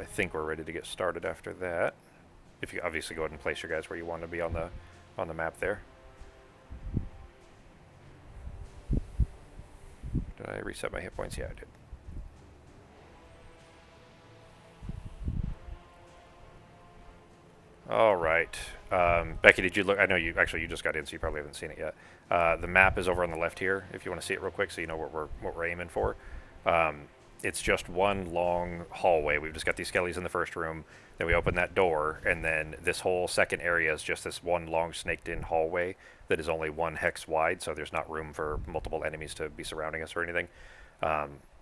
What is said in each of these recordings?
I think we're ready to get started after that. If you obviously go ahead and place your guys where you want to be on the map there. Did I reset my hit points? Yeah, I did. All right. Becky, did you look? I know you just got in, so you probably haven't seen it yet. The map is over on the left here. If you want to see it real quick, so you know what we're aiming for. Um, it's just one long hallway. We've just got these skellies in the first room. Then we open that door, and then this whole second area is just this one long snaked-in hallway that is only one hex wide. So there's not room for multiple enemies to be surrounding us or anything.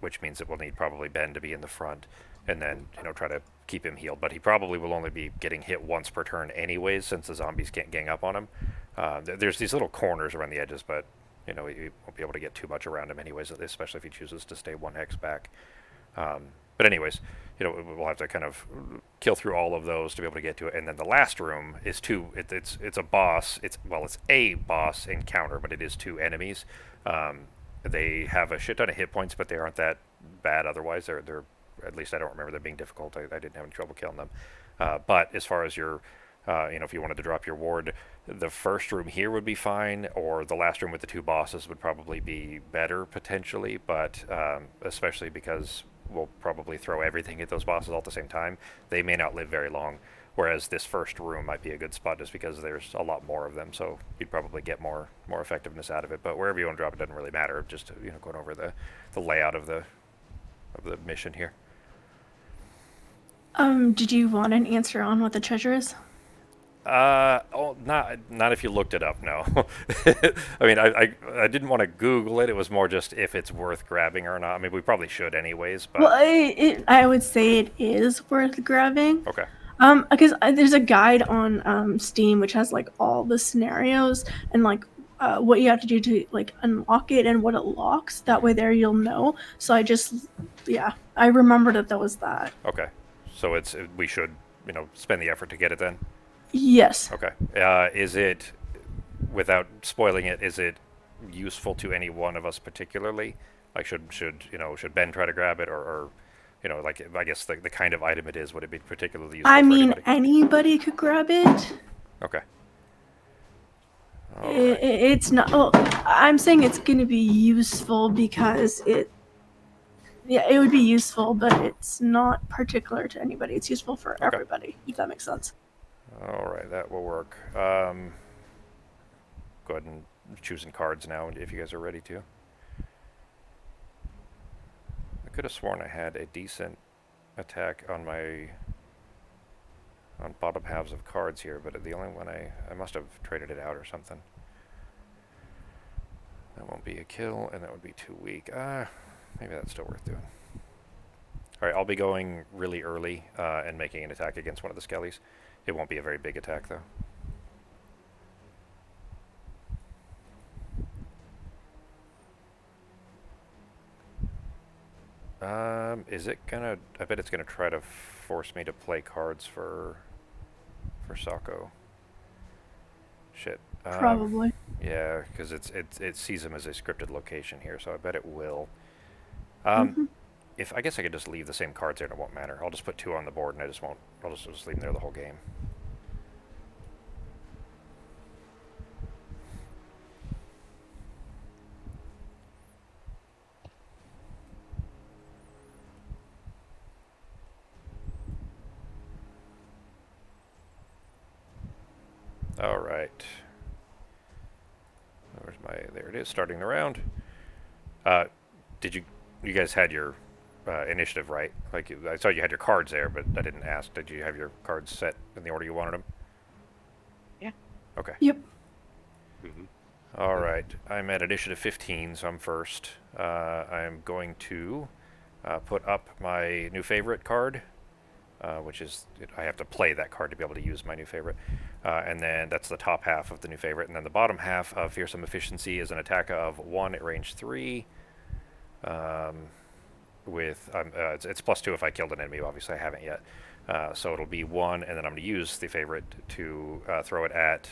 Which means that we'll need probably Ben to be in the front, and then try to keep him healed. But he probably will only be getting hit once per turn anyways, since the zombies can't gang up on him. There's these little corners around the edges, but he won't be able to get too much around him anyways, especially if he chooses to stay one hex back. But anyways, we'll have to kind of kill through all of those to be able to get to it. And then the last room is it's a boss. It's a boss encounter, but it is two enemies. They have a shit ton of hit points, but they aren't that bad otherwise. They're at least I don't remember them being difficult. I didn't have any trouble killing them. But as far as your if you wanted to drop your ward, the first room here would be fine, or the last room with the two bosses would probably be better potentially, but especially because we'll probably throw everything at those bosses all at the same time. They may not live very long, whereas this first room might be a good spot just because there's a lot more of them, so you'd probably get more effectiveness out of it. But wherever you want to drop it doesn't really matter, just going over the layout of the mission here. Did you want an answer on what the treasure is? Not if you looked it up. No, I mean, I didn't want to Google it. It was more just if it's worth grabbing or not. I mean, we probably should anyways, Well, but I would say it is worth grabbing. okay, Because there's a guide on Steam which has like all the scenarios and like what you have to do to like unlock it and what it locks. That way, there you'll know. So I remembered that there was that. okay. So we should spend the effort to get it then. Yes. Okay. Is it, without spoiling it, is it useful to any one of us particularly? Like, should Ben try to grab it, or like, I guess the kind of item it is, would it be particularly useful I for mean, anybody? anybody could grab it. Okay. All right. It's not. Well, I'm saying it's going to be useful because it would be useful, but it's not particular to anybody. It's useful for Okay. everybody, if that makes sense. All right, that will work. Go ahead and choosing cards now if you guys are ready to. I could have sworn I had a decent attack on bottom halves of cards here, but the only one I must have traded it out or something. That won't be a kill, and that would be too weak. Maybe that's still worth doing. All right, I'll be going really early and making an attack against one of the skellies. It won't be a very big attack, though. Is it gonna? I bet it's gonna try to force me to play cards for Sako. Shit. Probably. Yeah, because it sees him as a scripted location here, so I bet it will. Mm-hmm. If I guess I could just leave the same cards there and it won't matter. I'll just put two on the board and I just won't. I'll just leave them there the whole game. All right. There it is, starting the round. Did you guys had your initiative, right? Like, I saw you had your cards there, but I didn't ask. Did you have your cards set in the order you wanted them? Yeah. Okay. Yep. Mm-hmm. All right. I'm at initiative 15, so I'm first. I'm going to put up my new favorite card, which is I have to play that card to be able to use my new favorite. And then that's the top half of the new favorite. And then the bottom half of Fearsome Efficiency is an attack of 1 at range 3. It's +2 if I killed an enemy. Obviously, I haven't yet. So it'll be 1, and then I'm going to use the favorite to throw it at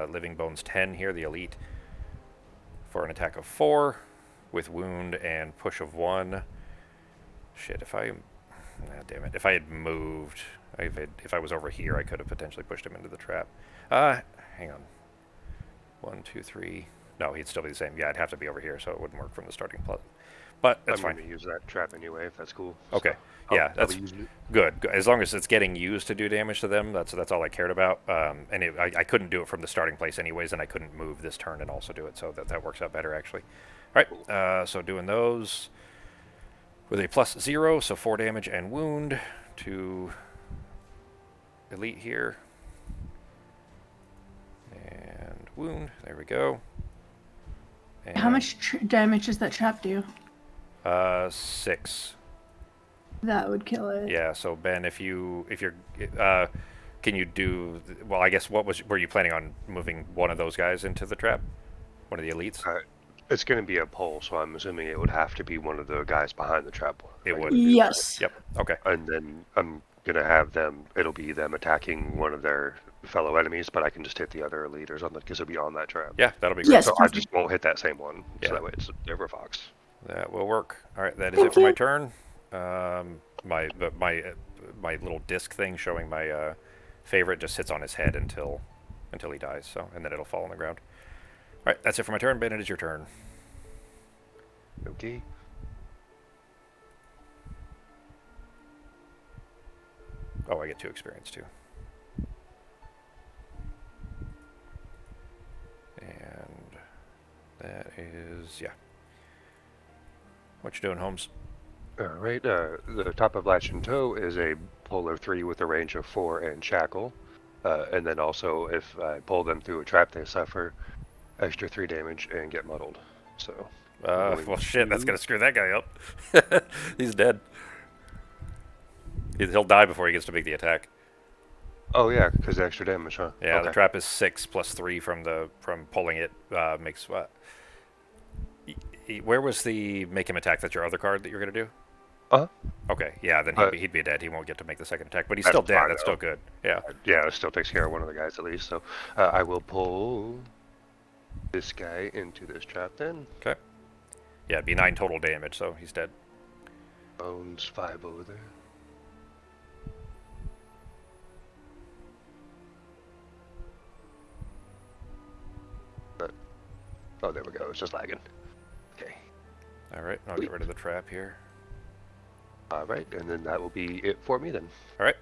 Living Bones 10 here, the elite, for an attack of 4 with wound and push of 1. Shit, if I damn it. If I had moved, if I was over here, I could have potentially pushed him into the trap. Hang on. 1, 2, 3. No, he'd still be the same. Yeah, I'd have to be over here, so it wouldn't work from the starting plot. But that's I'm fine. going to use that trap anyway, if that's cool. Okay. So Yeah, I'll that's be using it. good. As long as it's getting used to do damage to them, that's all I cared about. And I couldn't do it from the starting place anyways, and I couldn't move this turn and also do it, so that works out better actually. All right. So doing those with a +0, so 4 damage and wound to elite here. And wound. There we go. And, How much damage does that trap do? 6. That would kill it. Yeah. So Ben, if you're, can you do? Well, I guess were you planning on moving one of those guys into the trap? One of the elites? It's going to be a pole, so I'm assuming it would have to be one of the guys behind the trap. It would. Yes. Yep. Okay. And then I'm going to have them, it'll be them attacking one of their fellow enemies, but I can just hit the other leaders on the, because it'll be on that trap. Yeah, that'll be great. Yes. So I perfect. just won't hit that same one. Yeah. So that way it's never Fox. That will work. All right, that is Thank it for my you. turn. My little disc thing showing my favorite just sits on his head until he dies. So and then it'll fall on the ground. All right, that's it for my turn. Ben, it is your turn. Okay. Oh, I get 2 experience too. And that is yeah. What you doing, Holmes? All right. The top of Latch and Toe is a polar 3 with a range of 4 and shackle. And then also, if I pull them through a trap, they suffer extra 3 damage and get muddled. So. Well, shit, that's gonna screw that guy up. He's dead. He'll die before he gets to make the attack. Oh yeah, because the extra damage, huh? Yeah, okay. the trap is 6 plus 3 from pulling it. Makes what? Where was the make him attack? That's your other card that you're gonna do. Okay, yeah, then he'd be dead. He won't get to make the second attack, but he's still dead. fine, That's though. still good. Yeah. Yeah, it still takes care of one of the guys at least. So I will pull this guy into this trap then. Okay. Yeah, it'd be 9 total damage, so he's dead. Bones 5 over there. Oh, there we go. It's just lagging. Okay. All right, I'll get rid of the trap here. All right, and then that will be it for me then. All right.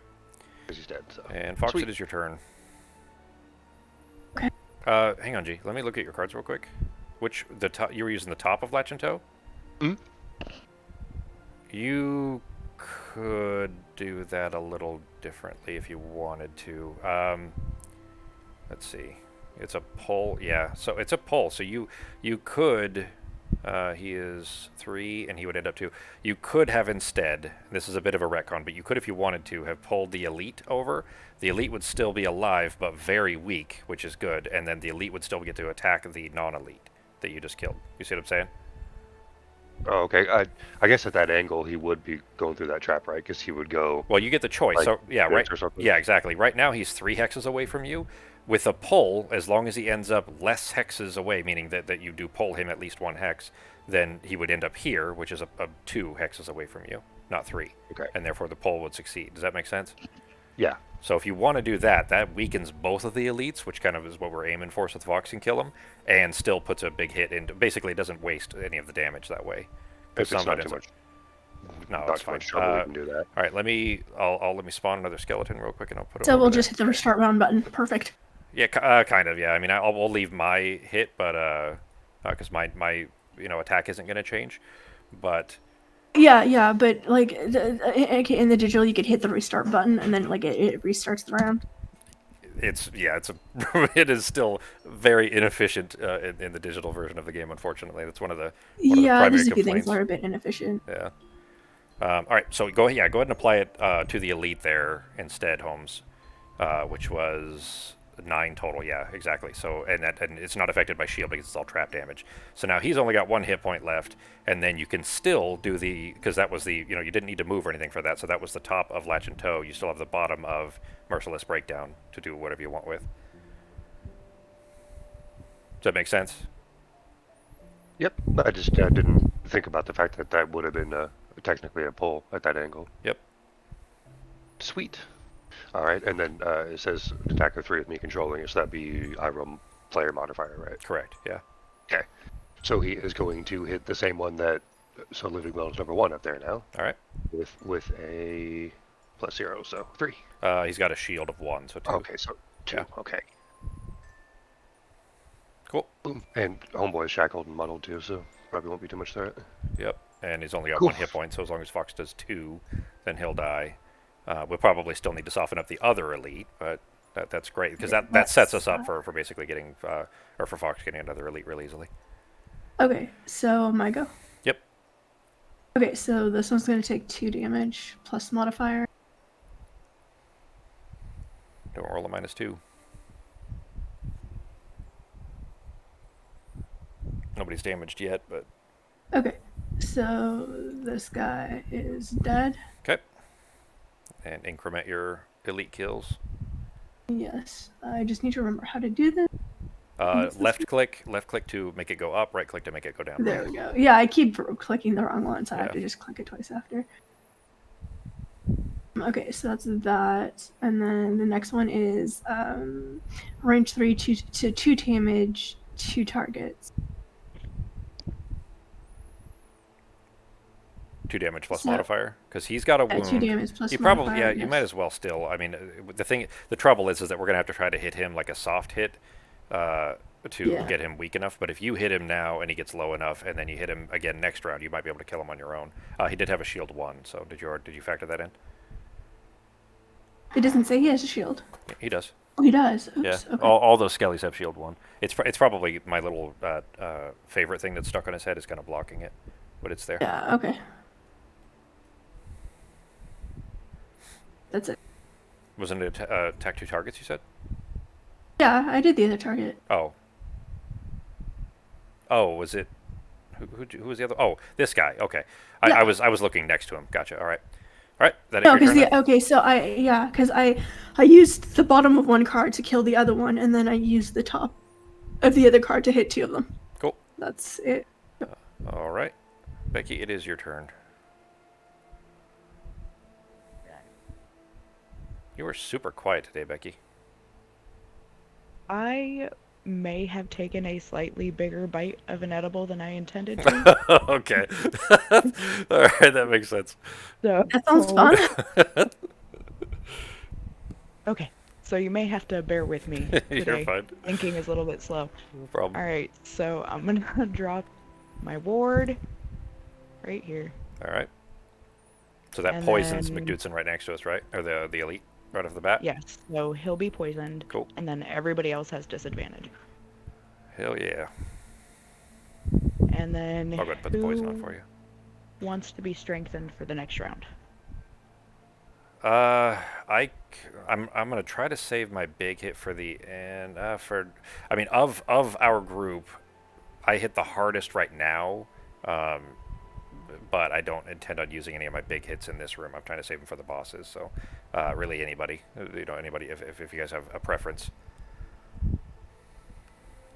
Because he's dead. So. And Fox, Sweet. it is your turn. Okay. Hang on, G. Let me look at your cards real quick. You were using the top of Latch and Toe? Hmm? You could do that a little differently if you wanted to. Let's see. It's a pull. Yeah, so it's a pull. So you could. He is 3, and he would end up 2. You could have instead. This is a bit of a retcon, but you could, if you wanted to, have pulled the elite over. The elite would still be alive, but very weak, which is good. And then the elite would still get to attack the non-elite that you just killed. You see what I'm saying? Oh, okay. I guess at that angle he would be going through that trap, right? Because he would go. Well, you get the choice. Like So yeah, this right. or something? Yeah, exactly. Right now he's 3 hexes away from you. With a pull, as long as he ends up less hexes away, meaning that you do pull him at least 1 hex, then he would end up here, which is a 2 hexes away from you, not 3. Okay. And therefore the pull would succeed. Does that make sense? Yeah. So if you want to do that, that weakens both of the elites, which kind of is what we're aiming for, so the Vox can kill him, and still puts a big hit into. Basically, it doesn't waste any of the damage that way. If it's not ends too up- much. No, Not that's too fine. much trouble, we can do that. All right, let me spawn another skeleton real quick, and I'll put it. So over we'll there. just hit the restart round button. Perfect. Yeah, kind of. Yeah, I mean, we'll leave my hit, but because my attack isn't going to change, but Yeah, but like in the digital, you could hit the restart button, and then like it restarts the round. it is still very inefficient in the digital version of the game. Unfortunately, that's one of the Yeah, primary there's a few complaints. things that are a bit inefficient. Yeah. All right, so go ahead and apply it to the elite there instead, Holmes, which was 9 total. Yeah, exactly. So and it's not affected by shield because it's all trap damage. So now he's only got 1 hit point left, and then you can still do because that was you didn't need to move or anything for that. So that was the top of Latch and Toe. You still have the bottom of Merciless Breakdown to do whatever you want with. Does that make sense? Yep. I just didn't think about the fact that that would have been technically a pull at that angle. Yep. Sweet. All right, and then it says attacker 3 with me controlling it, so that'd be I roll player modifier, right? Correct. Yeah. Okay. So he is going to hit the same one that so Living Will's number 1 up there now All right. with a +0, so 3. He's got a shield of 1, so 2. Okay, so 2. Yeah. Okay. Cool. Boom. And Homeboy's shackled and muddled too, so probably won't be too much threat. Yep. And he's only got Cool. 1 hit point, so as long as Fox does 2, then he'll die. We'll probably still need to soften up the other elite, but that's great because that sets us up for basically getting or for Fox getting another elite really easily. Okay, so my go. Yep. Okay, so this one's gonna take 2 damage plus modifier. Don't roll a -2. Nobody's damaged yet, but Okay, so this guy is dead. okay. And increment your elite kills. Yes, I just need to remember how to do this. Left click to make it go up, right click to make it go down. There we go. Yeah, I keep clicking the wrong one, so I have Yeah. to just click it twice after. Okay, so that's that, and then the next one is range 3 to 2 damage, 2 targets. 2 damage plus So- modifier because he's got a wound. 2 damage plus You probably modifier, you yes. might as well still. I mean, the trouble is that we're gonna have to try to hit him like a soft hit to Yeah. get him weak enough. But if you hit him now and he gets low enough, and then you hit him again next round, you might be able to kill him on your own. He did have a shield 1, so did you factor that in? It doesn't say he has a shield. He does. Oh, he does. Oops. Yeah. Okay. All those skellies have shield 1. It's probably my little favorite thing that's stuck on his head is kind of blocking it, but it's there. Yeah. Okay. That's it. Wasn't it attack 2 targets? You said. Yeah, I did the other target. Oh. Oh, was it? Who was the other? Oh, this guy. Okay, Yeah. I was looking next to him. Gotcha. All right. All right. That No, your because turn then? okay, so because I used the bottom of one card to kill the other one, and then I used the top of the other card to hit 2 of them. Cool. That's it. All right, Becky, it is your turn. You were super quiet today, Becky. I may have taken a slightly bigger bite of an edible than I intended to. Okay. All right, that makes sense. So, That sounds fun. okay, so you may have to bear with me You're today. fine. Thinking is a little bit slow. No problem. All right, so I'm gonna drop my ward right here. All right. So that And poisons then- McDudson right next to us, right? Or the elite right off the bat? Yes, so he'll be poisoned. Cool. And then everybody else has disadvantage. Hell yeah. And then I'll go ahead and put the poison on who for you. wants to be strengthened for the next round? I'm gonna try to save my big hit for the end. I mean, of our group, I hit the hardest right now, but I don't intend on using any of my big hits in this room. I'm trying to save them for the bosses. So, really, anybody, anybody, if you guys have a preference.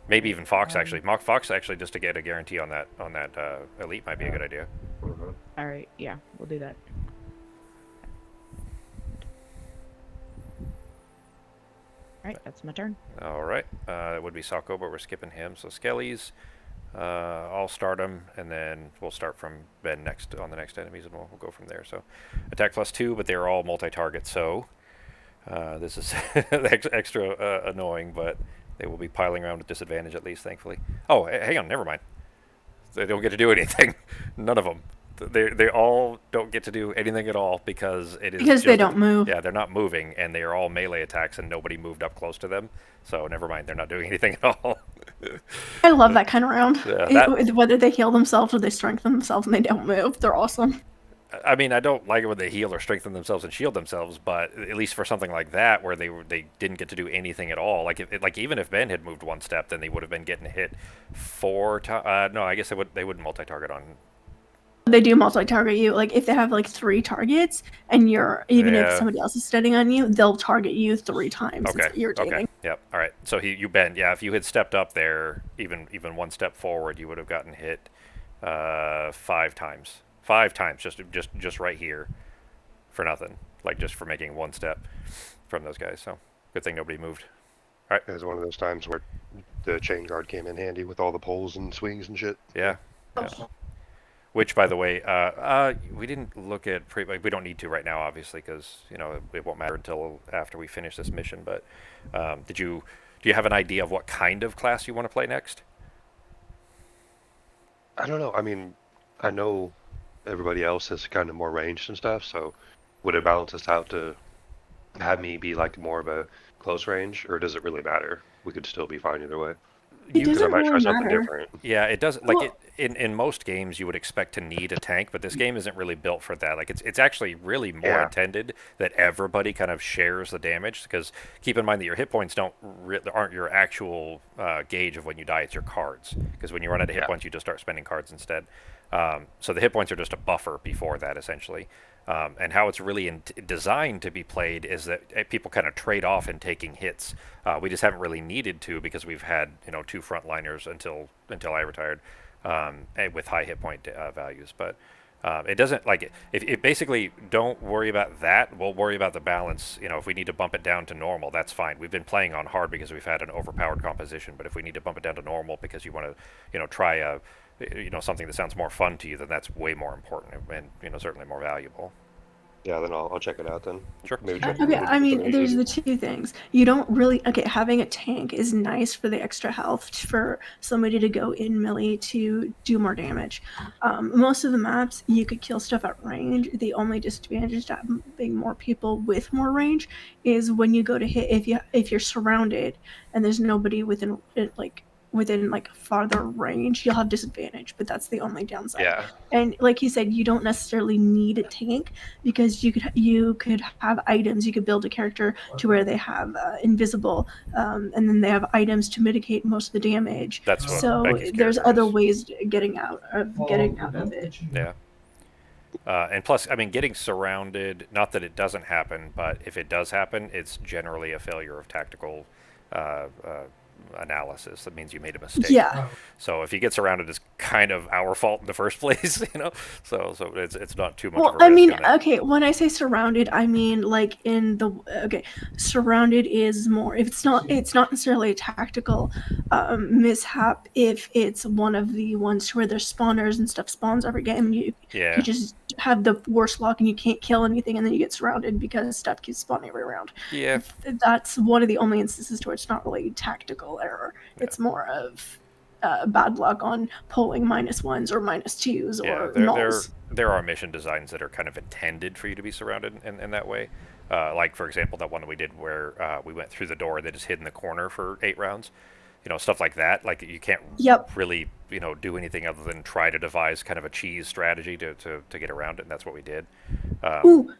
Maybe even Fox actually. Fox actually, just to get a guarantee on that elite might be a good idea. All right, yeah, we'll do that. All right, that's my turn. All right, it would be Sako, but we're skipping him. So Skellies, I'll start them, and then we'll start from Ben next on the next enemies, and we'll go from there. So attack +2, but they're all multi-target. So this is extra annoying, but they will be piling around with disadvantage at least, thankfully. Oh, hang on, never mind. They don't get to do anything. None of them. They all don't get to do anything at all because it is Because they don't move. Yeah, they're not moving, and they are all melee attacks, and nobody moved up close to them. So never mind, they're not doing anything at all. I love that kind of round. Yeah, Whether they heal themselves or they strengthen themselves and they don't move, they're awesome. I mean, I don't like it when they heal or strengthen themselves and shield themselves, but at least for something like that, where they didn't get to do anything at all, like even if Ben had moved 1 step, then they would have been getting hit 4 times. No, I guess they wouldn't multi-target on. They do multi-target you. Like if they have like 3 targets, and even Yeah. if somebody else is steading on you, they'll target you 3 times. Okay. It's irritating. Okay. Yep. All right. So you Ben, yeah, if you had stepped up there, even 1 step forward, you would have gotten hit 5 times. 5 times, just right here, for nothing. like just for making one step from those guys. So good thing nobody moved. It was one of those times where the chain guard came in handy with all the poles and swings and shit. Yeah. Yeah. Which, by the way, we didn't look at we don't need to right now, obviously, because it won't matter until after we finish this mission. But do you have an idea of what kind of class you want to play next? I don't know. I mean, I know everybody else is kind of more ranged and stuff, so would it balance us out to have me be like more of a close range, or does it really matter? We could still be fine either way. It Because I doesn't might really try something matter. different. Yeah, it doesn't like Well- in most games you would expect to need a tank, but this game isn't really built for that. Like it's actually really more Yeah. intended that everybody kind of shares the damage, because keep in mind that your hit points aren't your actual gauge of when you die. It's your cards, because when you run out of hit Yeah. points, you just start spending cards instead. So the hit points are just a buffer before that, essentially. And how it's really designed to be played is that people kind of trade off in taking hits. We just haven't really needed to, because we've had 2 frontliners until I retired, with high hit point values. But it doesn't like if basically don't worry about that. We'll worry about the balance. If we need to bump it down to normal, that's fine. We've been playing on hard because we've had an overpowered composition. But if we need to bump it down to normal because you want to try something that sounds more fun to you, then that's way more important and certainly more valuable. Yeah, then I'll check it out then. Sure. Maybe check Okay, maybe I mean, something there's easy. the two things. You don't really having a tank is nice for the extra health for somebody to go in melee to do more damage. Most of the maps you could kill stuff at range. The only disadvantage to having more people with more range is when you go to hit, if you're surrounded and there's nobody within farther range, you'll have disadvantage, but that's the only downside. Yeah. And like you said, you don't necessarily need a tank, because you could have items. You could build a character to where they have invisible, and then they have items to mitigate most of the damage. That's what So Becky's there's character other is. ways of getting out of it. Yeah. And plus, I mean, getting surrounded, not that it doesn't happen, but if it does happen, it's generally a failure of tactical analysis. That means you made a mistake. Yeah. So if you get surrounded, it's kind of our fault in the first place, So it's not too much Well, of a risk. I mean, in that. okay, when I say surrounded, I mean like surrounded is more, if it's not necessarily a tactical mishap. If it's one of the ones where there's spawners and stuff spawns every game, and you just have the worst luck and you can't kill anything, and then you get surrounded because stuff keeps spawning every round. Yeah. That's one of the only instances where it's not really tactical error. Yeah. It's more of bad luck on pulling -1s or -2s or there nulls. there are mission designs that are kind of intended for you to be surrounded in that way. Like, for example, that one that we did where we went through the door that is hid in the corner for 8 rounds. Stuff like that. Like, you can't really, do anything other than try to devise kind of a cheese strategy to get around it, and that's what we did. Ooh,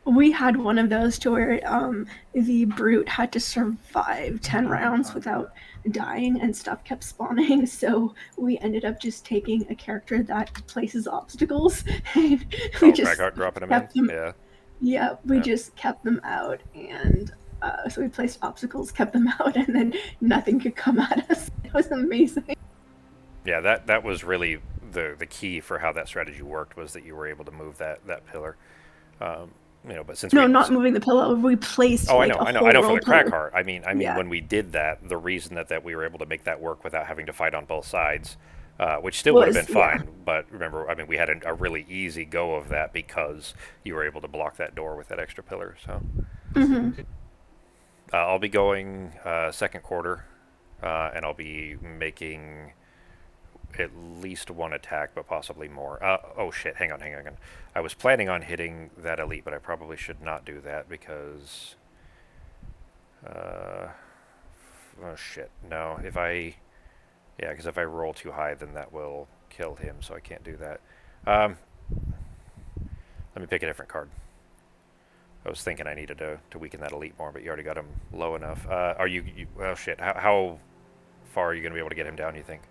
we had one of those to where the brute had to survive 10 rounds without dying, and stuff kept spawning, so we ended up just taking a character that places obstacles, and we just dropping them kept in? them. Yeah. We just kept them out, and so we placed obstacles, kept them out, and then nothing could come at us. It was amazing. Yeah, that was really the key for how that strategy worked, was that you were able to move that pillar. But since Not moving the pillow, we placed. Oh, like, I know. For the crack heart. I mean, Yeah. when we did that, the reason that we were able to make that work without having to fight on both sides, which still would have been fine. Yeah. But remember, I mean, we had a really easy go of that because you were able to block that door with that extra pillar. So I'll be going second quarter, and I'll be making at least one attack, but possibly more. Oh shit! Hang on. I was planning on hitting that elite, but I probably should not do that because. Oh shit! No, because if I roll too high, then that will kill him. So I can't do that. Let me pick a different card. I was thinking I needed to weaken that elite more, but you already got him low enough. Are you? Oh shit! How far are you going to be able to get him down, you think?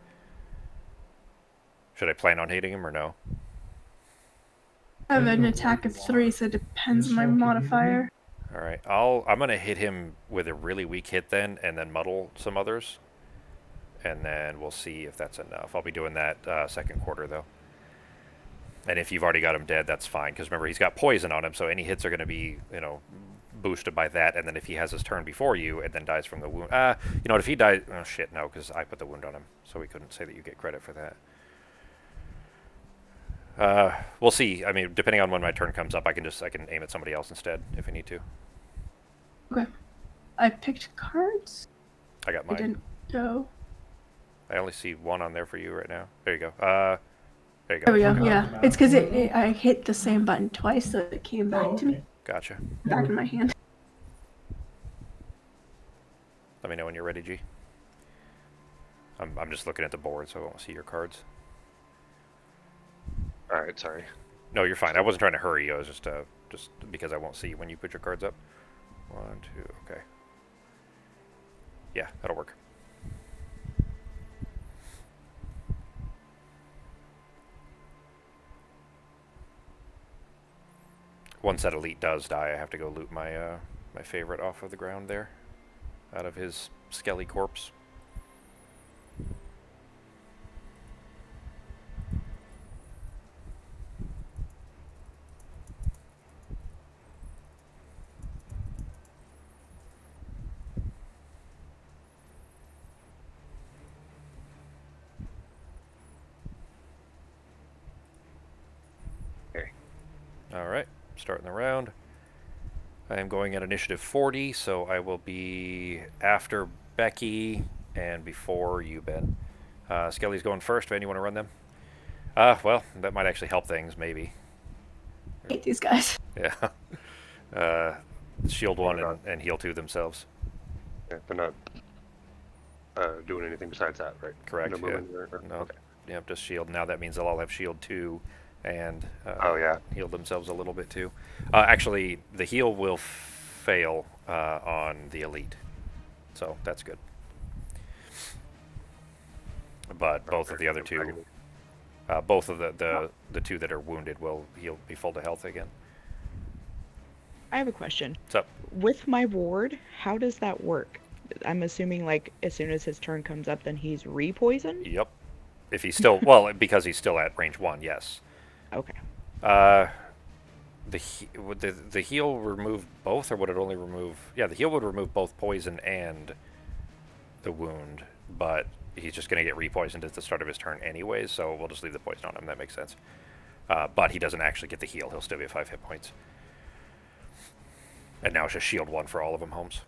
Should I plan on hitting him or no? I have an attack of 3, so it depends on my modifier. All right, I'm gonna hit him with a really weak hit then, and then muddle some others, and then we'll see if that's enough. I'll be doing that second quarter though. And if you've already got him dead, that's fine. Because remember, he's got poison on him, so any hits are going to be, boosted by that. And then if he has his turn before you and then dies from the wound, if he dies, oh shit, no, because I put the wound on him, so we couldn't say that you get credit for that. We'll see. I mean, depending on when my turn comes up, I can aim at somebody else instead if I need to. Okay. I picked cards. I got I mine. didn't go. I only see one on there for you right now. There you go. There you There go. we go. Okay. Yeah, it's because I hit the same button twice, so it came back to me, Gotcha. back in my hand. Let me know when you're ready, G. I'm just looking at the board, so I won't see your cards. All right, sorry. No, you're fine. I wasn't trying to hurry you. I was just because I won't see when you put your cards up. 1, 2, okay. Yeah, that'll work. Once that elite does die, I have to go loot my my favorite off of the ground there, out of his skelly corpse. Okay. All right, starting the round. I am going at initiative 40, so I will be after Becky and before you, Ben. Skelly's going first. Ben, you want to run them? Well, that might actually help things, maybe. I hate these guys. Yeah. Shield 1 and heal 2 themselves. Yeah, they're not doing anything besides that, right? Correct, No yeah. movement or No. Okay. Yep, just shield. Now that means they'll all have shield 2 and Oh, yeah. heal themselves a little bit too. Actually, the heal will fail on the elite, so that's good. But both of the other two, both of the two that are wounded will be full to health again. I have a question. What's up? With my ward, how does that work? I'm assuming, like, as soon as his turn comes up, then he's re-poisoned? Yep. If he's still well, because he's still at range 1, yes. Okay. Would the heal remove both, or would it only remove? Yeah, the heal would remove both poison and the wound, but he's just going to get re-poisoned at the start of his turn anyways, so we'll just leave the poison on him. That makes sense. But he doesn't actually get the heal. He'll still be at 5 hit points. And now it's just shield 1 for all of them, Holmes.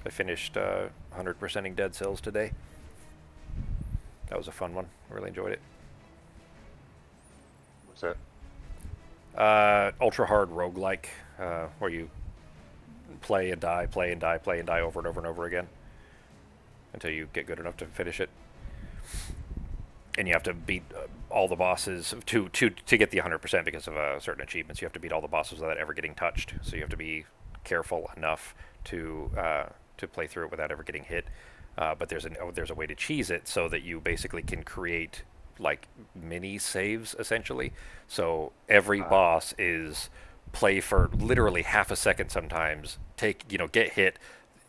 I finished 100%ing Dead Cells today. That was a fun one. I really enjoyed it. What's that? Ultra hard roguelike, where you play and die, play and die, play and die over and over and over again until you get good enough to finish it. And you have to beat all the bosses to get the 100% because of certain achievements. You have to beat all the bosses without ever getting touched. So you have to be careful enough to play through it without ever getting hit. But there's a way to cheese it so that you basically can create like mini saves essentially. So every boss is play for literally half a second sometimes. Get hit,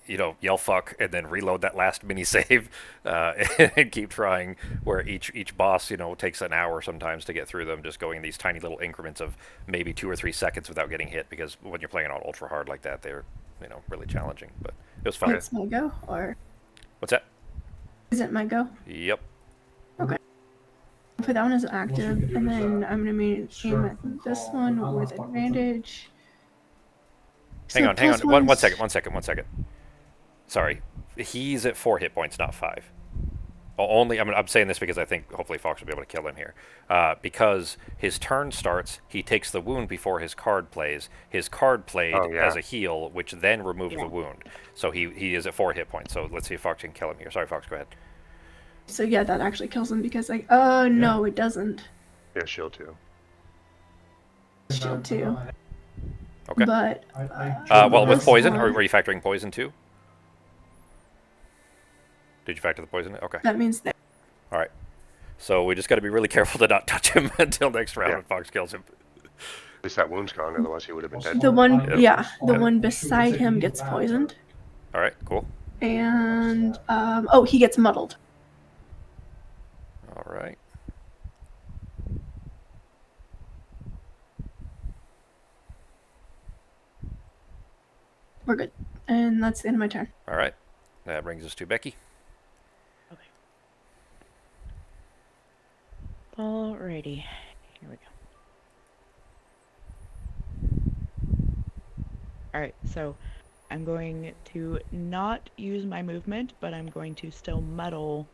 yell fuck, and then reload that last mini save, and keep trying. Where each boss, takes an hour sometimes to get through them, just going in these tiny little increments of maybe 2 or 3 seconds without getting hit. Because when you're playing on ultra hard like that, they're really challenging. But it was fun. It's my go, or What's that? is it my go? Yep. Okay. Put that one as active, and then I'm gonna aim at this one with advantage. Hang So on. plus One one's- second. Sorry, he's at 4 hit points, not 5. Only I'm saying this because I think hopefully Fox will be able to kill him here. Because his turn starts, he takes the wound before his card plays. His card played as a heal, which then removes the wound. So he is at 4 hit points. So let's see if Fox can kill him here. Sorry, Fox, go ahead. So yeah, that actually kills him because no, it doesn't. Yeah, shield 2. Shield 2. Okay. But well, with this poison, one- or were you factoring poison too? Did you factor the poison? Okay. that means that All right. So we just got to be really careful to not touch him until next round when Fox kills him. At least that wound's gone, otherwise he would have been dead. The one, Yep. yeah, the one beside him gets poisoned, All right, cool. and oh, he gets muddled. All right. We're good, and that's the end of my turn. All right. That brings us to Becky. Okay. Alrighty. Here we go. Alright, so I'm going to not use my movement, but I'm going to still muddle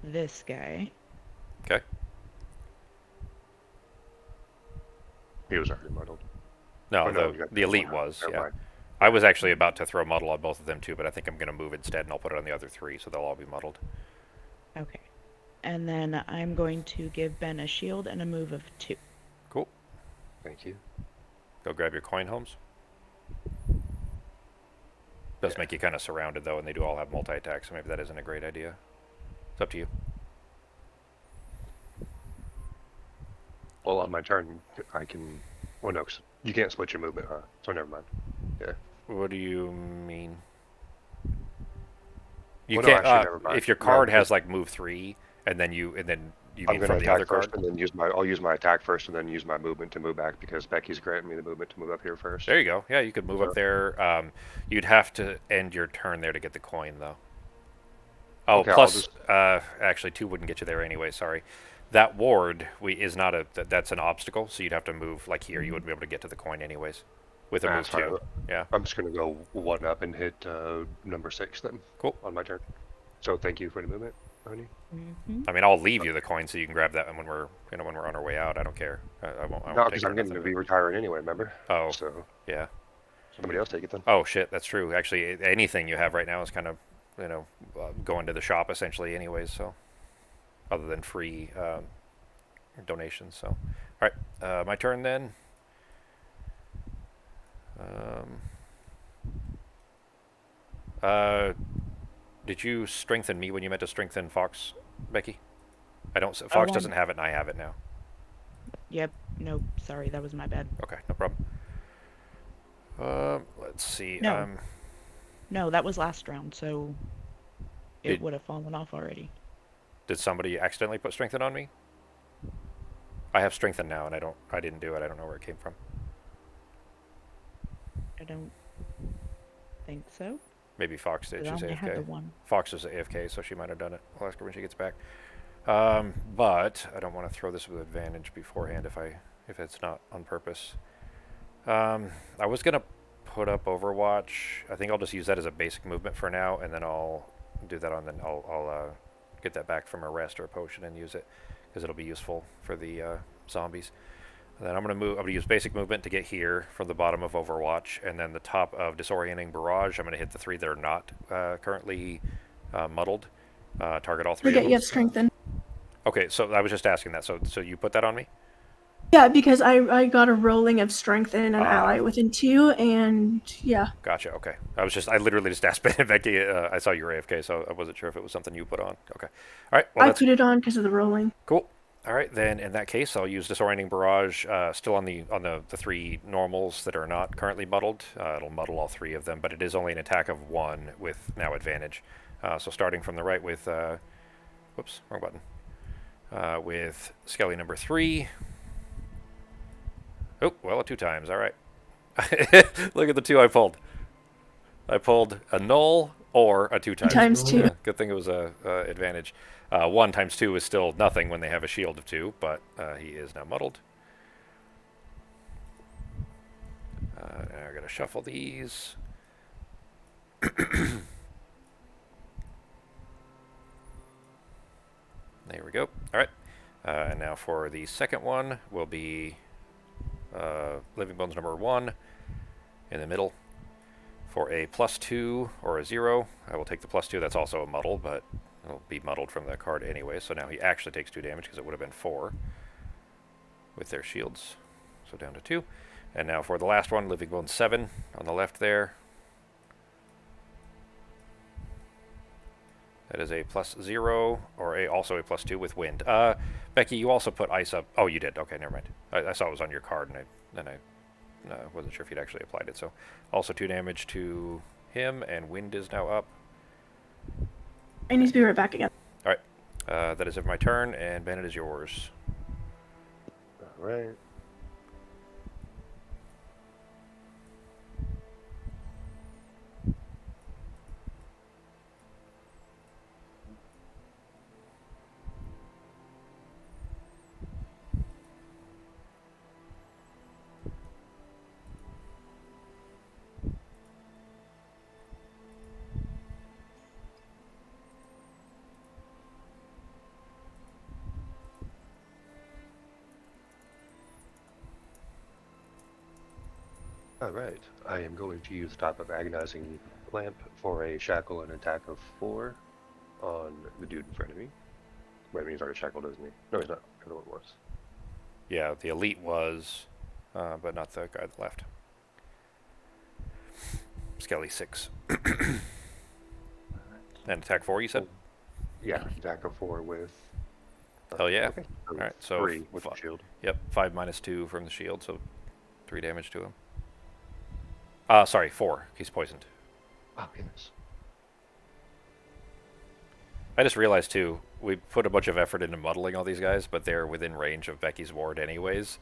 this guy. Okay. He was already muddled. No, Oh, no, the you got the elite one out. was. Never Yeah. mind. I was actually about to throw muddle on both of them too, but I think I'm going to move instead, and I'll put it on the other three, so they'll all be muddled. Okay. And then I'm going to give Ben a shield and a move of 2. Cool. Thank you. Go grab your coin, Holmes. Does make you kind of surrounded though, and they do all have multi-attack, so maybe that isn't a great idea. It's up to you. Well, on my turn, I can... Well, no, 'cause you can't split your movement, huh? So never mind. Yeah. What do you mean? You Well, no, can't. actually, never mind. If your No, card because has like move 3, and then you I'm mean going from to the other attack first card. and then I'll use my attack first and then use my movement to move back because Becky's granting me the movement to move up here first. There you go. Yeah, you could move up there. You'd have to end your turn there to get the coin, though. Oh, Okay, I'll plus, just- actually, 2 wouldn't get you there anyway. Sorry. That ward is not that's an obstacle, so you'd have to move like here. You wouldn't be able to get to the coin anyways, with a Ah, move fine. 2. Yeah. I'm just going to go 1 up and hit number 6 then. Cool. On my turn. So thank you for the movement, honey. Mm-hmm. I mean, I'll leave you the coin so you can grab that when we're on our way out. I don't care. I won't. I No, won't because take I'm it or getting to nothing. be retiring anyway, remember? Oh, So yeah. somebody else take it then. Oh shit, that's true. Actually, anything you have right now is kind of, going to the shop essentially, anyways. So, other than free donations. So, all right, my turn then. Did you strengthen me when you meant to strengthen Fox, Becky? I don't. Fox doesn't have it, and I have it now. Yep. Nope. Sorry, that was my bad. Okay, no problem. Let's see. No. No, that was last round, so it Did- would have fallen off already. Did somebody accidentally put strengthen on me? I have strengthen now, and I didn't do it. I don't know where it came from. I don't think so. Maybe Fox did. But I She's only had the AFK. one. Fox is AFK, so she might have done it. I'll ask her when she gets back. But I don't want to throw this with advantage beforehand if it's not on purpose. I was gonna put up Overwatch. I think I'll just use that as a basic movement for now, and then I'll do that on. Then I'll get that back from a rest or a potion and use it because it'll be useful for the zombies. And then I'm gonna use basic movement to get here from the bottom of Overwatch, and then the top of Disorienting Barrage. I'm gonna hit the 3 that are not currently muddled. Target all 3 of Forget them. you have strengthen. Okay, so I was just asking that. So you put that on me? Yeah, because I got a rolling of strengthen an Ah. ally within 2, and yeah. Gotcha. Okay. I literally just asked Ben and Becky. I saw you were AFK, so I wasn't sure if it was something you put on. Okay. All right. Well, I that's put it on because of the rolling. cool. All right, then in that case, I'll use Disorienting Barrage. Still on the 3 normals that are not currently muddled. It'll muddle all 3 of them, but it is only an attack of 1 with now advantage. So starting from the right with, whoops, wrong button. With Skelly number 3. Oh, well, 2 times. All right. Look at the 2 I pulled. I pulled a null or a 2 times. 2 times 2. Yeah, good thing it was a advantage. 1 times 2 is still nothing when they have a shield of 2, but he is now muddled. Now I gotta shuffle these. There we go. All right. And now for the second one will be Living Bones number 1 in the middle. For a +2 or a 0, I will take the +2. That's also a muddle, but it'll be muddled from the card anyway. So now he actually takes 2 damage because it would have been 4 with their shields. So down to 2. And now for the last one, Living Bones 7 on the left there. That is a +0 or also a +2 with wind. Becky, you also put ice up. Oh, you did. Okay, never mind. I saw it was on your card, and and I wasn't sure if he'd actually applied it. So also 2 damage to him, and wind is now up. I need to be right back again. All right, that is it for my turn, and Ben, it is yours. All right. All right. I am going to use Top of Agonizing Lamp for a shackle and attack of 4 on the dude in front of me. Wait, I mean, he's already shackled, isn't he? No, he's not. I don't know what it was. Yeah, the elite was, but not the guy that left. Skelly 6. And attack 4, you said? Yeah, attack of 4 with. Hell yeah. Okay. All right, so 3 with the shield. Yep, 5 minus 2 from the shield, so 3 damage to him. Sorry, 4. He's poisoned. Oh, goodness. I just realized too, we put a bunch of effort into muddling all these guys, but they're within range of Becky's ward anyways,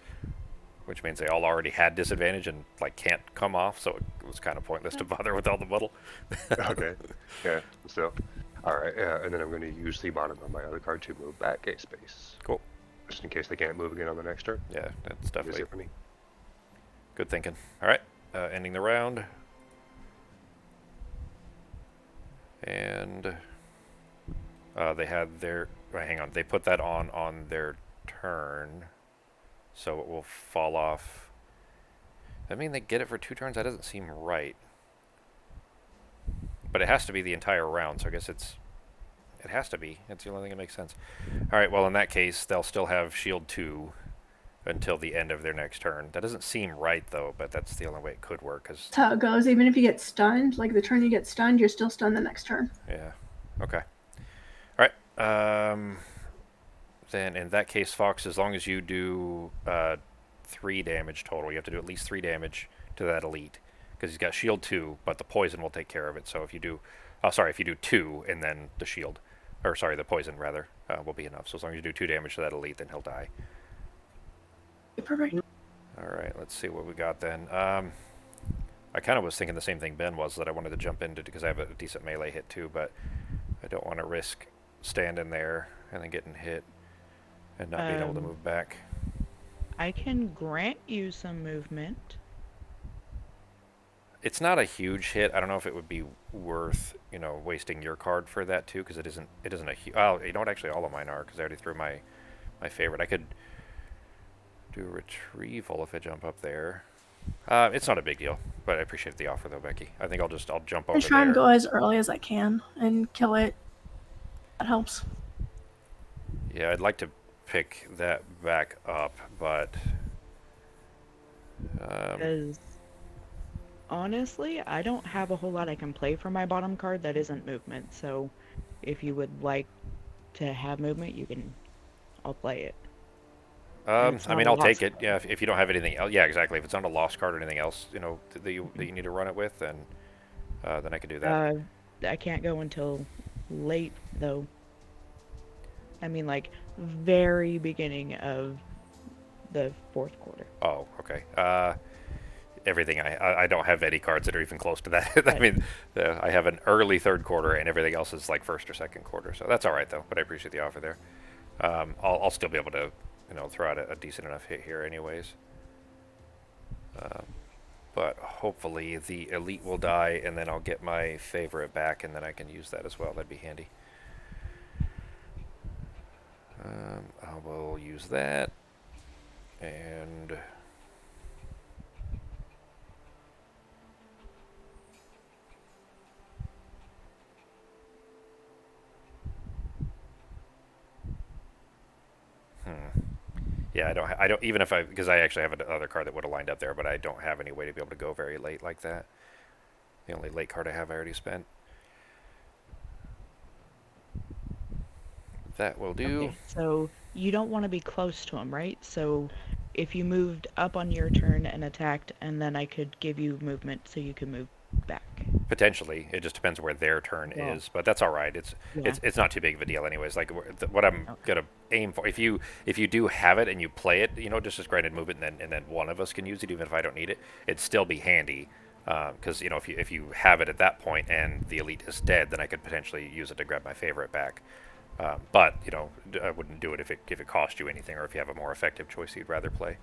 which means they all already had disadvantage and like can't come off, so it was kind of pointless to bother with all the muddle. Okay. Yeah, so. All right, and then I'm going to use the bottom of my other card to move back a space. Cool. Just in case they can't move again on the next turn. Yeah, that's That's definitely it for me. good thinking. All right, ending the round. And they had their, hang on, they put that on their turn, so it will fall off. I mean, they get it for 2 turns? That doesn't seem right. But it has to be the entire round, so I guess it has to be. It's the only thing that makes sense. All right, well, in that case, they'll still have shield 2 until the end of their next turn. That doesn't seem right, though, but that's the only way it could work. Cause, That's how it goes. Even if you get stunned, like the turn you get stunned, you're still stunned the next turn. yeah, okay. All right, then in that case, Fox, as long as you do 3 damage total, you have to do at least 3 damage to that elite. Because he's got shield 2, but the poison will take care of it. So if you do, if you do 2 and then the shield, or sorry, the poison rather, will be enough. So as long as you do 2 damage to that elite, then he'll die. Perfect. All right, let's see what we got then. I kind of was thinking the same thing Ben was, that I wanted to jump into because I have a decent melee hit too, but I don't want to risk standing there and then getting hit and not being able to move back. I can grant you some movement. It's not a huge hit. I don't know if it would be worth, wasting your card for that too, because it isn't a huge. Oh, you know what? Actually, all of mine are, because I already threw my favorite. I could do retrieval if I jump up there. It's not a big deal, but I appreciate the offer though, Becky. I think I'll jump over I try there. and go as early as I can and kill it. That helps. Yeah, I'd like to pick that back up, but Because honestly, I don't have a whole lot I can play for my bottom card that isn't movement. So if you would like to have movement, I'll play it. I it's mean, not a I'll take lost it. Yeah, if you don't have anything else, yeah, exactly. If it's not a lost card or anything else, that you need to run it with, then I could do that. I can't go until late though. I mean, like very beginning of the 4th quarter. Oh, okay. Everything I don't have any cards that are even close to that. I mean, I have an early 3rd quarter, and everything else is like 1st or 2nd quarter. So that's all right though. But I appreciate the offer there. I'll still be able to, throw out a decent enough hit here, anyways. But hopefully the elite will die, and then I'll get my favorite back, and then I can use that as well. That'd be handy. I will use that, and yeah, I don't even if because I actually have another card that would have lined up there, but I don't have any way to be able to go very late like that. The only late card I have I already spent. That will do. Okay, so you don't want to be close to him, right? So if you moved up on your turn and attacked, and then I could give you movement so you can move back. Potentially, it just depends where their turn Well, is, but that's all right. It's yeah. it's not too big of a deal, anyways. Like what I'm Okay. gonna aim for, if you do have it and you play it, just as granted movement, and then one of us can use it, even if I don't need it, it'd still be handy. Because if you have it at that point and the elite is dead, then I could potentially use it to grab my favorite back. But I wouldn't do it if it cost you anything, or if you have a more effective choice you'd rather play.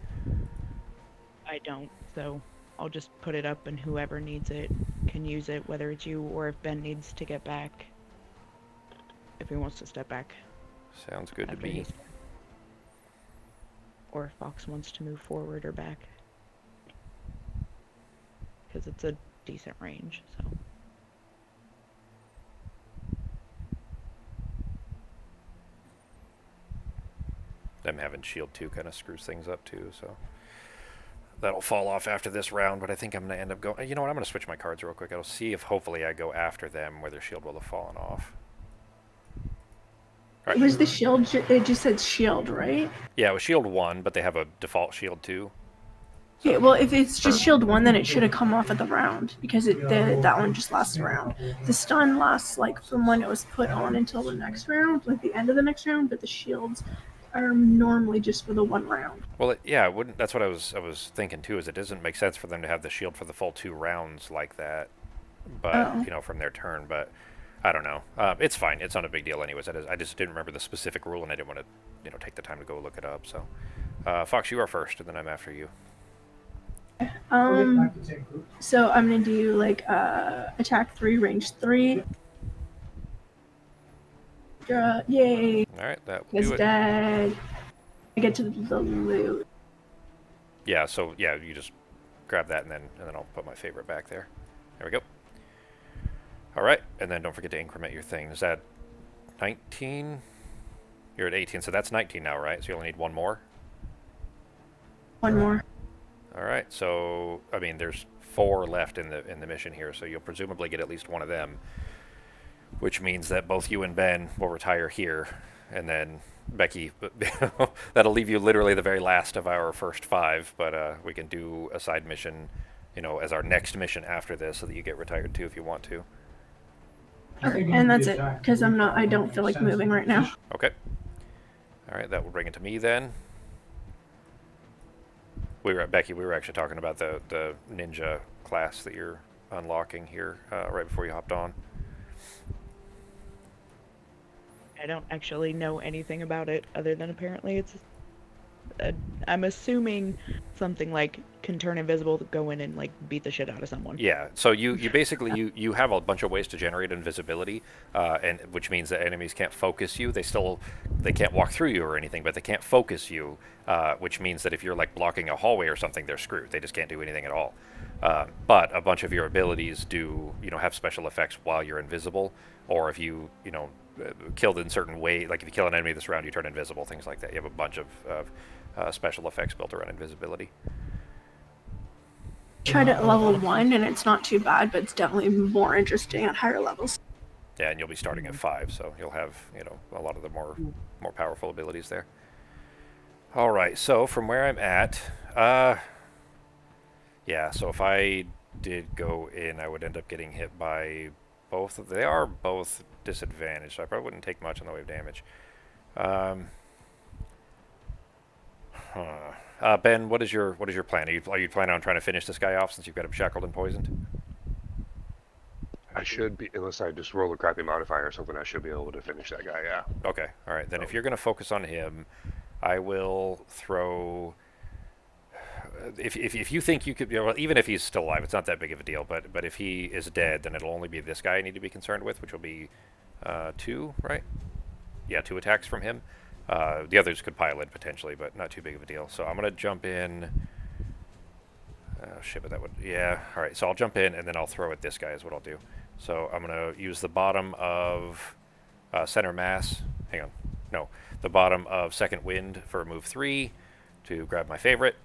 I don't, so I'll just put it up and whoever needs it can use it, whether it's you or if Ben needs to get back. If he wants to step back Sounds good to after me. his turn. Or if Fox wants to move forward or back. Because it's a decent range, so. Them having shield 2 kind of screws things up too, so that'll fall off after this round, but I think I'm going to end up going... You know what, I'm going to switch my cards real quick. I'll see if hopefully I go after them where their shield will have fallen off. All right. Was the shield? It just said shield, right? Yeah, it was shield 1, but they have a default shield 2. Okay, well, if it's just shield 1, then it should have come off at the round, because that one just lasts a round. The stun lasts, like, from when it was put on until the next round, like the end of the next round, but the shields are normally just for the 1 round. Well, yeah, it wouldn't. That's what I was thinking too. Is it doesn't make sense for them to have the shield for the full 2 rounds like that, but Oh. from their turn. But I don't know. It's fine. It's not a big deal, anyways. I just didn't remember the specific rule, and I didn't want to, take the time to go look it up. So, Fox, you are first, and then I'm after you. So I'm gonna do like attack 3, range 3. Yay! All right, that will Is do it. dead. I get to the loot. Yeah. So yeah, you just grab that, and then I'll put my favorite back there. There we go. All right, and then don't forget to increment your thing. Is that 19? You're at 18, so that's 19 now, right? So you only need 1 more. 1 more. All right, so I mean, there's 4 left in the mission here, so you'll presumably get at least one of them, which means that both you and Ben will retire here, and then Becky, that'll leave you literally the very last of our first 5. But we can do a side mission, as our next mission after this, so that you get retired too if you want to. Okay, and that's it, because I don't feel like moving right now. Okay. All right, that will bring it to me then. Becky, we were actually talking about the ninja class that you're unlocking here right before you hopped on. I don't actually know anything about it other than apparently it's I'm assuming something like can turn invisible to go in and like beat the shit out of someone. Yeah, so you basically you have a bunch of ways to generate invisibility, and which means that enemies can't focus you. They can't walk through you or anything, but they can't focus you, which means that if you're like blocking a hallway or something, they're screwed. They just can't do anything at all. But a bunch of your abilities do have special effects while you're invisible, or if you killed in certain way, like if you kill an enemy this round, you turn invisible, things like that. You have a bunch of special effects built around invisibility. Tried it at level 1, and it's not too bad, but it's definitely more interesting at higher levels. Yeah, and you'll be starting at 5, so you'll have a lot of the more powerful abilities there. All right, so from where I'm at, yeah, so if I did go in, I would end up getting hit by both. They are both disadvantaged, so I probably wouldn't take much in the way of damage. Ben, what is your plan? Are you planning on trying to finish this guy off since you've got him shackled and poisoned? I should be, unless I just roll a crappy modifier or something, I should be able to finish that guy, yeah. Okay, all right. Then if you're going to focus on him, I will throw... If you think you could... Well, even if he's still alive, it's not that big of a deal, but if he is dead, then it'll only be this guy I need to be concerned with, which will be 2, right? Yeah, 2 attacks from him. The others could pile in potentially, but not too big of a deal. So I'm going to jump in... Oh, shit, but that would... Yeah, all right. So I'll jump in, and then I'll throw at this guy is what I'll do. So I'm going to use the bottom of center mass. Hang on. No. The bottom of second wind for move 3 to grab my favorite.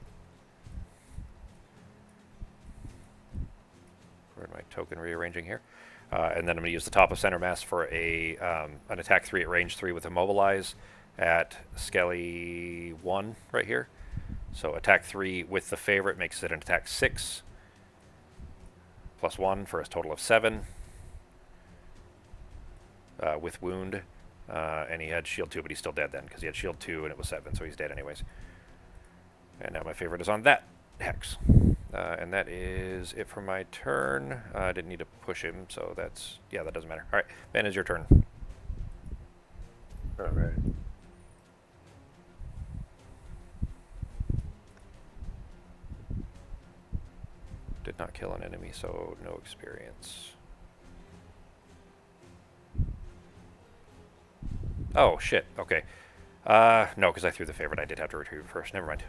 Where my token rearranging here? And then I'm going to use the top of center mass for an attack 3 at range 3 with immobilize at Skelly 1 right here. So attack 3 with the favorite makes it an attack 6. +1 for a total of 7. With wound. And he had shield 2, but he's still dead then, because he had shield 2 and it was 7, so he's dead anyways. And now my favorite is on that hex. And that is it for my turn. I didn't need to push him, so that's... Yeah, that doesn't matter. Alright, Ben, is your turn. Alright. Did not kill an enemy, so no experience. Oh, shit. Okay. No, because I threw the favorite. I did have to retrieve it first. Never mind.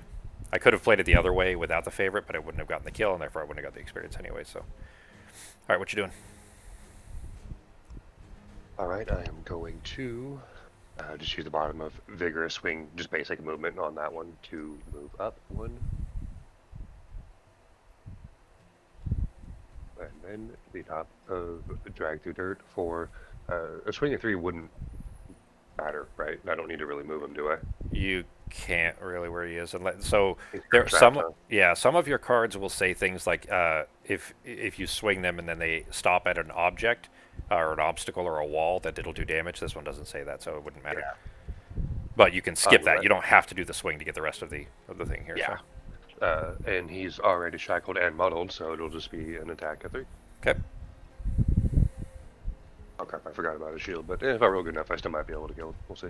I could have played it the other way without the favorite, but I wouldn't have gotten the kill, and therefore I wouldn't have got the experience anyway, so... Alright, what you doing? Alright, I am going to just use the bottom of Vigorous Swing, just basic movement on that one to move up 1. And then the top of Drag Through Dirt for a swing of 3 wouldn't matter, right? I don't need to really move him, do I? You can't really where he is, unless so. He's There trapped, some huh? yeah, some of your cards will say things like if you swing them and then they stop at an object or an obstacle or a wall, that it'll do damage. This one doesn't say that, so it wouldn't matter. Yeah. But you can skip that. Right. You don't have to do the swing to get the rest of the thing here. Yeah. So. And he's already shackled and muddled, so it'll just be an attack of 3. Okay. Oh crap, I forgot about his shield, but if I roll good enough, I still might be able to kill him. We'll see.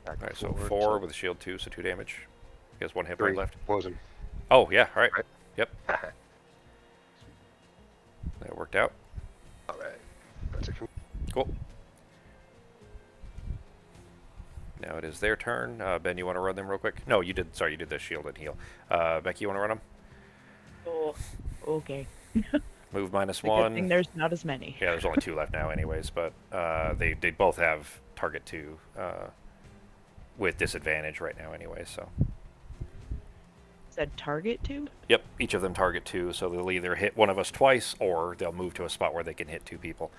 All right. So 4 with a shield 2, so 2 damage. He has 1 hit 3 point left. poison. Oh yeah. All right. Right. Yep. That worked out. Alright. That's it. Cool. Now it is their turn. Ben, you want to run them real quick? No, you did. Sorry, you did the shield and heal. Becky, you want to run them? Oh, okay. Move -1. Good thing there's not as many. Yeah, there's only 2 left now, anyways. But they both have target 2 with disadvantage right now, anyway. So. Said target 2? Yep, each of them target 2, so they'll either hit one of us twice or they'll move to a spot where they can hit 2 people.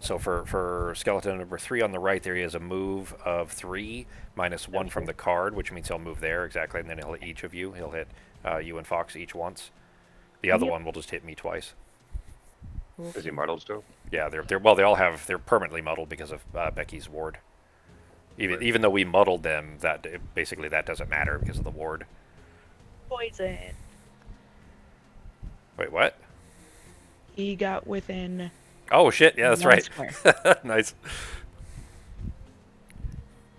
So for skeleton number 3 on the right, there is a move of 3 -1 from the card, which means he'll move there exactly, and then he'll hit each of you. He'll hit you and Fox each once. The other Yep. one will just hit me twice. Is he muddled still? Yeah, they're permanently muddled because of Becky's ward. Even though we muddled them, basically that doesn't matter because of the ward. Poison. Wait, what? He got within Oh shit! Yeah, that's 1 right. square. Nice.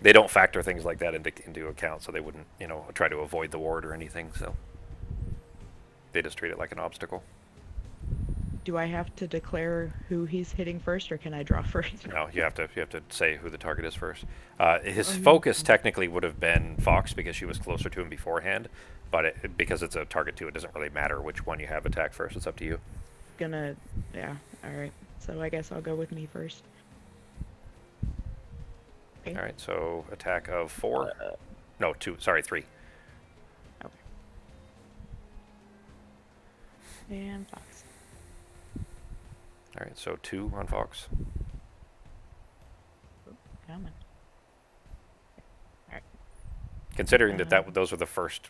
They don't factor things like that into account, so they wouldn't, try to avoid the ward or anything. So they just treat it like an obstacle. Do I have to declare who he's hitting first, or can I draw first? No, you have to say who the target is first. His focus technically would have been Fox because she was closer to him beforehand, but because it's a target 2, it doesn't really matter which one you have attack first. It's up to you. Yeah, alright. So I guess I'll go with me first. Okay. All right, so attack of 4. No, 2. Sorry, 3. Okay. And Fox. All right, so 2 on Fox. Coming. Considering that those were the first,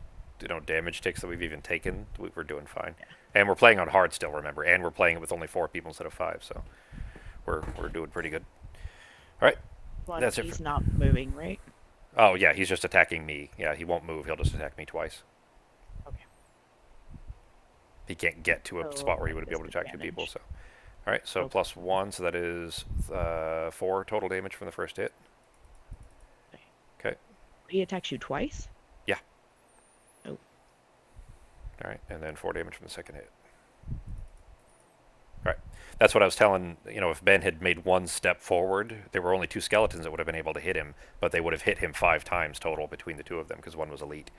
damage ticks that we've even taken, we're doing fine. Yeah. And we're playing on hard still, remember, and we're playing it with only 4 people instead of 5, so we're doing pretty good. All right, that's it. He's not moving, right? Oh yeah, he's just attacking me. Yeah, he won't move. He'll just attack me twice. Okay. He can't get to a spot where he would be able to attack 2 people. So, all right, so +1, so that is 4 total damage from the first hit. Okay. He attacks you twice? Yeah. Oh. All right, and then 4 damage from the second hit. All right, that's what I was telling, if Ben had made 1 step forward, there were only 2 skeletons that would have been able to hit him, but they would have hit him 5 times total between the 2 of them because 1 was elite.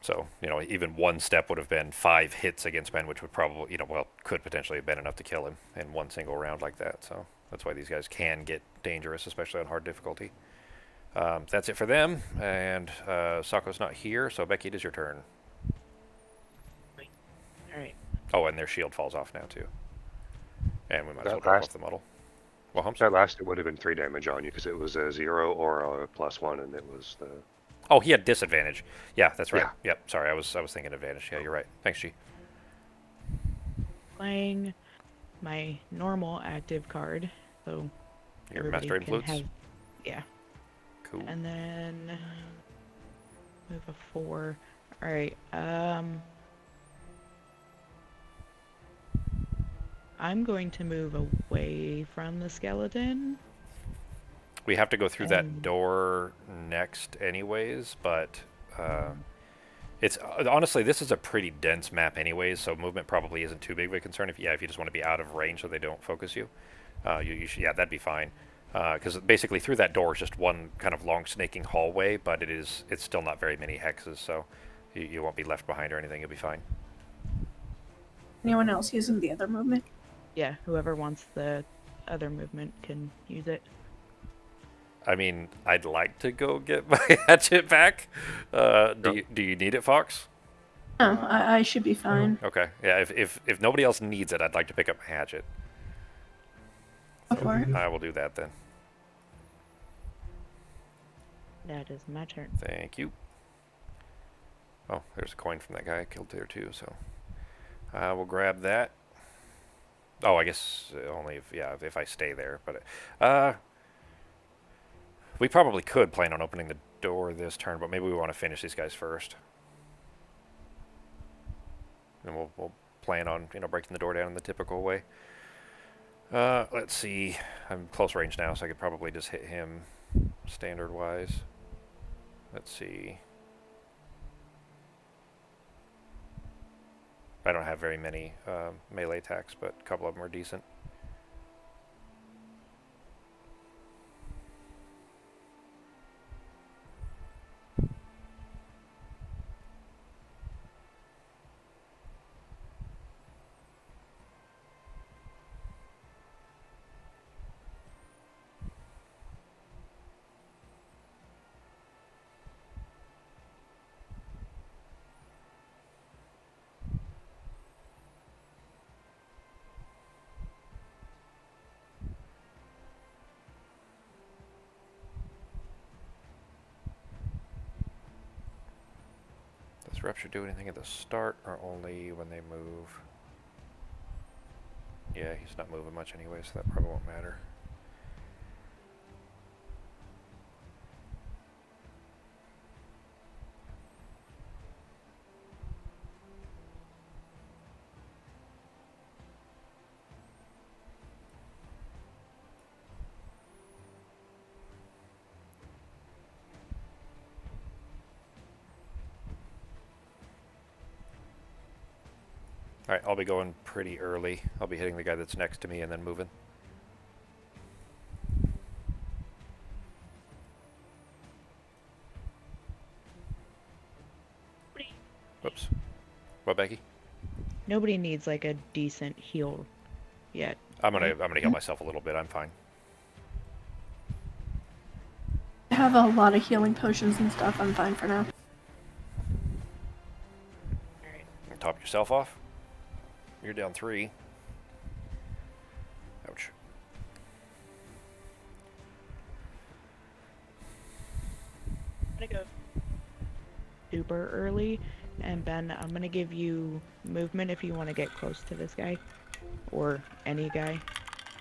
So, even 1 step would have been 5 hits against Ben, which would probably, could potentially have been enough to kill him in 1 single round like that. So that's why these guys can get dangerous, especially on hard difficulty. That's it for them, and Sako's not here, so Becky, it is your turn. Alright. Oh, and their shield falls off now, too. And we might as well That drop last- off the muddle. Well, Humps? That last, it would have been 3 damage on you because it was a 0 or a +1, and it was the Oh, he had disadvantage. Yeah, that's right. Yeah. Yep. Sorry, I was thinking advantage. Yeah, you're right. Thanks, G. Playing my normal active card, so Your everybody master can influence. have, yeah. Cool. And then move a 4. All right. I'm going to move away from the skeleton. We have to go through that And door next, anyways. But it's honestly, this is a pretty dense map, anyways. So movement probably isn't too big of a concern. If you just want to be out of range so they don't focus you, you should, yeah, that'd be fine. Because basically through that door is just one kind of long snaking hallway, but it's still not very many hexes, so you won't be left behind or anything. You'll be fine. Anyone else using the other movement? yeah, whoever wants the other movement can use it. I mean, I'd like to go get my hatchet back. Do you need it, Fox? No, I should be fine. Okay. Yeah. If nobody else needs it, I'd like to pick up my hatchet. Go for it. I will do that then. That is my turn. Thank you. Oh, there's a coin from that guy I killed there too. So I will grab that. Oh, I guess only if I stay there. But we probably could plan on opening the door this turn, but maybe we want to finish these guys first. And we'll plan on breaking the door down in the typical way. Let's see. I'm close range now, so I could probably just hit him standard wise. Let's see. I don't have very many melee attacks, but a couple of them are decent. Does Rupture do anything at the start or only when they move? Yeah, he's not moving much anyway, so that probably won't matter. Alright, I'll be going pretty early. I'll be hitting the guy that's next to me and then moving. Whoops. What, Becky? Nobody needs like a decent heal yet. I'm gonna heal myself a little bit. I'm fine. I have a lot of healing potions and stuff. I'm fine for now. Alright. Top yourself off. You're down 3. Ouch. I'm gonna go super early, and Ben, I'm gonna give you movement if you want to get close to this guy, or any guy.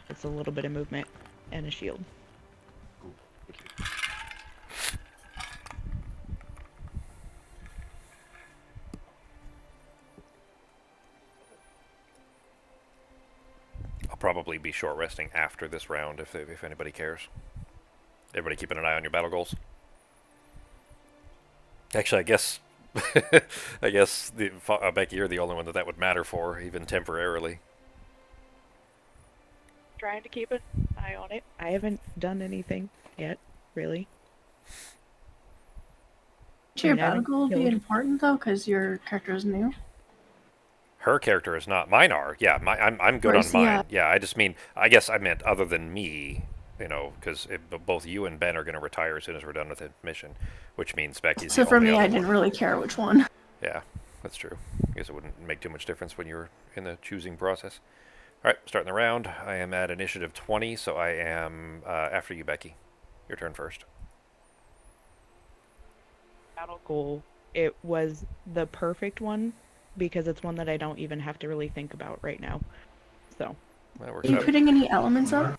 It's a little bit of movement and a shield. I'll probably be short resting after this round if anybody cares. Everybody keeping an eye on your battle goals. Actually, I guess Becky, you're the only one that would matter for, even temporarily. Trying to keep an eye on it. I haven't done anything yet, really. Should your I mean, I battle haven't goal be killed- important though, because your character is new? Her character is not. Mine are. Yeah, I'm good on Course, mine. yeah. Yeah, I guess I meant other than me, because both you and Ben are going to retire as soon as we're done with the mission, which means Becky's So the for only me, other I didn't one. really care which one. Yeah, that's true. I guess it wouldn't make too much difference when you were in the choosing process. All right, starting the round. I am at initiative 20, so I am after you, Becky. Your turn first. battle goal, it was the perfect one because it's one that I don't even have to really think about right now. So, That Are works you out. putting any elements up?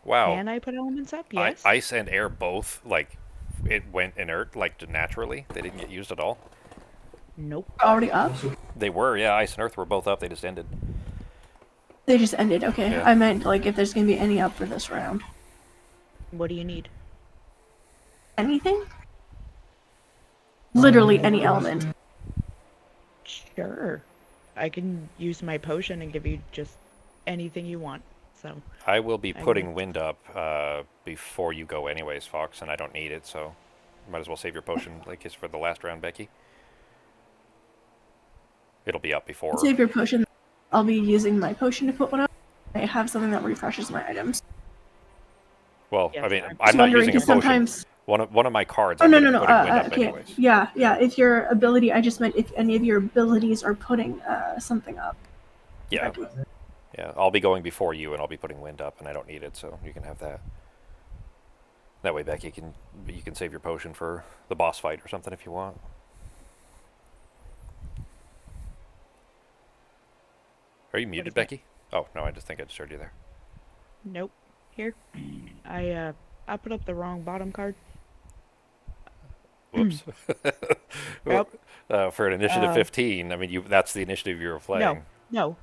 Wow. can I put elements up? Yes. Ice and air both, like, it went inert, like, naturally. They didn't get used at all. Nope. Already up? They were, yeah. Ice and earth were both up. They just ended. They just ended. Okay, Yeah. I meant like if there's gonna be any up for this round. What do you need? Anything? Literally any element. Sure. I can use my potion and give you just anything you want. So, I will be I putting guess. wind up before you go anyways, Fox, and I don't need it, so might as well save your potion like it's for the last round, Becky. It'll be up before. Save your potion. I'll be using my potion to put one up. I have something that refreshes my items. Well, Yes, I mean, I'm I'm Just not wondering, using a because potion. sometimes. One of my cards, Oh I'm no going no to be no. putting wind up Okay. anyways. Yeah. If your ability, I just meant if any of your abilities are putting something up. Yeah. Becky. Yeah, I'll be going before you, and I'll be putting wind up, and I don't need it, so you can have that. That way, Becky, you can save your potion for the boss fight or something if you want. Are you muted, is that? Becky? Oh no, I just think I just heard you there. Nope. Here. I put up the wrong bottom card. Whoops. Yep. For an initiative 15, I mean, that's the initiative you were playing. No.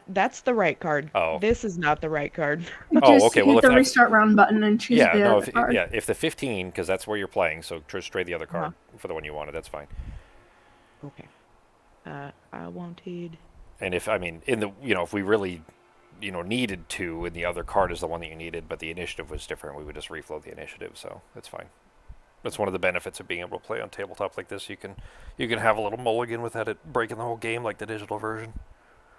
That's the right card. Oh. This is not the right card. Oh, Just okay. Well, hit the restart round button and choose yeah, the no, other card. if the 15, because that's where you're playing, so just trade the other card Uh-huh. for the one you wanted. That's fine. Okay. I wanted. And if I mean, if we really, needed to, and the other card is the one that you needed, but the initiative was different, we would just reflow the initiative. So that's fine. That's one of the benefits of being able to play on tabletop like this. You can have a little mulligan without it breaking the whole game like the digital version.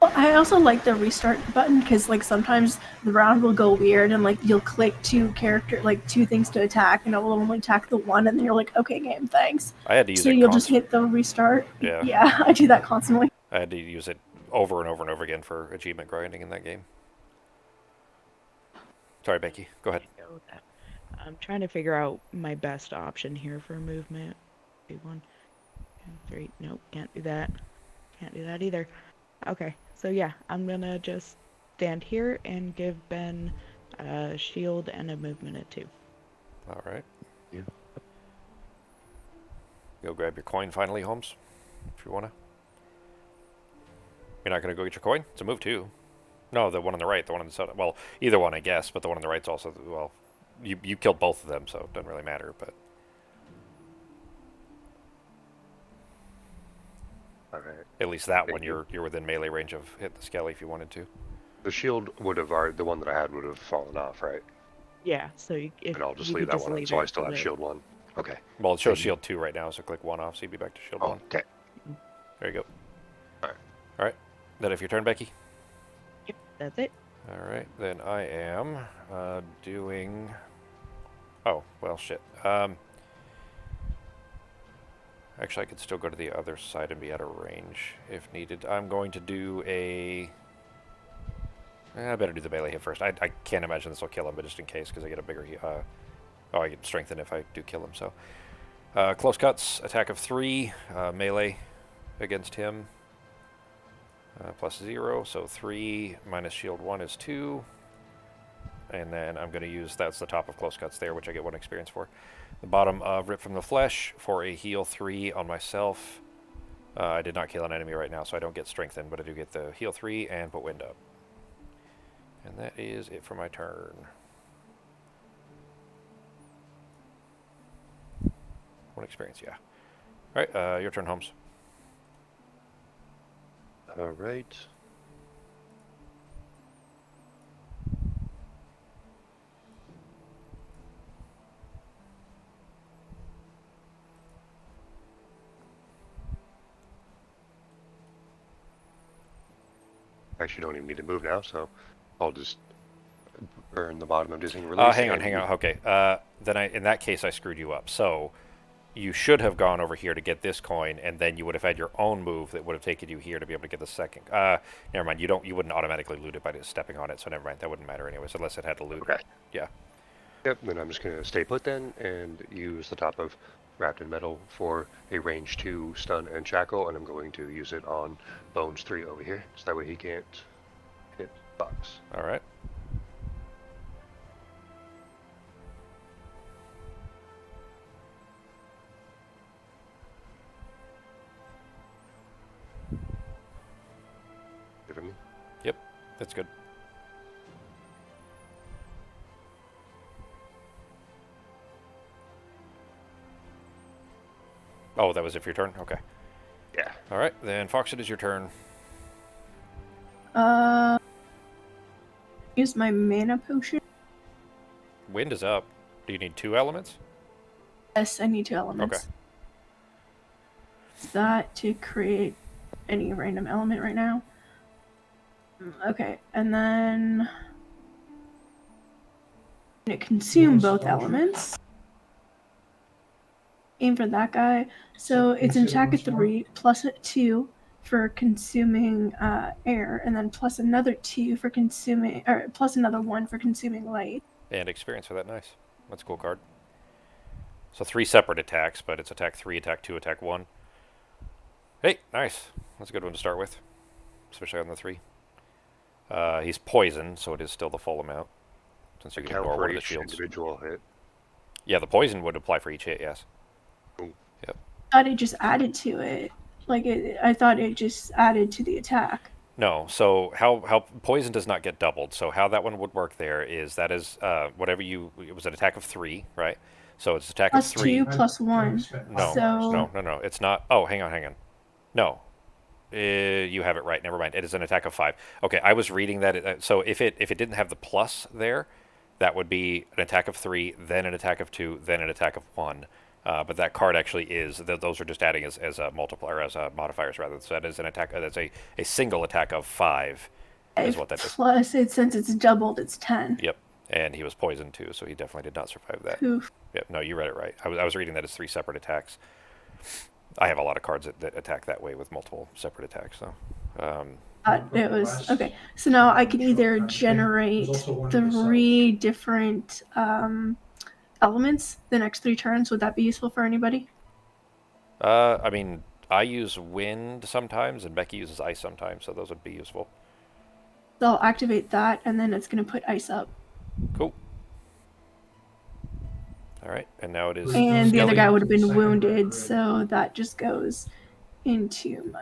Well, I also like the restart button because like sometimes the round will go weird and like you'll click two things to attack and it will only attack the one and then you're like, okay, game, thanks. I had to use So it you'll just hit the restart. Yeah. Yeah, I do that constantly. I had to use it over and over and over again for achievement grinding in that game. Sorry, Becky. Go ahead. Go with that. I'm trying to figure out my best option here for movement. 1, 2, 3. Nope, can't do that. Can't do that either. Okay, so yeah, I'm gonna just stand here and give Ben a shield and a movement at 2. All right. Yeah. Go grab your coin finally, Holmes, if you want to. You're not going to go get your coin? It's a move, too. No, the one on the right, the one on the side. Well, either one, I guess, but the one on the right's also, well, you killed both of them, so it doesn't really matter, but... All right. At least that Thank one, you. you're within melee range of hit the skelly if you wanted to. The shield would have already, the one that I had would have fallen off, right? Yeah, so if And I'll just you leave could that just one on, leave so I it still so have that- shield 1. Okay. Well, it shows Thank you. shield 2 right now, so click 1 off, so you'd be back to shield 1. Okay. There you go. Alright. Alright. That if your turn, Becky? Yep, that's it. Alright, then I am doing... Oh, well, shit. Actually, I could still go to the other side and be out of range if needed. I'm going to do a... I better do the melee hit first. I can't imagine this will kill him, but just in case, because I get a bigger... I get strengthened if I do kill him, so... close cuts, attack of 3, melee against him. Plus 0, so 3 minus shield 1 is 2. And then I'm going to use, that's the top of close cuts there, which I get 1 experience for. The bottom of Rip from the Flesh for a heal 3 on myself. I did not kill an enemy right now, so I don't get strengthened, but I do get the heal 3 and put wind up. And that is it for my turn. 1 experience, yeah. Alright, your turn, Holmes. All right. Actually, don't even need to move now, so I'll just burn the bottom of Dizzying Release. Hang on. Okay. Then in that case, I screwed you up. So you should have gone over here to get this coin, and then you would have had your own move that would have taken you here to be able to get the second. Never mind. You wouldn't automatically loot it by just stepping on it. So never mind. That wouldn't matter anyways, unless it had to loot. Okay. Yeah. Yep, then I'm just going to stay put then and use the top of Wrapped in Metal for a range 2 stun and shackle, and I'm going to use it on Bones 3 over here, so that way he can't hit Fox. All right. Give him. Yep, that's good. Oh, that was it for your turn? Okay. Yeah. All right, then Fox, it is your turn. Use my mana potion. Wind is up. Do you need 2 elements? Yes, I need 2 elements. Okay. Is that to create any random element right now? Okay, and then it consume both elements. Aim for that guy. So it's an attack of 3 plus 2 for consuming air, and then plus another 2 for consuming, or plus another 1 for consuming light. And experience for that. Nice. That's a cool card. So 3 separate attacks, but it's attack 3, attack 2, attack 1. Hey, nice. That's a good one to start with, especially on the 3. He's poisoned, so it is still the full amount. Since you can Account ignore for one of the each shields. individual hit. Yeah, the poison would apply for each hit, yes. Ooh. Yep. I thought it just added to it. I thought it just added to the attack. No, so how poison does not get doubled. So how that one would work there is that is whatever it was an attack of 3, right? So it's attack Plus of 3. 2 plus 1. No, So no, it's not. Oh, hang on. No, you have it right. Never mind. It is an attack of 5. Okay, I was reading that. So if it didn't have the plus there, that would be an attack of 3, then an attack of 2, then an attack of 1. But that card actually is. Those are just adding as a multiplier, as modifiers rather. So that is an attack. That's a single attack of 5. Is what that is. plus it, since it's doubled, it's 10. Yep. And he was poisoned too, so he definitely did not survive that. Poof. Yep. No, you read it right. I was reading that as 3 separate attacks. I have a lot of cards that attack that way with multiple separate attacks. So. It was okay. So now I can either generate 3 different elements the next 3 turns. Would that be useful for anybody? I mean, I use wind sometimes, and Becky uses ice sometimes, so those would be useful. So I'll activate that, and then it's going to put ice up. Cool. All right, and now it is. And the other Skelly. guy would have been wounded, so that just goes into my.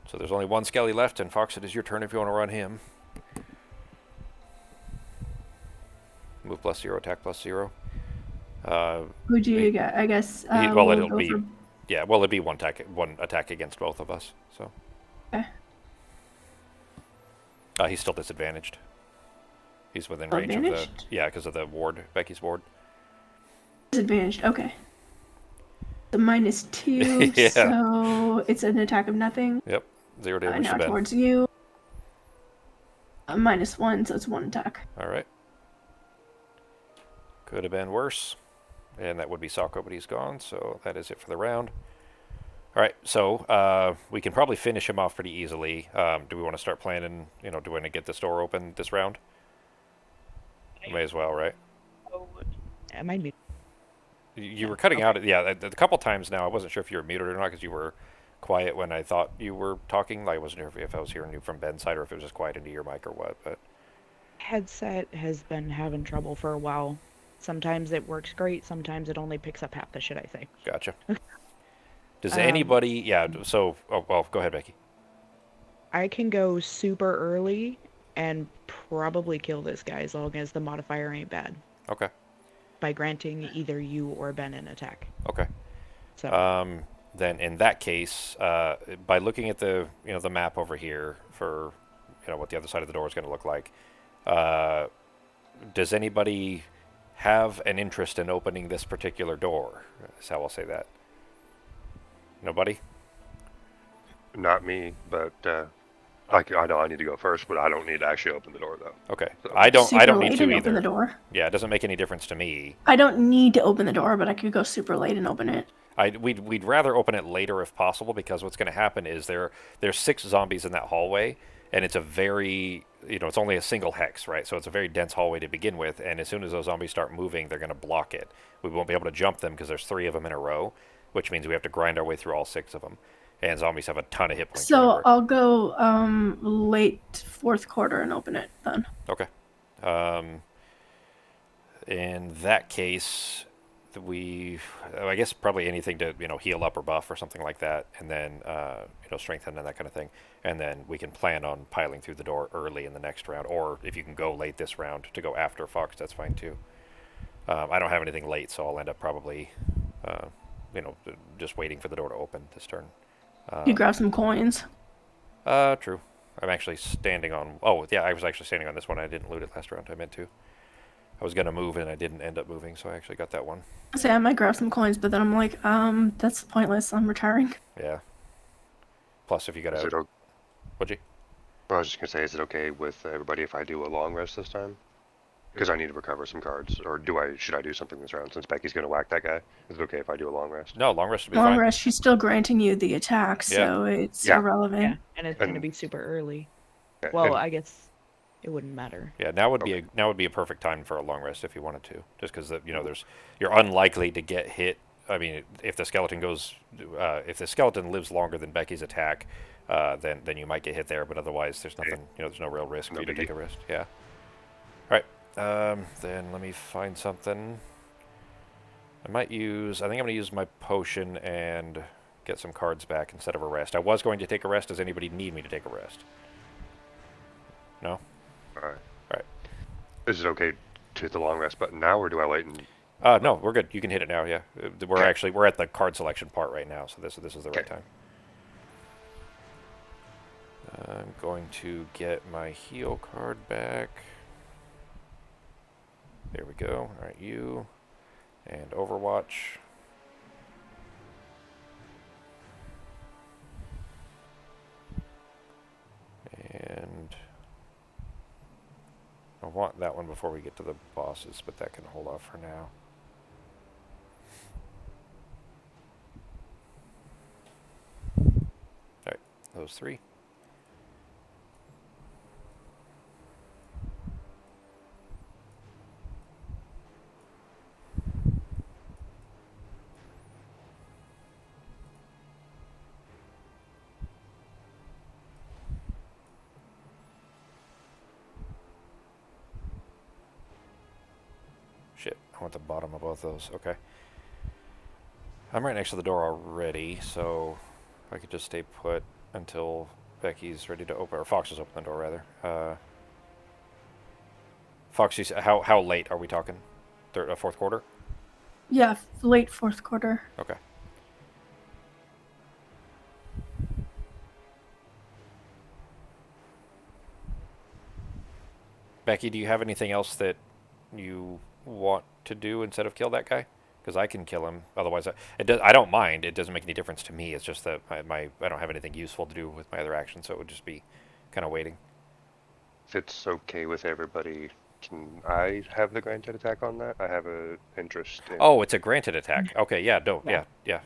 So there's only 1 Skelly left, and Fox, it is your turn if you want to run him. Move +0, attack +0. Would you get? I guess. Well, we'll it'll go be. for- Yeah, well, it'd be one attack against both of us. So. Okay. He's still disadvantaged. He's within range of the. Advantaged? Yeah, because of the ward, Becky's ward. Disadvantaged. Okay. The -2, Yeah. so it's an attack of nothing. Yep, 0 damage Now to Ben. towards you. -1, so it's 1 attack. All right. Could have been worse. And that would be Sako, but he's gone, so that is it for the round. All right, so we can probably finish him off pretty easily. Do we want to start planning, do we want to get this door open this round? May as well, right? It might be. You were cutting out, yeah, a couple times now. I wasn't sure if you were muted or not because you were quiet when I thought you were talking. I wasn't sure if I was hearing you from Ben's side or if it was just quiet into your mic or what, but... Headset has been having trouble for a while. Sometimes it works great, sometimes it only picks up half the shit I say. Gotcha. Does anybody... Yeah, so... Oh, well, go ahead, Becky. I can go super early and probably kill this guy as long as the modifier ain't bad. Okay. By granting either you or Ben an attack. Okay. So Then in that case, by looking at the the map over here for what the other side of the door is going to look like, does anybody have an interest in opening this particular door? Is how I'll say that. Nobody? Not me, but I know I need to go first, but I don't need to actually open the door though. Okay. So- I don't Super need late to and either. open the door. Yeah, it doesn't make any difference to me. I don't need to open the door, but I could go super late and open it. We'd rather open it later if possible because what's going to happen is there's 6 zombies in that hallway, and it's a very, it's only a single hex, right? So it's a very dense hallway to begin with, and as soon as those zombies start moving, they're going to block it. We won't be able to jump them because there's 3 of them in a row, which means we have to grind our way through all 6 of them. And zombies have a ton of hit points. So Remember. I'll go late fourth quarter and open it then. Okay. In that case, I guess probably anything to heal up or buff or something like that, and then strengthen and that kind of thing, and then we can plan on piling through the door early in the next round, or if you can go late this round to go after Fox, that's fine too. I don't have anything late, so I'll end up probably just waiting for the door to open this turn. You grab some coins. True. I'm actually standing on. Oh yeah, I was actually standing on this one. I didn't loot it last round. I meant to. I was gonna move and I didn't end up moving, so I actually got that one. I say I might grab some coins, but then I'm like, that's pointless. I'm retiring. Yeah. Plus, if you got Is out, it o- would you? I was just gonna say, is it okay with everybody if I do a long rest this time? Because I need to recover some cards, or should I do something this round since Becky's gonna whack that guy? Is it okay if I do a long rest? No, long rest would be Long fine. rest, she's still granting you the attack, so it's Yeah. irrelevant. Yeah, and it's going to And- be super early. Yeah, Well, and- I guess it wouldn't matter. Yeah, now would be a perfect time for a long rest if you wanted to, just because you're unlikely to get hit. I mean, if the skeleton lives longer than Becky's attack, then you might get hit there, but otherwise there's nothing. There's no real risk for you to take a rest. Yeah. All right. Then let me find something. I think I'm going to use my potion and get some cards back instead of a rest. I was going to take a rest. Does anybody need me to take a rest? No? All right. Right. Is it okay to hit the long rest button now, or do I wait and? No, we're good. You can hit it now. Yeah, we're at the card selection part right now, so this is the right time. I'm going to get my heal card back. There we go. All right, you and Overwatch. And I want that one before we get to the bosses, but that can hold off for now. Alright, those 3. Shit, I want the bottom of both those. Okay. I'm right next to the door already, so I could just stay put until Becky's ready to open, or Fox is open the door, rather. Fox, how late are we talking? Fourth quarter? Yeah, late fourth quarter. Okay. Becky, do you have anything else that you want to do instead of kill that guy? Because I can kill him. Otherwise, I don't mind. It doesn't make any difference to me. It's just that I don't have anything useful to do with my other action, so it would just be kind of waiting. If it's okay with everybody, can I have the granted attack on that? I have an interest in. Oh, it's a granted attack. Okay, yeah, no, Yeah. yeah,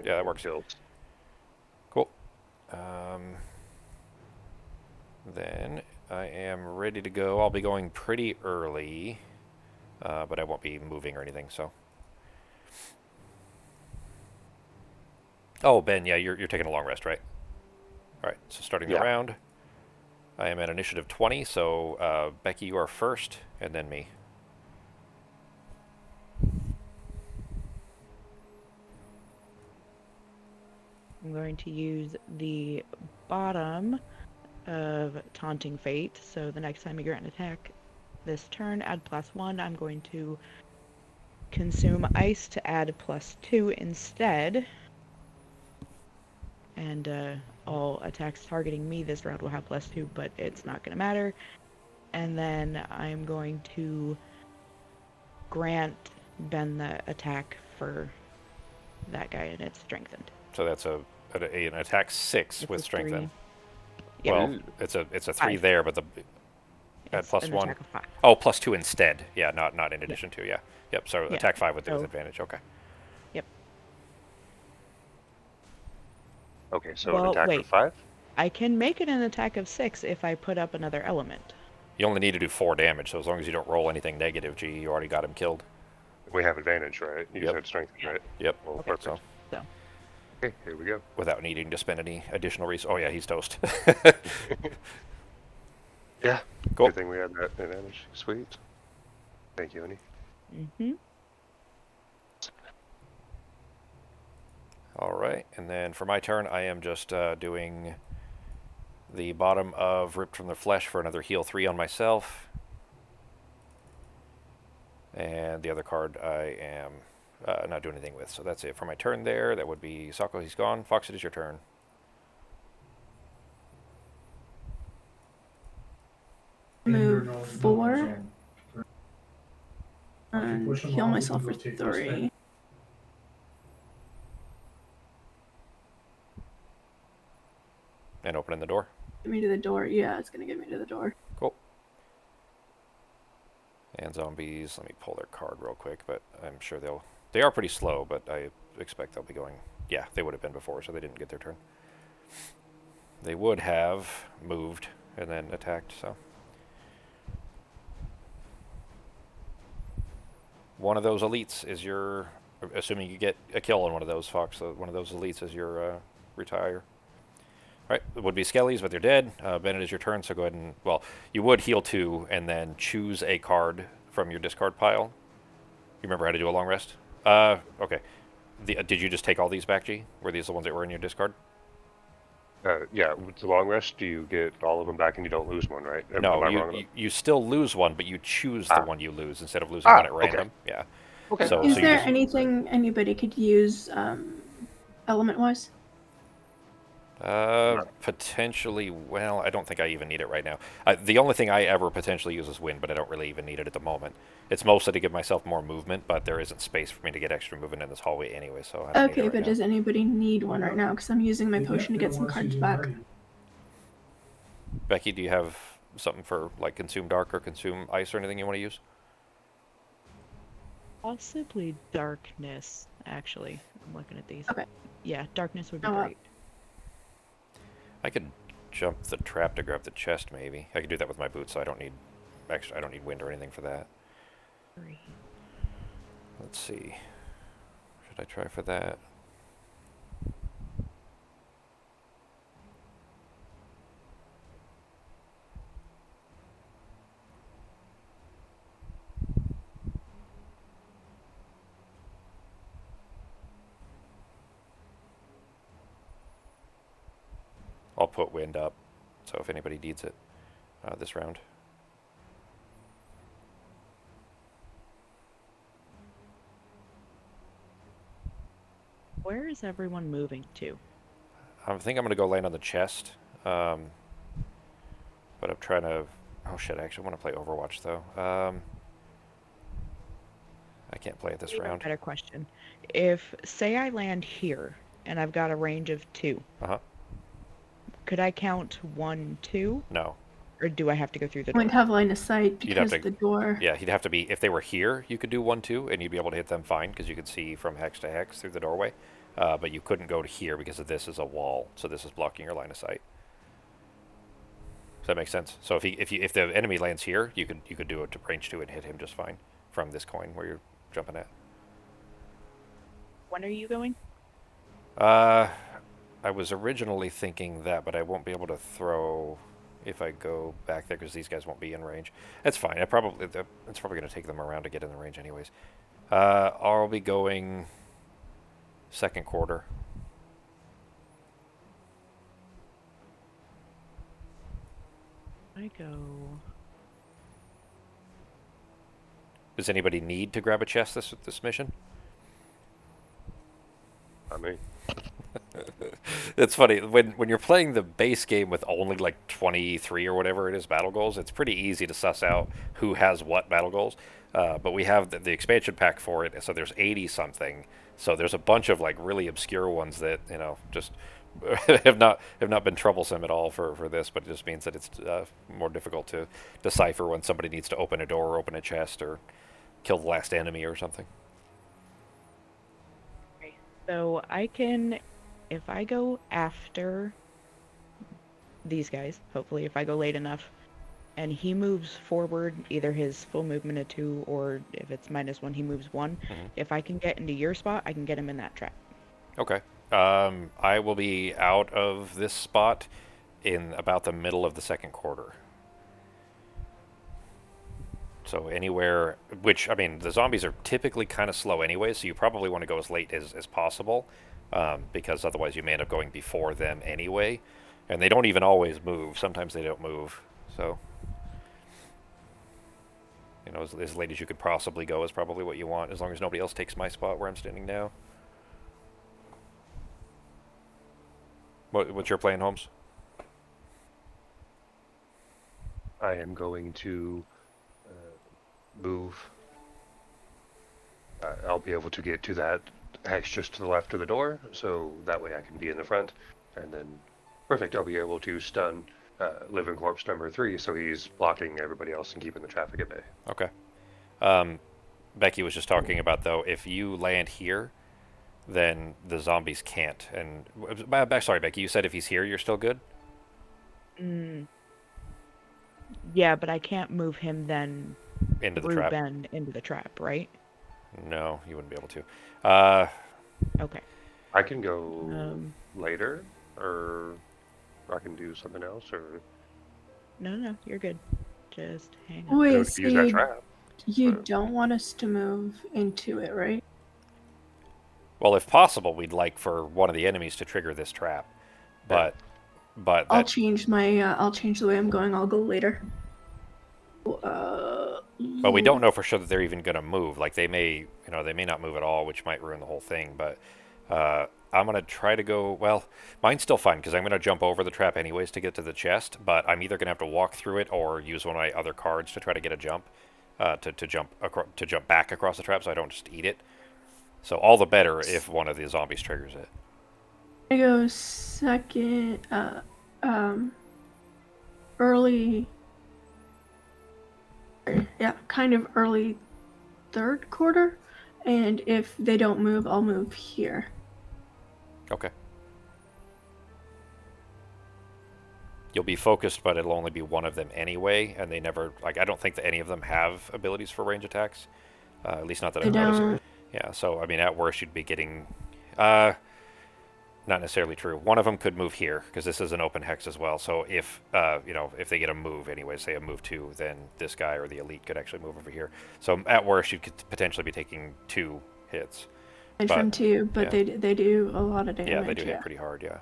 that works. Kills. Cool. Then I am ready to go. I'll be going pretty early, but I won't be moving or anything. So. Oh, Ben, yeah, you're taking a long rest, right? All right, so starting the Yeah. round, I am at initiative 20. So Becky, you are first, and then me. I'm going to use the bottom of Taunting Fate. So the next time you grant an attack this turn, add +1. I'm going to consume ice to add +2 instead. And all attacks targeting me this round will have +2, but it's not going to matter. And then I'm going to grant Ben the attack for that guy, and it's strengthened. So that's an attack 6 It's with a strength then. 3. Yeah. Well, it's a 3 5. there, but add It's plus an 1. attack of 5. Oh, +2 instead. Yeah, not in addition to. Yeah. Yep. So Yeah, attack 5 with so- advantage. Okay. Okay, so Well, an attack wait. of 5. I can make it an attack of 6 if I put up another element. You only need to do 4 damage, so as long as you don't roll anything negative, G, you already got him killed. We have advantage, right? You Yep. said strength, right? Yep. Well, Okay. perfect. So, Okay, here we go. Without needing to spend any additional resources. Oh yeah, he's toast. Yeah. Cool. Good thing we had that advantage. Sweet. Thank you, Annie. mm-hmm. All right, and then for my turn, I am just doing the bottom of Ripped from the Flesh for another heal 3 on myself. And the other card I am not doing anything with. So that's it for my turn there. That would be Sako, he's gone. Fox, it is your turn. Move 4. And heal myself for 3. And opening the door. Get me to the door. Yeah, it's gonna get me to the door. Cool. And zombies, let me pull their card real quick, but I'm sure they are pretty slow, but I expect they'll be going, yeah, they would have been before, so they didn't get their turn. They would have moved and then attacked, so. One of those elites is your, assuming you get a kill on one of those, Fox, so one of those elites is your retire. Alright, it would be Skellies, but they're dead. Bennett, is your turn, so go ahead and, well, you would heal 2 and then choose a card from your discard pile. You remember how to do a long rest? Okay. Did you just take all these back, G? Were these the ones that were in your discard? Yeah, with the long rest, do you get all of them back and you don't lose one, right? Am No, I wrong? you still lose one, but you choose the one you lose instead of losing one at okay. random. Yeah. Okay. So, Is so there you just, anything anybody could use element-wise? potentially, well, I don't think I even need it right now. The only thing I ever potentially use is wind, but I don't really even need it at the moment. It's mostly to give myself more movement, but there isn't space for me to get extra movement in this hallway anyway, so I don't need Okay, it right but now. does anybody need one right now? Because I'm using my potion to get some cards back. Becky, do you have something for like consume dark or consume ice or anything you want to use? Possibly darkness, actually. I'm looking at these. Okay. Yeah, darkness would be Oh, great. I could jump the trap to grab the chest, maybe. I could do that with my boots, so I don't need wind or anything for that. 3. Let's see. Should I try for that? I'll put wind up, so if anybody needs it this round. Where is everyone moving to? I think I'm going to go land on the chest, but I'm trying to... Oh shit, I actually want to play Overwatch, though. I can't play it this Even round. better question. If, say I land here, and I've got a range of 2, Uh-huh. could I count 1, 2? No. Or do I have to go through the I door? wouldn't have line of sight You'd have because to- the door. Yeah, he'd have to be... If they were here, you could do 1, 2, and you'd be able to hit them fine, because you could see from hex to hex through the doorway. But you couldn't go to here because of this is a wall, so this is blocking your line of sight. Does that make sense? So if the enemy lands here, you could do it to range 2 and hit him just fine from this coin where you're jumping at. When are you going? I was originally thinking that, but I won't be able to throw if I go back there because these guys won't be in range. That's fine. It's probably going to take them around to get in the range anyways. I'll be going second quarter. I go... Does anybody need to grab a chest this mission? I mean, It's funny when you're playing the base game with only like 23 or whatever it is battle goals. It's pretty easy to suss out who has what battle goals. But we have the expansion pack for it, so there's 80 something. So there's a bunch of like really obscure ones that just have not been troublesome at all for this. But it just means that it's more difficult to decipher when somebody needs to open a door, or open a chest, or kill the last enemy or something. So I can, if I go after these guys, hopefully, if I go late enough, and he moves forward, either his full movement of 2, or if it's -1, he moves 1. Mm-hmm. If I can get into your spot, I can get him in that trap. Okay. I will be out of this spot in about the middle of the second quarter. So anywhere, which, I mean, the zombies are typically kind of slow anyway, so you probably want to go as late as possible, because otherwise you may end up going before them anyway. And they don't even always move. Sometimes they don't move. So, you know, as late as you could possibly go is probably what you want, as long as nobody else takes my spot where I'm standing now. What's your plan, Holmes? I am going to move. I'll be able to get to that hex just to the left of the door, so that way I can be in the front. And then, perfect, I'll be able to stun Living Corpse number 3, so he's blocking everybody else and keeping the traffic at bay. Okay. Becky was just talking about, though, if you land here, then the zombies can't. And sorry, Becky, you said if he's here, you're still good? Yeah, but I can't move him then Into the through trap? Ben into the trap, right? No, you wouldn't be able to. Okay. I can go later, or I can do something else, or No, you're good. Just hang I on. Wait, don't so use that trap. you don't want us to move into it, right? Well, if possible, we'd like for one of the enemies to trigger this trap. But I'll change the way I'm going. I'll go later. But we don't know for sure that they're even going to move. Like, they may not move at all, which might ruin the whole thing. But I'm going to try to go, well, mine's still fine because I'm going to jump over the trap anyways to get to the chest. But I'm either going to have to walk through it or use one of my other cards to try to get a jump, to jump back across the trap so I don't just eat it. So all the better if one of the zombies triggers it. I go second, early, yeah, kind of early third quarter, and if they don't move, I'll move here. Okay. You'll be focused, but it'll only be one of them anyway, and they never, like, I don't think that any of them have abilities for range attacks. At least not that I've noticed. Yeah, so, I mean, at worst, you'd be getting, not necessarily true. One of them could move here, because this is an open hex as well, so if, if they get a move anyway, say a move 2, then this guy or the elite could actually move over here. So, at worst, you could potentially be taking 2 hits. From 2, but yeah. they do a lot of damage. Yeah, they do hit pretty hard, yeah.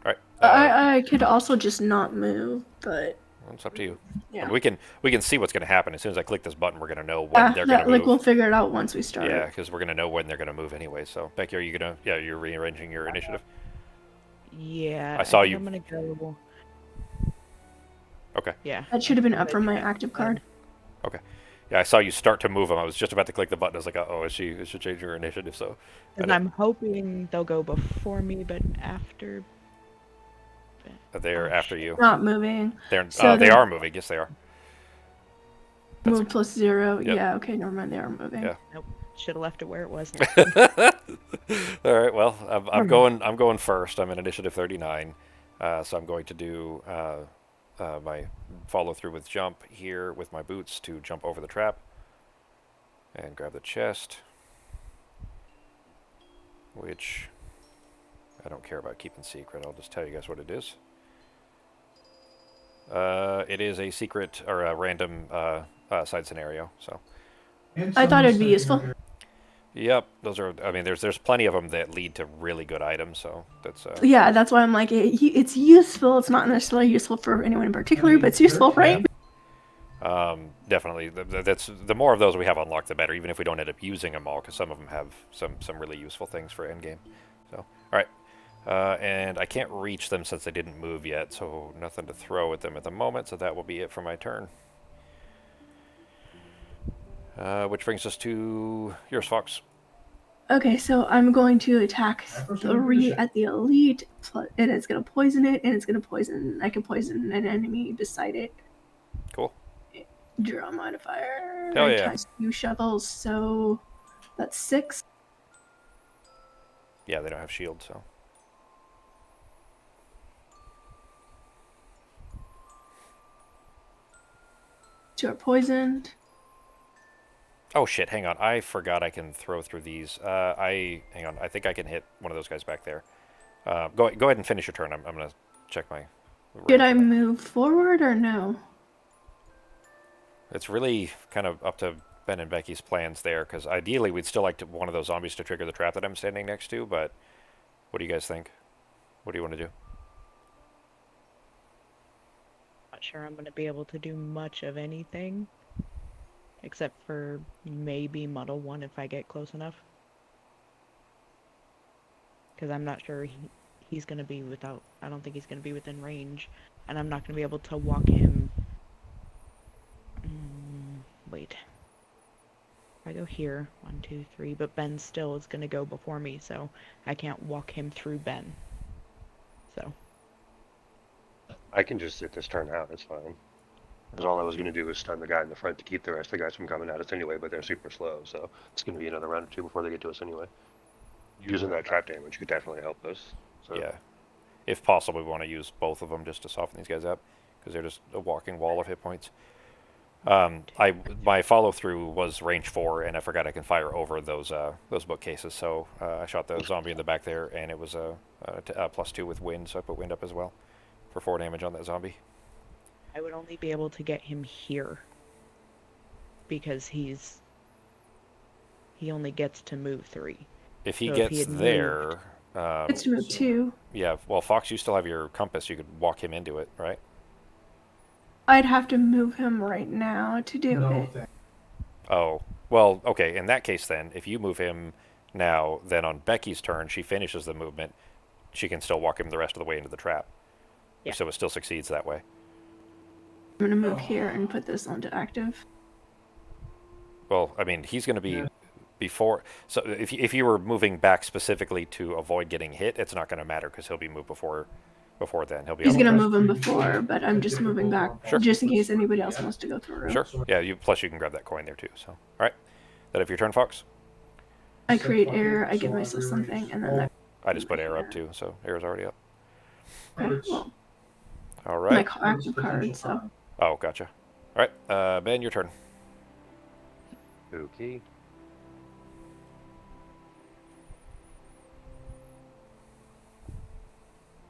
All right. I could also just not move, but it's up to you. yeah. We can see what's going to happen as soon as I click this button. We're going to know when they're going to move. Like we'll figure it out once we start. Yeah, because we're going to know when they're going to move anyway. So Becky, are you gonna? Yeah, you're rearranging your initiative. Yeah. I saw you. I'm gonna go. Okay. Yeah. That should have been up from my active card. Okay. Yeah, I saw you start to move them. I was just about to click the button. I was like, oh, is she changing her initiative? So. And I'm hoping they'll go before me, but after. They're after you. Not moving. They are moving. Yes, they are. Move plus 0. Yep. Yeah. Okay. Never mind. They are moving. Yeah. Nope. Should have left it where it was. All right. Well, I'm going first. I'm in initiative 39, so I'm going to do my follow through with jump here with my boots to jump over the trap and grab the chest, which I don't care about keeping secret. I'll just tell you guys what it is. It is a secret or a random side scenario. So I thought it'd be useful. Yep, those are. I mean, there's plenty of them that lead to really good items. So that's. Yeah, that's why I'm like, it's useful. It's not necessarily useful for anyone in particular, but it's useful, right? Definitely. That's the more of those we have unlocked, the better. Even if we don't end up using them all, because some of them have some really useful things for endgame. So, all right. And I can't reach them since they didn't move yet, so nothing to throw at them at the moment. So that will be it for my turn. Which brings us to yours, Fox. Okay, so I'm going to attack 3 at the elite, and it's going to poison it, and it's going to poison. I can poison an enemy beside it. Cool. Draw modifier. Hell yeah. Times 2 shovels, so that's 6. Yeah, they don't have shield, so. Two are poisoned. Oh shit! Hang on, I forgot I can throw through these. Hang on. I think I can hit one of those guys back there. Go ahead and finish your turn. I'm gonna check my. Should range I on that. move forward or no? It's really kind of up to Ben and Becky's plans there, because ideally we'd still like one of those zombies to trigger the trap that I'm standing next to. But what do you guys think? What do you want to do? Not sure I'm gonna be able to do much of anything, except for maybe muddle one if I get close enough. Because I'm not sure he's gonna be without. I don't think he's gonna be within range, and I'm not gonna be able to walk him. Wait. If I go here, 1, 2, 3, but Ben still is gonna go before me, so I can't walk him through Ben. So. I can just sit this turn out. It's fine. Because all I was going to do was stun the guy in the front to keep the rest of the guys from coming at us anyway, but they're super slow, so it's going to be another round or two before they get to us anyway. Using that trap damage could definitely help us. So. Yeah, if possible, we want to use both of them just to soften these guys up, because they're just a walking wall of hit points. My follow through was range 4, and I forgot I can fire over those bookcases. So I shot the zombie in the back there, and it was a +2 with wind, so I put wind up as well for 4 damage on that zombie. I would only be able to get him here because he only gets to move 3. If he So if gets he had there, It's move 2. yeah. Well, Fox, you still have your compass. You could walk him into it, right? I'd have to move him right now to do it. Oh, well, okay. In that case, then, if you move him now, then on Becky's turn, she finishes the movement. She can still walk him the rest of the way into the trap. Yeah. So it still succeeds that way. I'm gonna move here and put this onto active. Well, I mean, he's going to be before. So if you were moving back specifically to avoid getting hit, it's not going to matter because he'll be moved before then. He'll be. He's able gonna to- move him before, but I'm just moving back Sure. just in case anybody else wants to go through. Sure. Yeah. Plus you can grab that coin there too. So all right. That if your turn, Fox. I create air, I give myself something, and then that. I just put air up too, so air's already up. Okay, well, All my right. active card, so. Oh, gotcha. All right, Ben, your turn. Okay.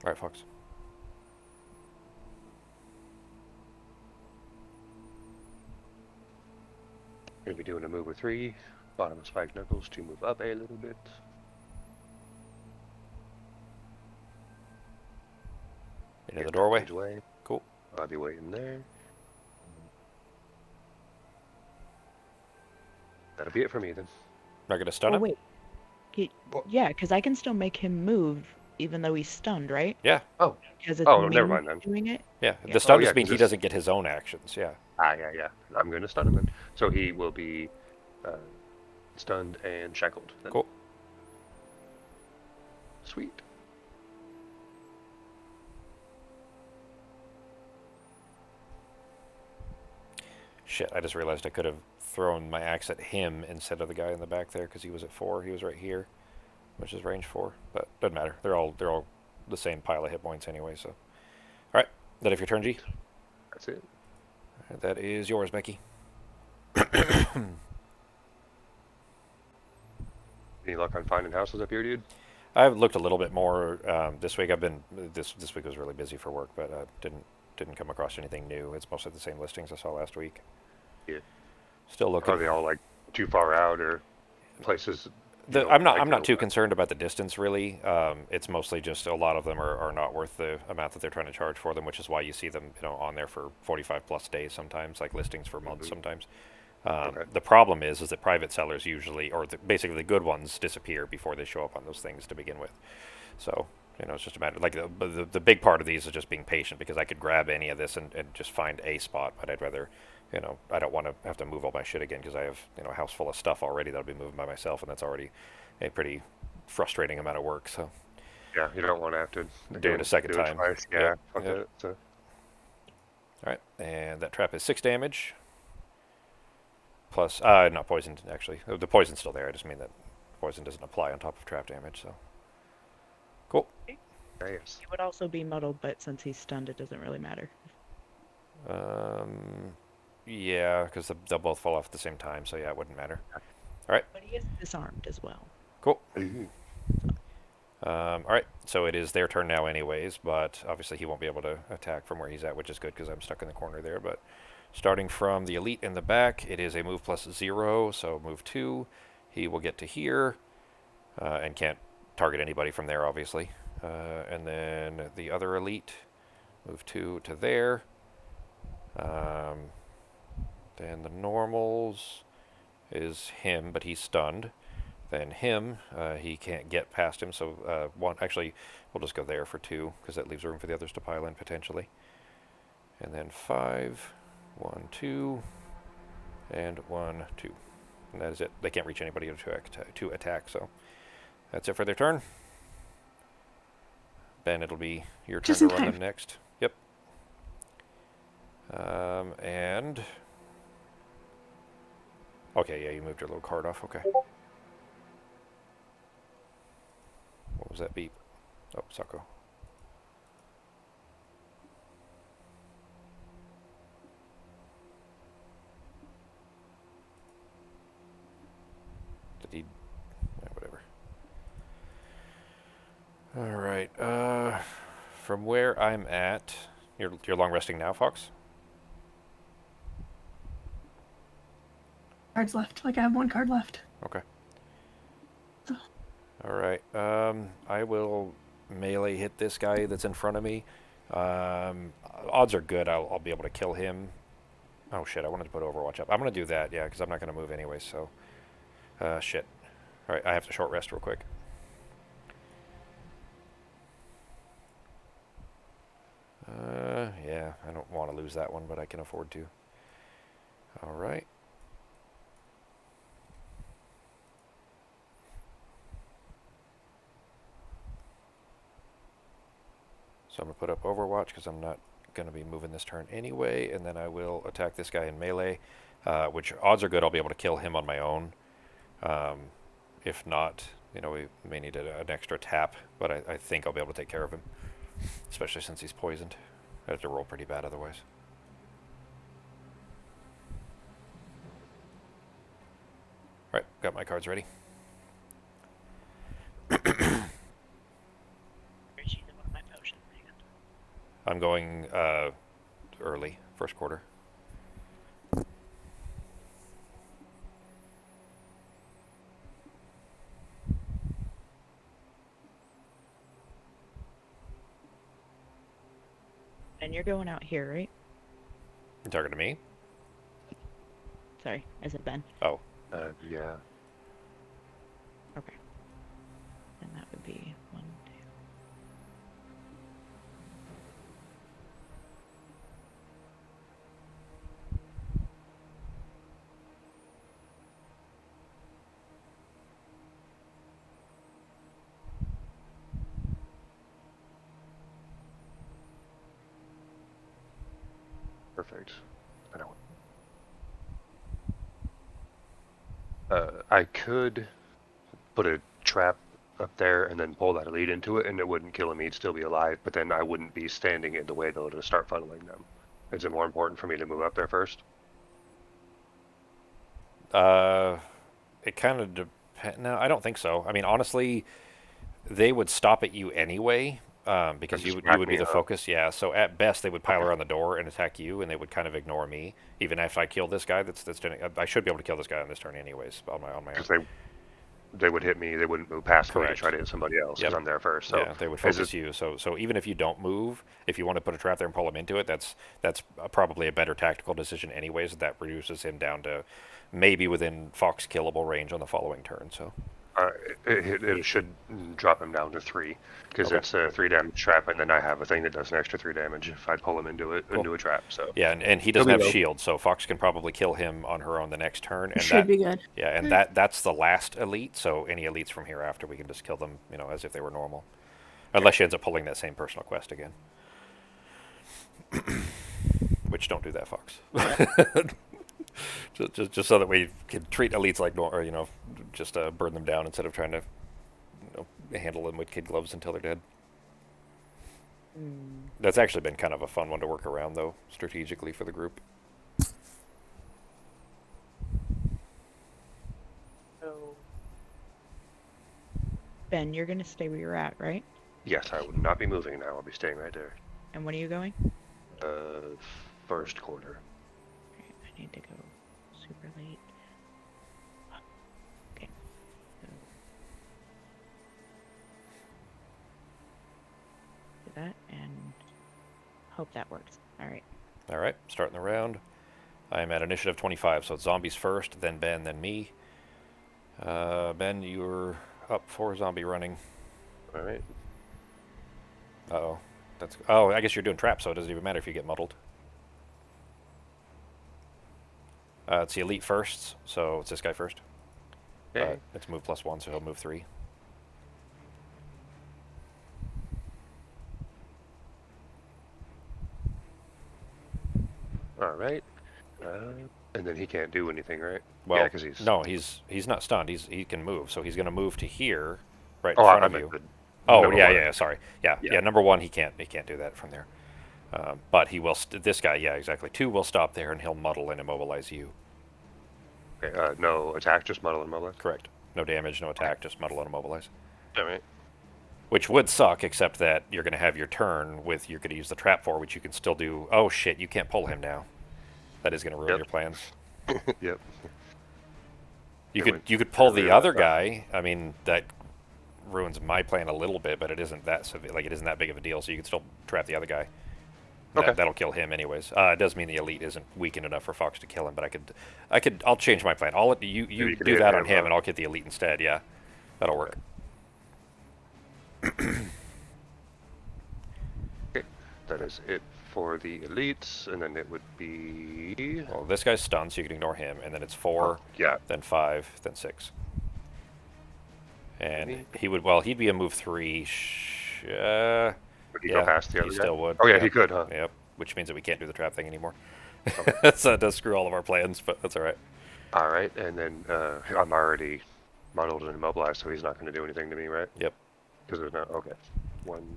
All right, Fox. Going to be doing a move with 3. Bottom of spike knuckles to move up a little bit. Into the doorway. Way. Cool. I'll be waiting there. That'll be it for me then. Not gonna stun Oh him. wait. Yeah, because I can still make him move even though he's stunned, right? Yeah. Oh. Because it's Oh, me never mind then. doing it. Yeah. Yeah. The stun Oh, yeah, just means 'cause he this- doesn't get his own actions. Yeah. Yeah. I'm going to stun him then. So he will be stunned and shackled. Then. Cool. Sweet. Shit, I just realized I could have thrown my axe at him instead of the guy in the back there because he was at 4. He was right here, which is range 4. But doesn't matter. They're all the same pile of hit points anyway. So, all right. That if your turn, G. That's it. That is yours, Becky. Any luck on finding houses up here, dude? I've looked a little bit more this week. I've been this week was really busy for work, but didn't come across anything new. It's mostly the same listings I saw last week. Yeah. Still looking. Are they all like too far out or places? I'm not too concerned about the distance really. It's mostly just a lot of them are not worth the amount that they're trying to charge for them, which is why you see them on there for 45 plus days sometimes, like listings for months sometimes. Okay. The problem is that private sellers usually, or basically the good ones, disappear before they show up on those things to begin with. So it's just a matter. Like the big part of these is just being patient, because I could grab any of this and just find a spot, but I'd rather. I don't want to have to move all my shit again because I have, a house full of stuff already that'll be moving by myself, and that's already a pretty frustrating amount of work. So Yeah, you don't want to have to do it a second time. Twice. Yeah, Yep, fuck yep. it. So, All right, and that trap is 6 damage. Plus, not poisoned actually. The poison's still there. I just mean that poison doesn't apply on top of trap damage. So cool. yes. He would also be muddled, but since he's stunned, it doesn't really matter. Yeah, because they'll both fall off at the same time, so yeah, it wouldn't matter. All right, But he is disarmed as well. cool. Ooh. All right, so it is their turn now anyways, but obviously he won't be able to attack from where he's at, which is good because I'm stuck in the corner there. But starting from the elite in the back, it is a move plus 0, so move 2. He will get to here and can't target anybody from there, obviously. And then the other elite, move 2 to there. Then the normals is him, but he's stunned. Then him, he can't get past him, so one. Actually, we'll just go there for 2 because that leaves room for the others to pile in potentially. And then 5, 1, 2, and 1, 2, and that is it. They can't reach anybody to attack, so that's it for their turn. Ben, it'll be your turn Just to in run time. them next. Yep. And okay, yeah, you moved your little card off. Okay. What was that beep? Oh, Sako. Did he? Yeah, whatever. All right. From where I'm at, you're long resting now, Fox. Cards left. Like I have 1 card left. Okay. All right. I will melee hit this guy that's in front of me. Odds are good I'll be able to kill him. Oh shit! I wanted to put Overwatch up. I'm gonna do that, yeah, because I'm not gonna move anyway. So, shit. All right, I have to short rest real quick. Yeah, I don't want to lose that one, but I can afford to. All right. So I'm going to put up Overwatch because I'm not going to be moving this turn anyway, and then I will attack this guy in melee, which odds are good I'll be able to kill him on my own. If not, we may need an extra tap, but I think I'll be able to take care of him, especially since he's poisoned. I have to roll pretty bad otherwise. All right, got my cards ready. I'm going early, first quarter. And you're going out here, right? You talking to me? Sorry, I said Ben. Oh. Yeah. Okay. And that would be 1, 2. Perfect. I could put a trap up there and then pull that elite into it, and it wouldn't kill him. He'd still be alive, but then I wouldn't be standing in the way, though, to start funneling them. Is it more important for me to move up there first? It kind of depends. No, I don't think so. I mean, honestly, they would stop at you anyway, because you would be the focus. Yeah. So at best, they would pile around the door and attack you, and they would kind of ignore me. Even if I kill this guy, that's doing. I should be able to kill this guy on this turn anyways, on my own. Because they would hit me. They wouldn't move past me to Correct. try to hit somebody else because I'm there first. So yeah, they would focus you. So even if you don't move, if you want to put a trap there and pull him into it, that's probably a better tactical decision anyways. That reduces him down to maybe within Fox killable range on the following turn. So it should drop him down to 3 because it's a 3 damage trap, and then I have a thing that does an extra 3 damage if I pull him into it into a trap. So yeah, and he doesn't have shield, so Fox can probably kill him on her own the next turn. And Should be good. Yeah, and that's the last elite. So any elites from here after, we can just kill them, as if they were normal, unless she ends up pulling that same personal quest again. Which don't do that, Fox. just so that we can treat elites like normal, just burn them down instead of trying to handle them with kid gloves until they're dead. That's actually been kind of a fun one to work around, though, strategically for the group. Ben, you're gonna stay where you're at, right? Yes, I will not be moving now. I'll be staying right there. And when are you going? First quarter. Okay, I need to go super late. Okay. So do that and hope that works. All right. All right, starting the round. I am at initiative 25, so it's zombies first, then Ben, then me. Ben, you're up for zombie running. All right. Uh-oh. Oh, I guess you're doing traps, so it doesn't even matter if you get muddled. It's the elite first, so it's this guy first. Okay. It's move +1, so he'll move 3. All right. And then he can't do anything, right? Well, yeah, because he's no, he's not stunned. He can move, so he's going to move to here, right in Oh, front I of meant you. the Oh, number yeah, one. yeah, sorry. Yeah, Yeah. yeah, number 1, he can't do that from there. But he will, this guy, yeah, exactly. 2 will stop there, and he'll muddle and immobilize you. Okay, no attack, just muddle and mobilize. Correct. No damage, no attack, just muddle and immobilize. All right. Which would suck, except that you're going to have your turn with, you're going to use the trap for, which you can still do. Oh, shit, you can't pull him now. That is going to ruin Yep. your plans. Yep. You could pull really the other rough. guy. I mean, that ruins my plan a little bit, but it isn't that severe. Like, it isn't that big of a deal, so you can still trap the other guy. Okay. That'll kill him anyways. It does mean the elite isn't weakened enough for Fox to kill him, but I'll change my plan. You you could do hit that on him, him, and I'll get the elite instead. Yeah, that'll work. Okay. That is it for the elites, and then it would be. Well, this guy's stunned, so you can ignore him, and then it's 4, Yeah. then 5, then 6. And Maybe. he'd be a move 3. Would he go past the other he guy? still would. Oh yeah, Yep. he could, huh? Yep. Which means that we can't do the trap thing anymore. Okay. So it does screw all of our plans, but that's all right. All right, and then I'm already muddled and immobilized, so he's not going to do anything to me, right? Yep. Because there's no. Okay. One.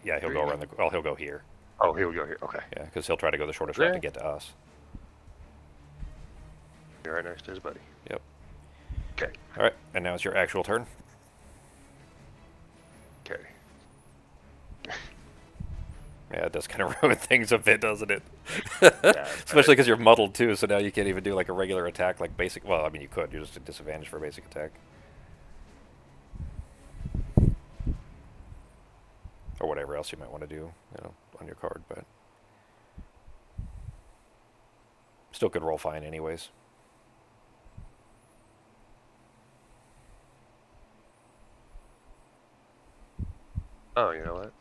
Yeah, he'll go around the. Well, he'll go here. Oh, here we go. Here. Okay. Yeah, because he'll try to go the shortest route to Yeah. get to us. You're right next to his buddy. Yep. Okay. All right, and now it's your actual turn. Okay. Yeah, it does kind of ruin things a bit, doesn't it? Yeah, Especially because you're muddled too, so now you can't even do like a regular attack, like basic. Well, I mean, you could. You're just at disadvantage for a basic attack. Or whatever else you might want to do, on your card, but still could roll fine anyways. Oh, you know what?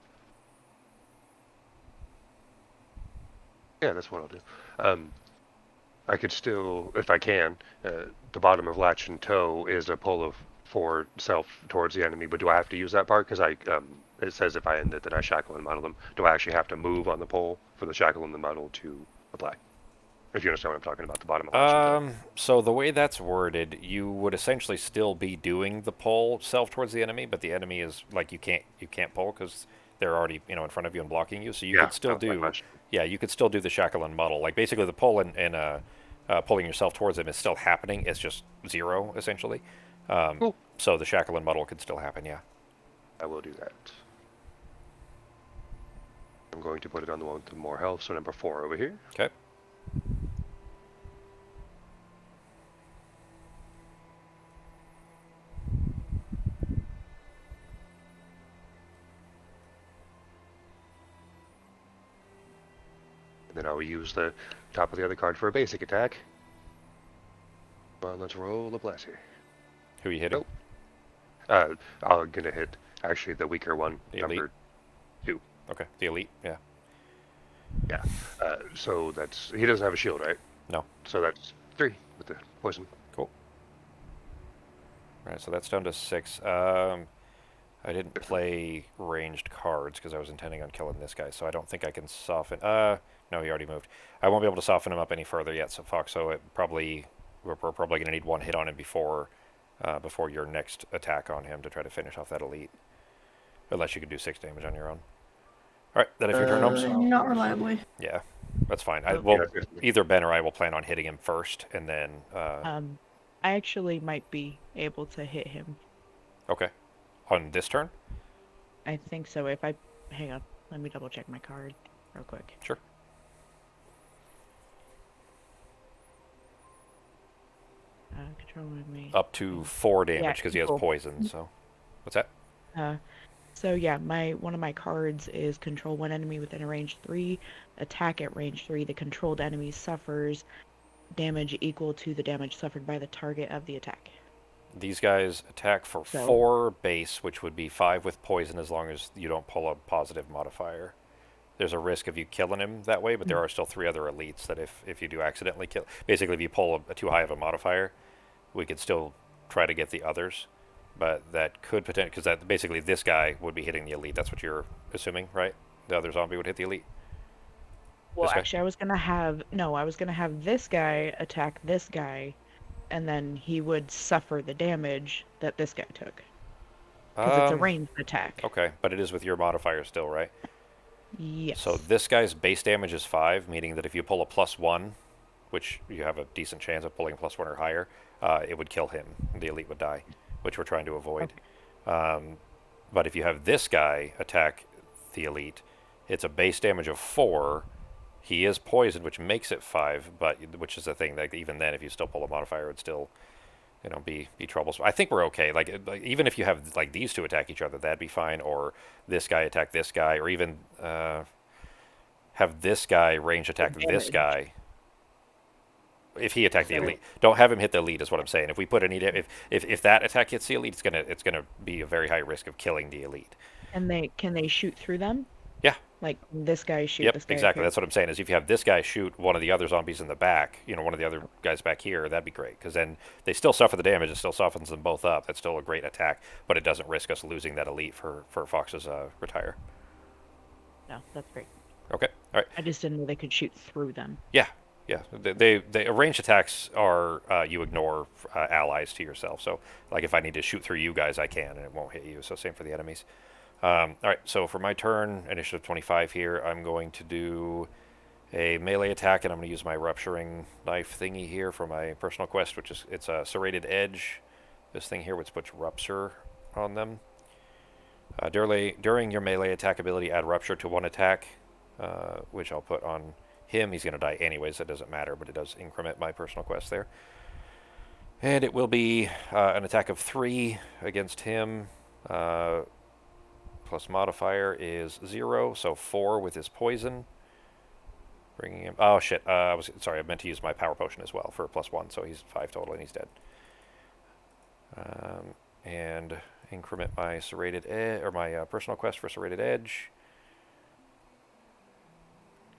Yeah, that's what I'll do. I could still, if I can, the bottom of latch and toe is a pull of 4 self towards the enemy, but do I have to use that part? Because it says if I end it, then I shackle and muddle them. Do I actually have to move on the pole for the shackle and the muddle to apply? If you understand what I'm talking about, the bottom of latch and toe. So the way that's worded, you would essentially still be doing the pull self towards the enemy, but the enemy is like you can't pull because they're already in front of you and blocking you. So you Yeah, could still that was my do question. you could still do the shackle and muddle. Like basically the pull and pulling yourself towards them is still happening. It's just 0 essentially. Cool. So the shackle and muddle could still happen. Yeah. I will do that. I'm going to put it on the one with the more health, so number 4 over here. Okay. And then I will use the top of the other card for a basic attack. Come on, let's roll a bless here. Who are you hitting? Nope. I'm gonna hit actually the weaker one, The number elite? 2. Okay. The elite. Yeah. Yeah. So that's he doesn't have a shield, right? No. So that's 3 with the poison. Cool. All right. So that's down to 6. I didn't play ranged cards because I was intending on killing this guy, so I don't think I can soften. No, he already moved. I won't be able to soften him up any further yet, so Fox. So we're probably going to need 1 hit on him before your next attack on him to try to finish off that elite. Unless you can do 6 damage on your own. All right, that if your turn, Holmes? Not reliably. Yeah, that's fine. Yeah, Either Ben or I will plan on hitting him first, and then. I actually might be able to hit him Okay. On this turn? I think so. If I hang on, let me double check my card real quick. Sure. Control with me. Up to 4 damage Yeah, because he has control. poison. So, what's that? So yeah, one of my cards is control one enemy within a range 3, attack at range 3. The controlled enemy suffers damage equal to the damage suffered by the target of the attack. These guys attack for So- 4 base, which would be 5 with poison as long as you don't pull a positive modifier. There's a risk of you killing him that way, but there are still 3 other elites that if you do accidentally kill, basically if you pull a too high of a modifier, we could still try to get the others. But that could potentially, because that basically this guy would be hitting the elite. That's what you're assuming, right? The other zombie would hit the elite. Well, This guy? actually, I was gonna have this guy attack this guy, and then he would suffer the damage that this guy took. Because it's a ranged attack. Okay, but it is with your modifier still, right? Yes. So this guy's base damage is 5, meaning that if you pull a +1, which you have a decent chance of pulling a +1 or higher, it would kill him. The elite would die, which we're trying to avoid. But if you have this guy attack the elite, it's a base damage of 4. He is poisoned, which makes it 5, but which is the thing that even then, if you still pull a modifier, it would still, be troublesome. I think we're okay. Like even if you have like these two attack each other, that'd be fine. Or this guy attack this guy, or even have this guy range attack this guy. If he attacked the elite, don't have him hit the elite. Is what I'm saying. If we put any, if that attack hits the elite, it's gonna be a very high risk of killing the elite. And can they shoot through them? Yeah. Like this guy shoot Yep, this guy. exactly. Here. That's what I'm saying. Is if you have this guy shoot one of the other zombies in the back, one of the other guys back here, that'd be great. Because then they still suffer the damage. It still softens them both up. That's still a great attack, but it doesn't risk us losing that elite for Fox's retire. No, that's great. Okay. All right. I just didn't know they could shoot through them. Yeah. Yeah. They ranged attacks are you ignore allies to yourself. So like if I need to shoot through you guys, I can, and it won't hit you. So same for the enemies. All right, so for my turn, initiative 25 here, I'm going to do a melee attack, and I'm going to use my rupturing knife thingy here for my personal quest, which is it's a serrated edge. This thing here, which puts rupture on them. During your melee attack ability, add rupture to one attack, which I'll put on him. He's going to die anyways, it doesn't matter, but it does increment my personal quest there. And it will be an attack of 3 against him. Plus modifier is 0, so 4 with his poison. Bringing him. Oh shit! I meant to use my power potion as well for a +1, so he's 5 total and he's dead. And increment my serrated edge, or my personal quest for serrated edge.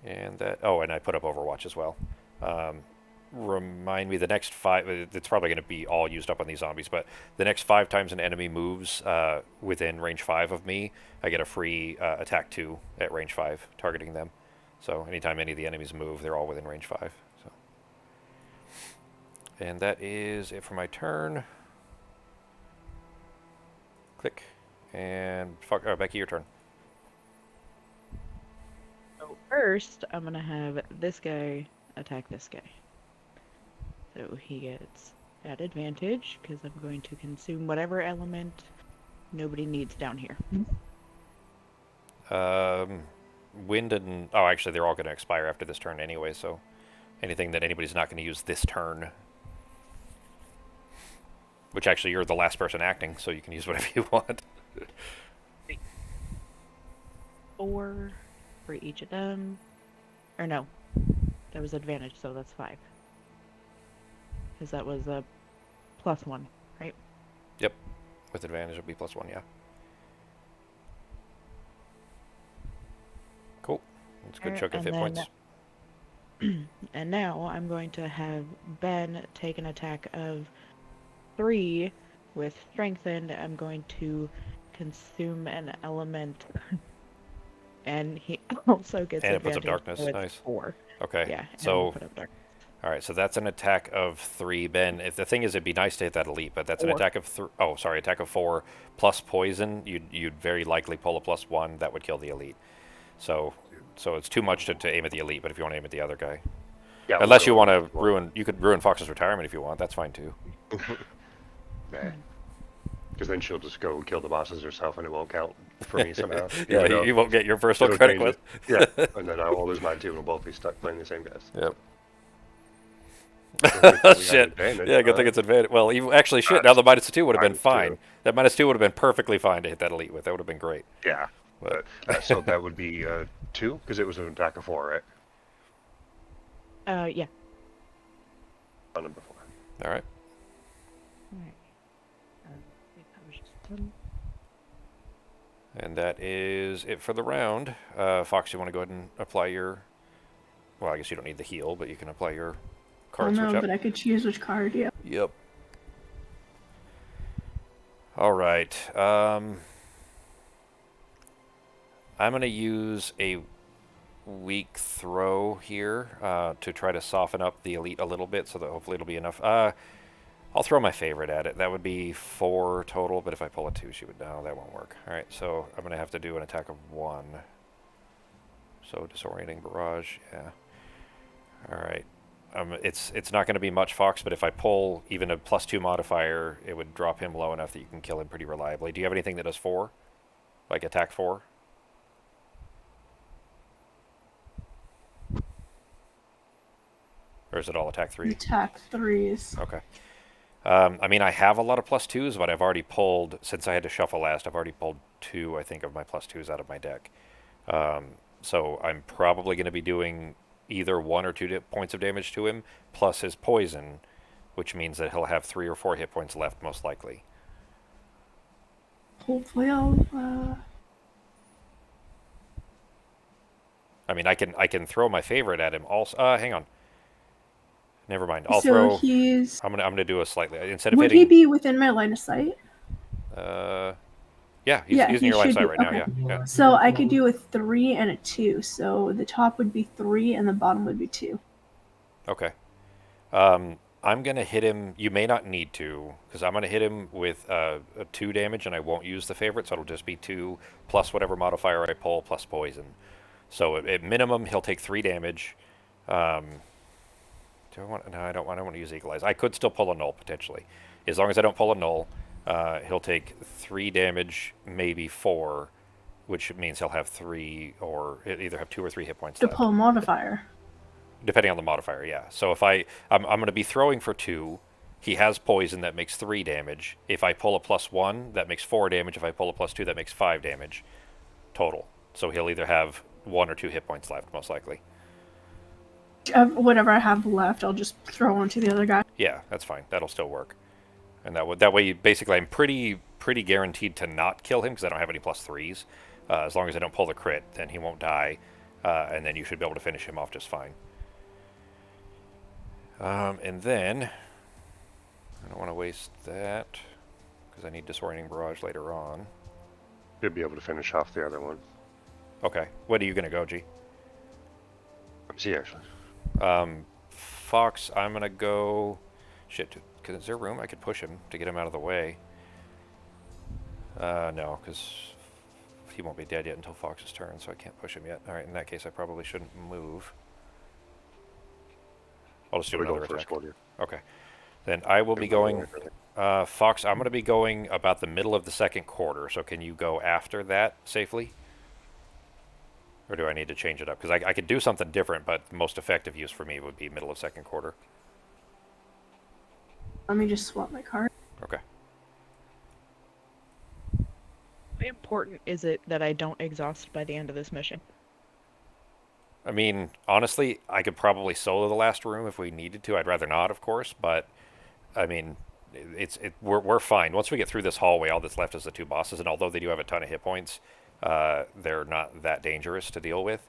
And that. Oh, and I put up Overwatch as well. Remind me the next 5, it's probably going to be all used up on these zombies, but the next 5 times an enemy moves within range 5 of me, I get a free attack 2 at range 5 targeting them. So anytime any of the enemies move, they're all within range 5. So, and that is it for my turn. Click. And Becky, your turn. So first, I'm gonna have this guy attack this guy. So he gets that advantage because I'm going to consume whatever element nobody needs down here. Wind and... Oh, actually, they're all going to expire after this turn anyway, so anything that anybody's not going to use this turn. Which actually, you're the last person acting, so you can use whatever you want. 4 for each of them. Or no, that was advantage, so that's 5. Because that was a +1, right? Yep. With advantage, it'll be +1, yeah. Cool. That's a good chunk of hit points. And now I'm going to have Ben take an attack of 3 with strengthened. I'm going to consume an element. And he also gets And it puts advantage. up darkness. So it's Nice. 4. Okay. Yeah. And So... I'll put up darkness. All right, so that's an attack of 3, Ben. If the thing is, it'd be nice to hit that elite, but that's an 4. attack of 3. Oh, sorry, attack of 4 plus poison. You'd very likely pull a +1. That would kill the elite. So it's too much to aim at the elite. But if you want to aim at the other guy, Yeah, unless you want to you could ruin Fox's retirement if you want. That's fine too. Nah. Because then she'll just go kill the bosses herself, and it won't count for me somehow. Yeah, Even though you won't get your personal it'll credit change with. it. Yeah, and then I'll lose mine too, and we'll both be stuck playing the same guys. Yep. So good thing we have Shit. advantage, Yeah, good thing it's advantage. Well, even, actually, shit. Now the -2 would have been -2. fine. That -2 would have been perfectly fine to hit that elite with. That would have been great. Yeah. But So that would be 2, because it was an attack of 4, right? Yeah. On number 4. all right. Alright. I think that was just done. And that is it for the round. Fox, you want to go ahead and apply your... Well, I guess you don't need the heal, but you can apply your Oh card switch no, up. but I could choose which card. Yeah. Yep. All right. I'm going to use a weak throw here to try to soften up the elite a little bit so that hopefully it'll be enough. I'll throw my favorite at it. That would be 4 total, but if I pull a 2, she would... No, that won't work. All right, so I'm going to have to do an attack of 1. So disorienting barrage, yeah. All right. It's not going to be much, Fox, but if I pull even a +2 modifier, it would drop him low enough that you can kill him pretty reliably. Do you have anything that does 4? Like attack 4? Or is it all attack 3? Attack 3s. Okay. I mean, I have a lot of +2s, but I've already pulled, since I had to shuffle last, I've already pulled 2, I think, of my +2s out of my deck. So I'm probably going to be doing either 1 or 2 points of damage to him, plus his poison, which means that he'll have 3 or 4 hit points left, most likely. Hopefully I'll. I mean, I can throw my favorite at him also. Hang on. Never mind. I'll so throw... he's. I'm gonna do a slightly... Instead of Would hitting... he be within my line of sight? Yeah, he's Yeah, using he your life should sight be, right now, okay. yeah. So I could do a 3 and a 2. So the top would be 3 and the bottom would be 2. Okay. I'm going to hit him... You may not need to, because I'm going to hit him with a 2 damage, and I won't use the favorite, so it'll just be 2 plus whatever modifier I pull plus poison. So at minimum, he'll take 3 damage. Do I want... No, I don't want to use Eagle Eyes. I could still pull a null, potentially. As long as I don't pull a null, he'll take 3 damage, maybe 4, which means he'll have 3, or he'll either have 2 or 3 hit points To left. pull modifier. Depending on the modifier, yeah. So if I'm going to be throwing for 2. He has poison that makes 3 damage. If I pull a +1, that makes 4 damage. If I pull a +2, that makes 5 damage total. So he'll either have 1 or 2 hit points left, most likely. Whatever I have left, I'll just throw onto the other guy. Yeah, that's fine. That'll still work. And that way, basically, I'm pretty guaranteed to not kill him because I don't have any +3s. As long as I don't pull the crit, then he won't die, and then you should be able to finish him off just fine. And then, I don't want to waste that, because I need Disorienting Barrage later on. You'll be able to finish off the other one. Okay, what are you going to go, G? See, actually. Fox, I'm going to go... Shit, is there room? I could push him to get him out of the way. No, because he won't be dead yet until Fox's turn, so I can't push him yet. Alright, in that case, I probably shouldn't move. I'll just do We go another first attack. quarter. Okay. Then I will be going... Fox, I'm going to be going about the middle of the second quarter, so can you go after that safely? Or do I need to change it up? Because I could do something different, but the most effective use for me would be middle of second quarter. Let me just swap my card. Okay. How important is it that I don't exhaust by the end of this mission? I mean, honestly, I could probably solo the last room if we needed to. I'd rather not, of course, but I mean, we're fine. Once we get through this hallway, all that's left is the 2 bosses, and although they do have a ton of hit points, they're not that dangerous to deal with.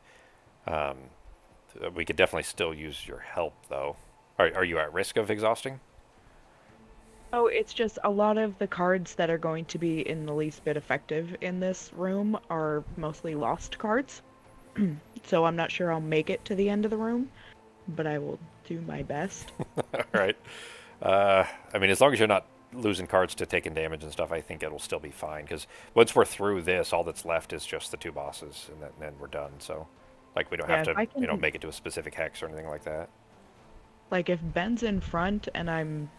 We could definitely still use your help, though. Are you at risk of exhausting? Oh, it's just a lot of the cards that are going to be in the least bit effective in this room are mostly lost cards. So I'm not sure I'll make it to the end of the room, but I will do my best. All right. I mean, as long as you're not losing cards to taking damage and stuff, I think it'll still be fine. Because once we're through this, all that's left is just the 2 bosses, and then we're done. So, like, we don't have to, make it to a specific hex or anything like that. Like, if Ben's in front and I'm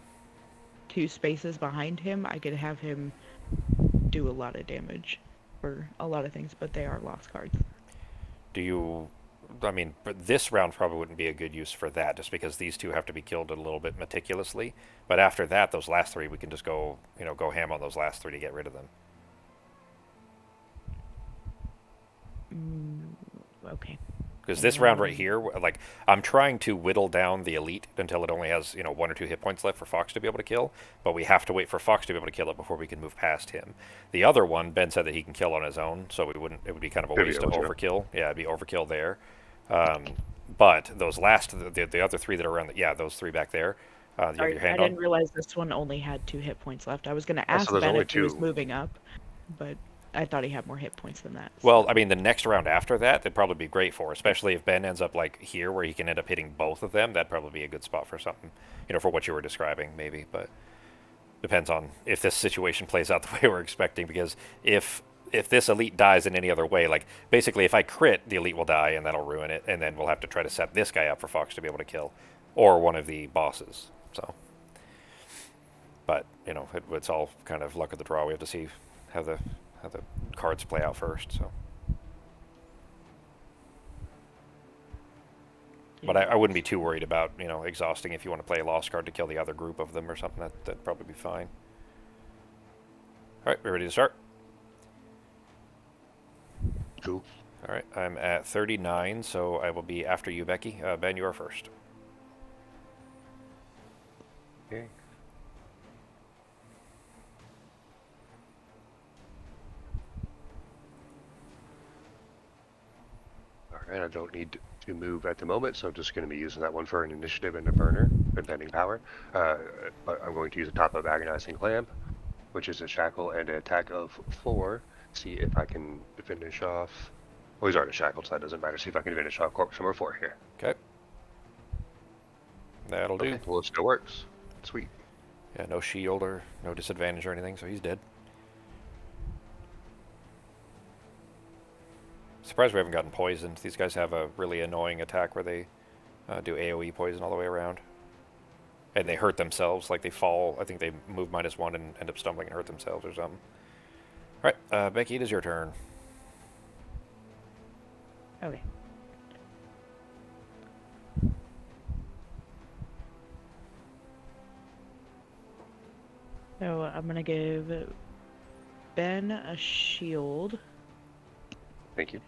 2 spaces behind him, I could have him do a lot of damage for a lot of things, but they are lost cards. Do you? I mean, but this round probably wouldn't be a good use for that, just because these two have to be killed a little bit meticulously. But after that, those last three, we can just go, go ham on those last three to get rid of them. Okay. Because this round right here, like, I'm trying to whittle down the elite until it only has, 1 or 2 hit points left for Fox to be able to kill. But we have to wait for Fox to be able to kill it before we can move past him. The other one, Ben said that he can kill on his own, so it would be kind of a waste of overkill. Yeah, it'd be overkill there. But those last, the other three that are around, those three back there, you have Sorry, your hand I on. didn't realize this one only had 2 hit points left. I was going to Oh, ask so there's Ben only if he was two. moving up, but I thought he had more hit points than that. Well, I mean, the next round after that, that'd probably be great for, especially if Ben ends up like here, where he can end up hitting both of them. That'd probably be a good spot for something, for what you were describing, maybe. But depends on if this situation plays out the way we're expecting. Because if this elite dies in any other way, like basically if I crit, the elite will die, and that'll ruin it, and then we'll have to try to set this guy up for Fox to be able to kill, or one of the bosses. So, but it's all kind of luck of the draw. We have to see how the cards play out first. So. But I wouldn't be too worried about, exhausting if you want to play a lost card to kill the other group of them or something. That'd probably be fine. All right, we ready to start? Cool. All right, I'm at 39, so I will be after you, Becky. Ben, you are first. Okay. Alright, I don't need to move at the moment, so I'm just going to be using that one for an initiative and a burner, depending power. But I'm going to use a top of Agonizing Clamp, which is a shackle and an attack of 4. See if I can finish off. Well, he's already shackled, so that doesn't matter. See if I can finish off corpse number 4 here. Okay. That'll do. Okay, well, it still works. Sweet. Yeah, no shield or no disadvantage or anything, so he's dead. Surprised we haven't gotten poisoned. These guys have a really annoying attack where they do AoE poison all the way around. And they hurt themselves, like they fall. I think they move -1 and end up stumbling and hurt themselves or something. All right, Becky, it is your turn. Okay. So I'm going to give Ben a shield. Thank you.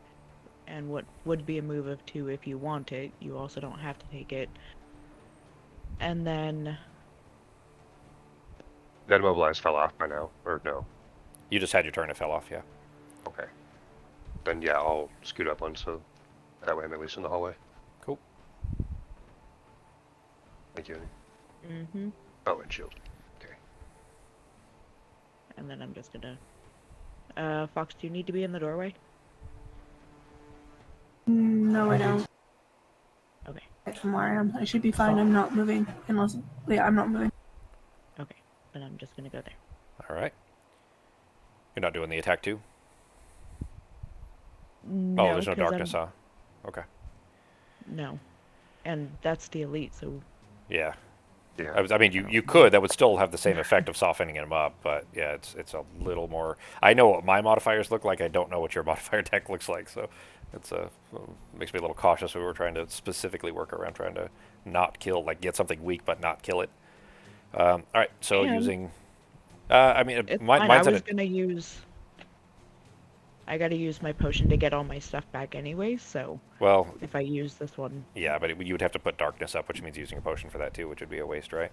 And what would be a move of 2 if you want it. You also don't have to take it. And then... That immobilize fell off by now, or no? You just had your turn, it fell off, yeah. Okay. Then yeah, I'll scoot up one, so that way I'm at least in the hallway. Cool. Thank you. Mm-hmm. Oh, and shield. Okay. And then I'm just gonna... Fox, do you need to be in the doorway? No, I don't. Okay. From where I am, I should be fine. I'm not moving unless. Yeah, I'm not moving. Okay. Then I'm just gonna go there. All right. You're not doing the attack too? No, oh, there's no 'cause darkness, huh? Okay. No. And that's the elite, so... Yeah. Yeah. I mean, you could. That would still have the same effect of softening him up, but yeah, it's a little more. I know what my modifiers look like. I don't know what your modifier deck looks like, so it's makes me a little cautious. We were trying to specifically work around trying to not kill, like get something weak but not kill it. All right, so using. I mean, It's mine's fine. I was gonna use... I gotta use my potion to get all my stuff back anyway, so... Well... If I use this one... Yeah, but you would have to put darkness up, which means using a potion for that too, which would be a waste, right?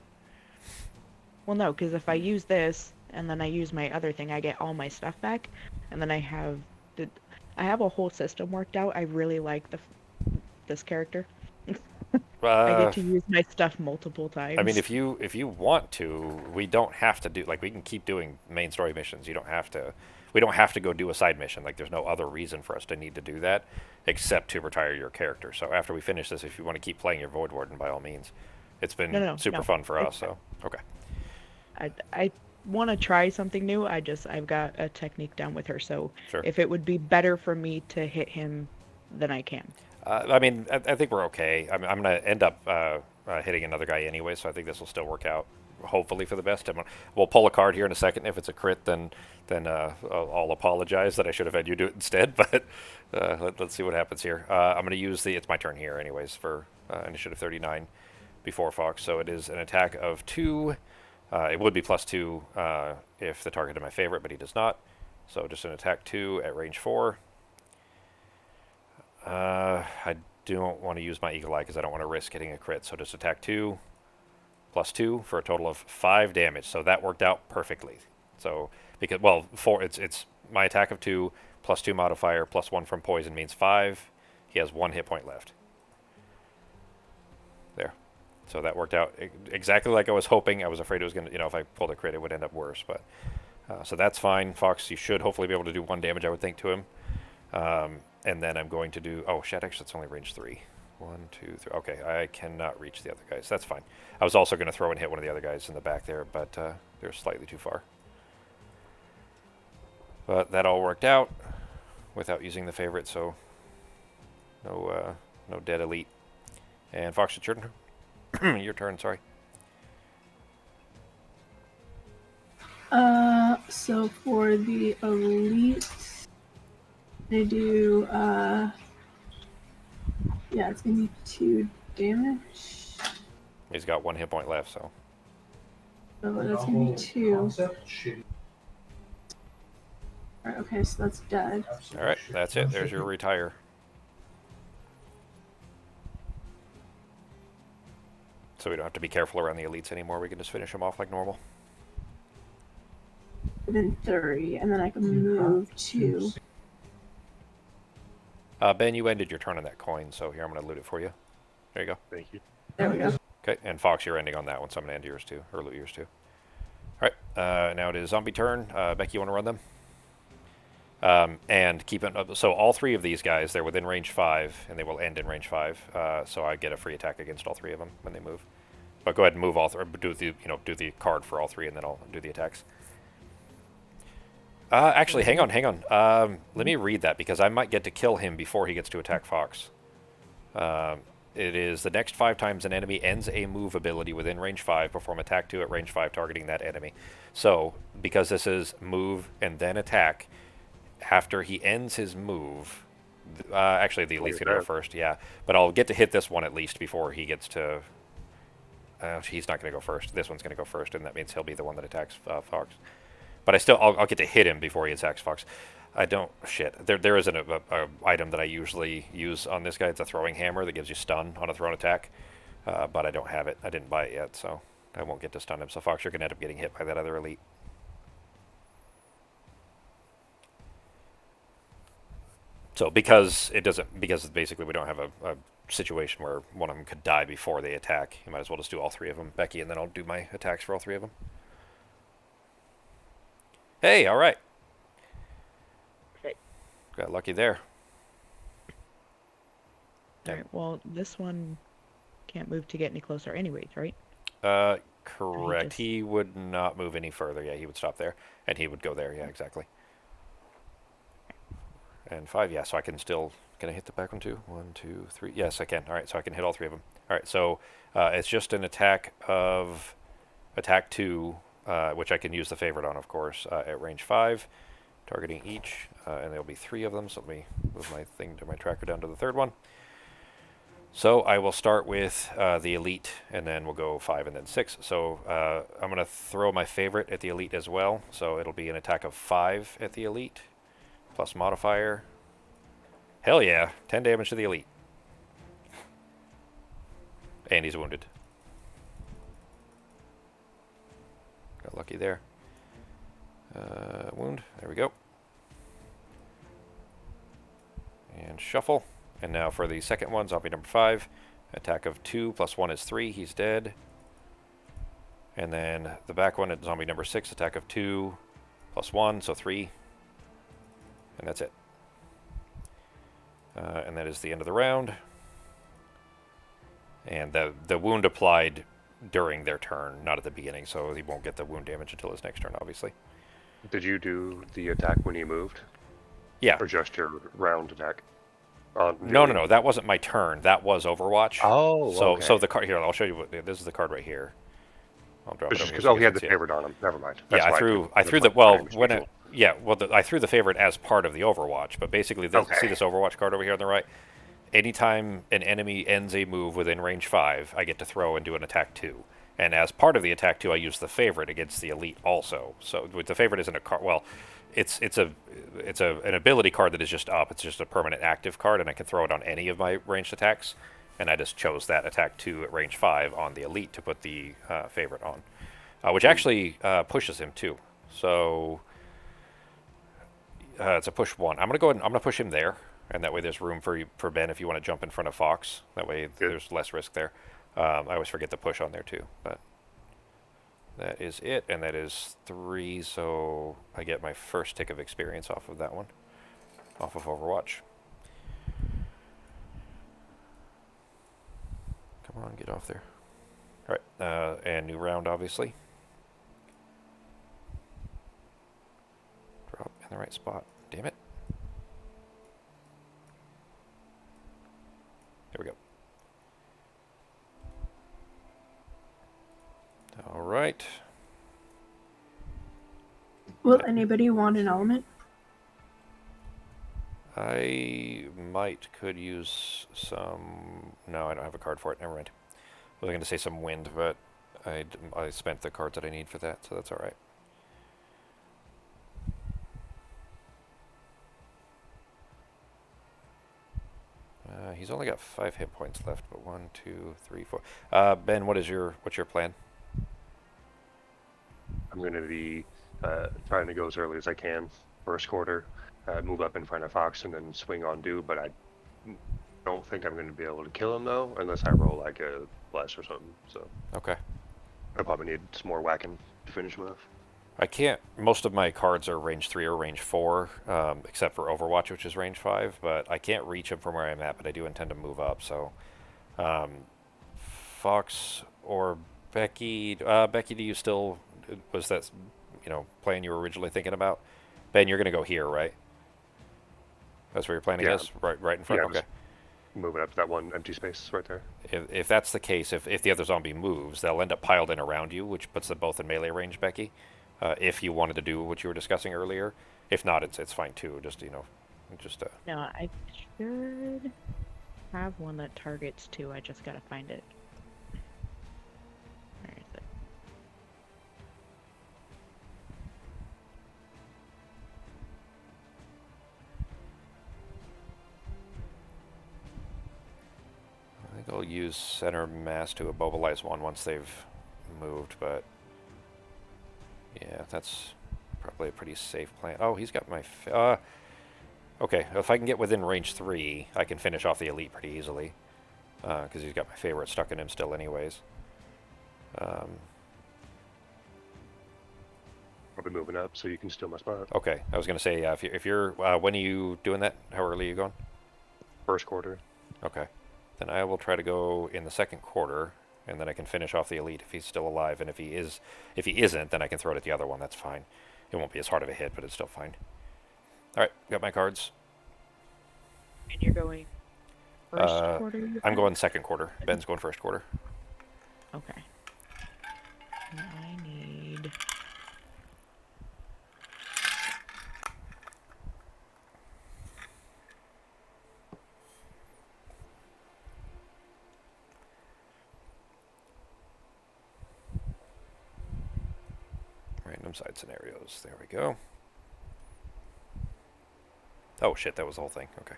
Well, no, because if I use this, and then I use my other thing, I get all my stuff back, and then I have a whole system worked out. I really like this character. I get to use my stuff multiple times. I mean, if you want to, we don't have to do, like, we can keep doing main story missions. You don't have to. We don't have to go do a side mission. Like, there's no other reason for us to need to do that except to retire your character. So after we finish this, if you want to keep playing your Void Warden, by all means. It's been super fun for us, so okay. I want to try something new. I've got a technique down with her, so Sure. if it would be better for me to hit him, then I can. I mean, I think we're okay. I'm going to end up hitting another guy anyway, so I think this will still work out hopefully for the best. We'll pull a card here in a second. If it's a crit, then I'll apologize that I should have had you do it instead. But let's see what happens here. I'm going to use it's my turn here anyways for initiative 39 before Fox. So it is an attack of 2. It would be +2 if the target is my favorite, but he does not. So just an attack 2 at range 4. I don't want to use my Eagle Eye because I don't want to risk hitting a crit. So just attack 2 +2 for a total of 5 damage. So that worked out perfectly. So because 4, it's my attack of 2 +2 modifier +1 from poison means 5. He has 1 hit point left. There. So that worked out exactly like I was hoping. I was afraid it was going to, if I pulled a crit, it would end up worse. But so that's fine. Fox, you should hopefully be able to do 1 damage, I would think, to him. And then I'm going to do... Oh, shit, actually, it's only range 3. 1, 2, 3. Okay, I cannot reach the other guys. That's fine. I was also going to throw and hit one of the other guys in the back there, but they're slightly too far. But that all worked out without using the favorite, so no dead elite. And Fox, it's your turn. Your turn, sorry. So for the elite, they do, yeah, it's gonna be 2 damage. He's got 1 hit point left, so. So that's gonna be 2. Alright, okay, so that's dead. Alright, that's it. There's your retire. So we don't have to be careful around the elites anymore. We can just finish them off like normal. Within 30, and then I can move 2. Ben, you ended your turn on that coin, so here, I'm going to loot it for you. There you go. Thank you. There we go. Okay, and Fox, you're ending on that one, so I'm going to end yours too, or loot yours too. Alright, now it is zombie turn. Becky, you want to run them? And keep it up. So all 3 of these guys, they're within range 5, and they will end in range 5. So I get a free attack against all 3 of them when they move. But go ahead and move all 3. Do the card for all 3, and then I'll do the attacks. Actually, hang on. Let me read that because I might get to kill him before he gets to attack Fox. It is the next 5 times an enemy ends a move ability within range 5, perform attack 2 at range 5 targeting that enemy. So, because this is move and then attack, after he ends his move, actually the elite's going to go first, yeah. But I'll get to hit this one at least before he gets to... he's not going to go first. This one's going to go first, and that means he'll be the one that attacks Fox. But I'll get to hit him before he attacks Fox. I don't... Shit. There isn't a item that I usually use on this guy. It's a throwing hammer that gives you stun on a thrown attack. But I don't have it. I didn't buy it yet, so I won't get to stun him. So Fox, you're going to end up getting hit by that other elite. So because basically we don't have a situation where one of them could die before they attack, you might as well just do all 3 of them, Becky, and then I'll do my attacks for all 3 of them. Hey, all right. Okay. Got lucky there. Alright, well, this one can't move to get any closer anyways, right? Correct. He would not move any further. Yeah, he would stop there, and he would go there. Yeah, exactly. And 5, yeah, so I can still... Can I hit the back one too? 1, 2, 3. Yes, I can. All right, so I can hit all 3 of them. All right, so it's just an attack of... Attack 2... which I can use the favorite on, of course, at range 5, targeting each, and there'll be 3 of them, so let me move my tracker down to the 3rd one. So I will start with the elite, and then we'll go 5 and then 6. So I'm going to throw my favorite at the elite as well, so it'll be an attack of 5 at the elite, plus modifier. Hell yeah, 10 damage to the elite. And he's wounded. Got lucky there. Wound. There we go. And shuffle. And now for the second one, zombie number 5. Attack of 2 plus 1 is 3. He's dead. And then the back one at zombie number 6. Attack of 2 plus 1, so 3. And that's it. And that is the end of the round. And the wound applied during their turn, not at the beginning, so he won't get the wound damage until his next turn, obviously. Did you do the attack when he moved? Yeah. Or just your round attack? No. That wasn't my turn. That was Overwatch. Oh, so okay. so the card here, I'll show you this is the card right here. I'll drop It's it just over here because so you he guys had can the see it. favorite on him. Never mind. Yeah, That's why I threw the my well name is when usual. I threw the favorite as part of the Overwatch, but basically this, see Okay. this Overwatch card over here on the right. Anytime an enemy ends a move within range 5, I get to throw and do an attack 2. And as part of the attack 2, I use the favorite against the elite also. So the favorite isn't a card. Well, it's an ability card that is just up. It's just a permanent active card, and I can throw it on any of my ranged attacks. And I just chose that attack 2 at range 5 on the elite to put the favorite on, which actually pushes him too. So it's a push 1. I'm gonna go ahead and I'm gonna push him there, and that way there's room for Ben if you want to jump in front of Fox. That way Good. there's less risk there. I always forget the push on there too, but that is it, and that is 3. So I get my first tick of experience off of that one, off of Overwatch. Come on, get off there. All right, and new round, obviously. Drop in the right spot. Damn it. There we go. All right. Will anybody want an element? I could use some. No, I don't have a card for it. Never mind. I was going to say some wind, but I spent the cards that I need for that, so that's all right. He's only got 5 hit points left, but 1, 2, 3, 4. Ben, what's your plan? I'm going to be trying to go as early as I can. First quarter, move up in front of Fox, and then swing on Do. But I don't think I'm going to be able to kill him though, unless I roll like a bless or something. So Okay. I probably need some more whacking to finish him off. I can't. Most of my cards are range 3 or range 4, except for Overwatch, which is range 5. But I can't reach him from where I'm at. But I do intend to move up. So, Fox or Becky. Becky, do you still was that plan you were originally thinking about? Ben, you're gonna go here, right? That's where your planning Yeah. is, right in front. Yeah, Okay. just moving up to that one empty space right there. If that's the case, if the other zombie moves, they'll end up piled in around you, which puts them both in melee range, Becky. If you wanted to do what you were discussing earlier, if not, it's fine too. Just No, I should have one that targets 2. I just gotta find it. Where is it? I think I'll use center mass to immobilize one once they've moved, but yeah, that's probably a pretty safe plan. Oh, he's got my. Okay, if I can get within range 3, I can finish off the elite pretty easily, because he's got my favorite stuck in him still, anyways. I'll be moving up, so you can steal my spot. Okay, I was gonna say, if you're, when are you doing that? How early are you going? First quarter. Okay, then I will try to go in the second quarter, and then I can finish off the elite if he's still alive, and if he isn't, then I can throw it at the other one. That's fine. It won't be as hard of a hit, but it's still fine. All right, got my cards. And you're going first quarter? you I'm said? going second quarter. Ben's going first quarter. Okay. And I need. Random side scenarios. There we go. Oh shit, that was the whole thing. Okay.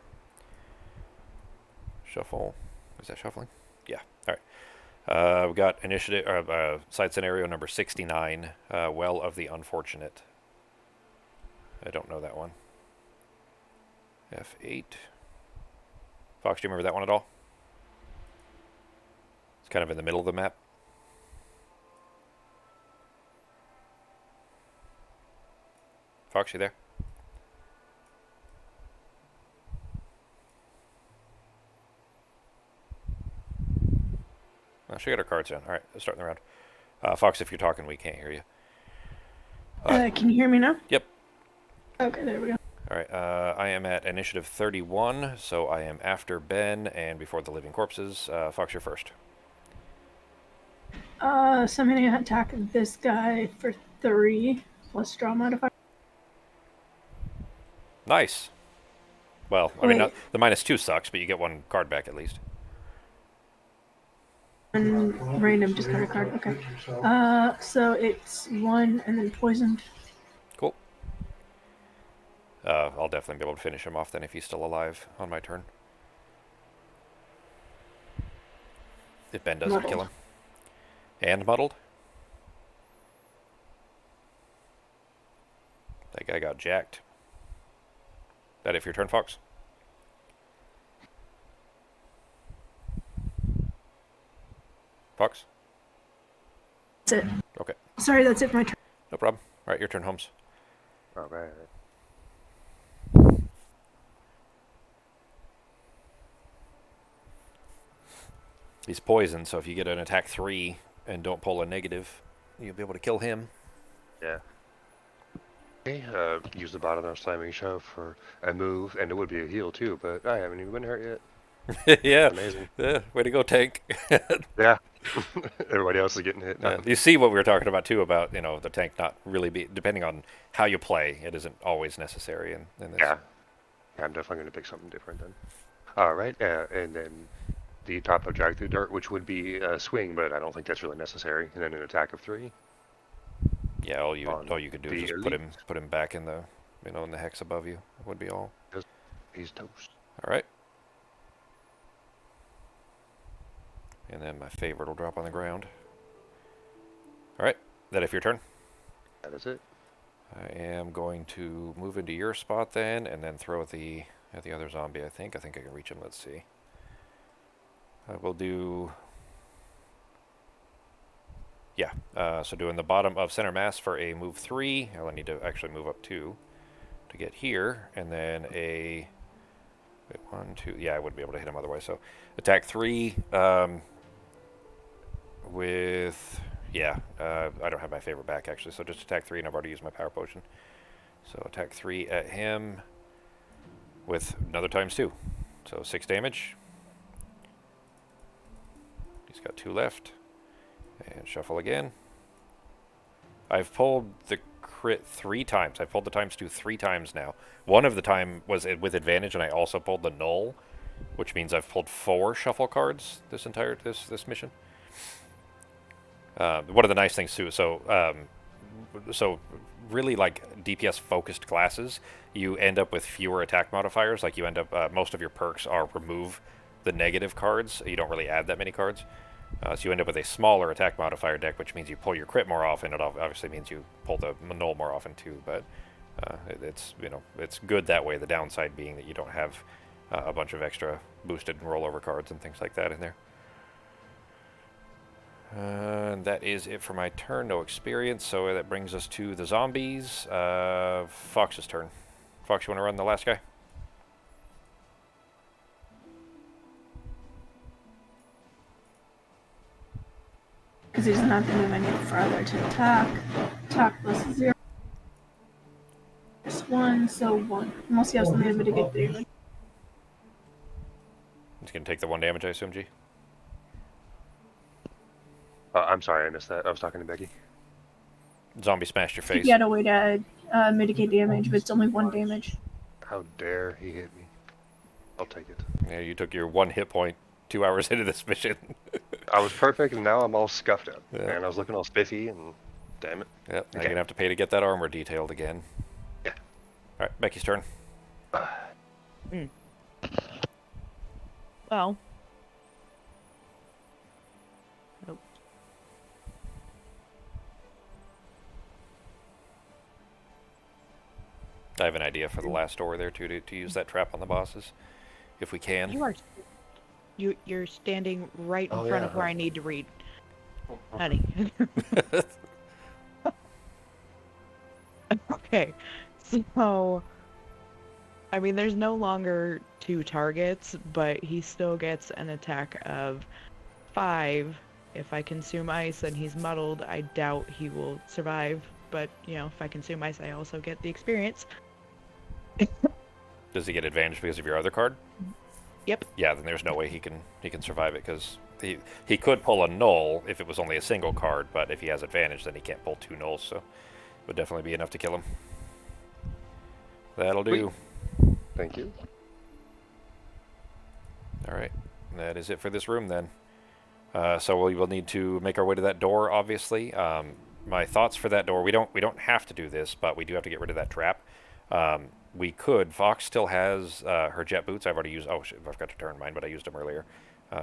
Shuffle. Is that shuffling? Yeah. All right. We got initiative side scenario number 69. Well of the Unfortunate. I don't know that one. F8. Fox, do you remember that one at all? It's kind of in the middle of the map. Fox, you there? Oh, she got her cards down. All right, let's start the round. Fox, if you're talking, we can't hear you. Can you hear me now? Yep. Okay, there we go. All right, I am at initiative 31, so I am after Ben and before the living corpses. Fox, you're first. So I'm gonna attack this guy for 3 plus draw modifier. Nice. Well, I mean, Wait, the -2 sucks, but you get 1 card back at least. and random discard a card. Okay. So it's 1 and then poisoned. Cool. I'll definitely be able to finish him off then if he's still alive on my turn. If Ben doesn't kill him. And muddled. That guy got jacked. That it for your turn, Fox? Fox? That's it. Okay. Sorry, that's it for my turn. No problem. All right, your turn, Holmes. All right. He's poisoned, so if you get an attack 3 and don't pull a negative, you'll be able to kill him. Yeah. Okay, use the bottom of slamming shove for a move, and it would be a heal too, but I haven't even been hurt yet. Yeah. Amazing. Yeah. Way to go, tank. Yeah. Everybody else is getting hit. Yeah. You see what we were talking about too about the tank not really be depending on how you play. It isn't always necessary in this. Yeah. I'm definitely going to pick something different then. All right, and then the top of drag through dirt, which would be a swing, but I don't think that's really necessary. And then an attack of 3. Yeah. All you could do is the just put him back in the in the hex above you. Would be all. He's toast. All right. And then my favorite will drop on the ground. All right. That if your turn. That is it. I am going to move into your spot then, and then throw at the other zombie. I think I can reach him. Let's see. I will do. Yeah. So doing the bottom of center mass for a move 3. I'll need to actually move up 2 to get here, and then a. Wait, 1, 2. Yeah, I wouldn't be able to hit him otherwise. So attack 3. With. Yeah, I don't have my favorite back actually, so just attack 3, and I've already used my power potion. So attack 3 at him with another ×2. So 6 damage. He's got 2 left. And shuffle again. I've pulled the crit 3 times. I've pulled the ×2 3 times now. One of the time was with advantage, and I also pulled the null, which means I've pulled 4 shuffle cards this mission. One of the nice things too, so really like DPS focused classes, you end up with fewer attack modifiers. Like you end up, most of your perks are remove the negative cards. You don't really add that many cards. So you end up with a smaller attack modifier deck, which means you pull your crit more often. It obviously means you pull the null more often too, but it's good that way. The downside being that you don't have a bunch of extra boosted and rollover cards and things like that in there. And that is it for my turn. No experience, so that brings us to the zombies. Fox's turn. Fox, you want to run the last guy? Because he doesn't have to move any further to attack. Attack plus 0. Plus 1, so 1. Unless he has something to mitigate the damage. He's going to take the 1 damage, I assume, G? I'm sorry, I missed that. I was talking to Becky. Zombie smashed your face. He had a way to mitigate damage, but it's only 1 damage. How dare he hit me? I'll take it. Yeah, you took your 1 hit point 2 hours into this mission. I was perfect, and now I'm all scuffed up. Yeah. And I was looking all spiffy, and damn it. Yep, now you're going to have to pay to get that armor detailed again. Yeah. All right, Becky's turn. Well. Nope. I have an idea for the last door there, too, to use that trap on the bosses, if we can. You're standing right in Oh, front yeah, of where huh. I need to read. Honey. Okay. So, I mean, there's no longer 2 targets, but he still gets an attack of 5. If I consume ice and he's muddled, I doubt he will survive. But, if I consume ice, I also get the experience. Does he get advantage because of your other card? Yep. Yeah, then there's no way he can survive it because he could pull a null if it was only a single card, but if he has advantage, then he can't pull 2 nulls. So it would definitely be enough to kill him. That'll do. Thank you. All right, that is it for this room then. So we will need to make our way to that door. Obviously, my thoughts for that door. We don't have to do this, but we do have to get rid of that trap. We could. Fox still has her jet boots. I've already used. Oh shit! I forgot to turn mine, but I used them earlier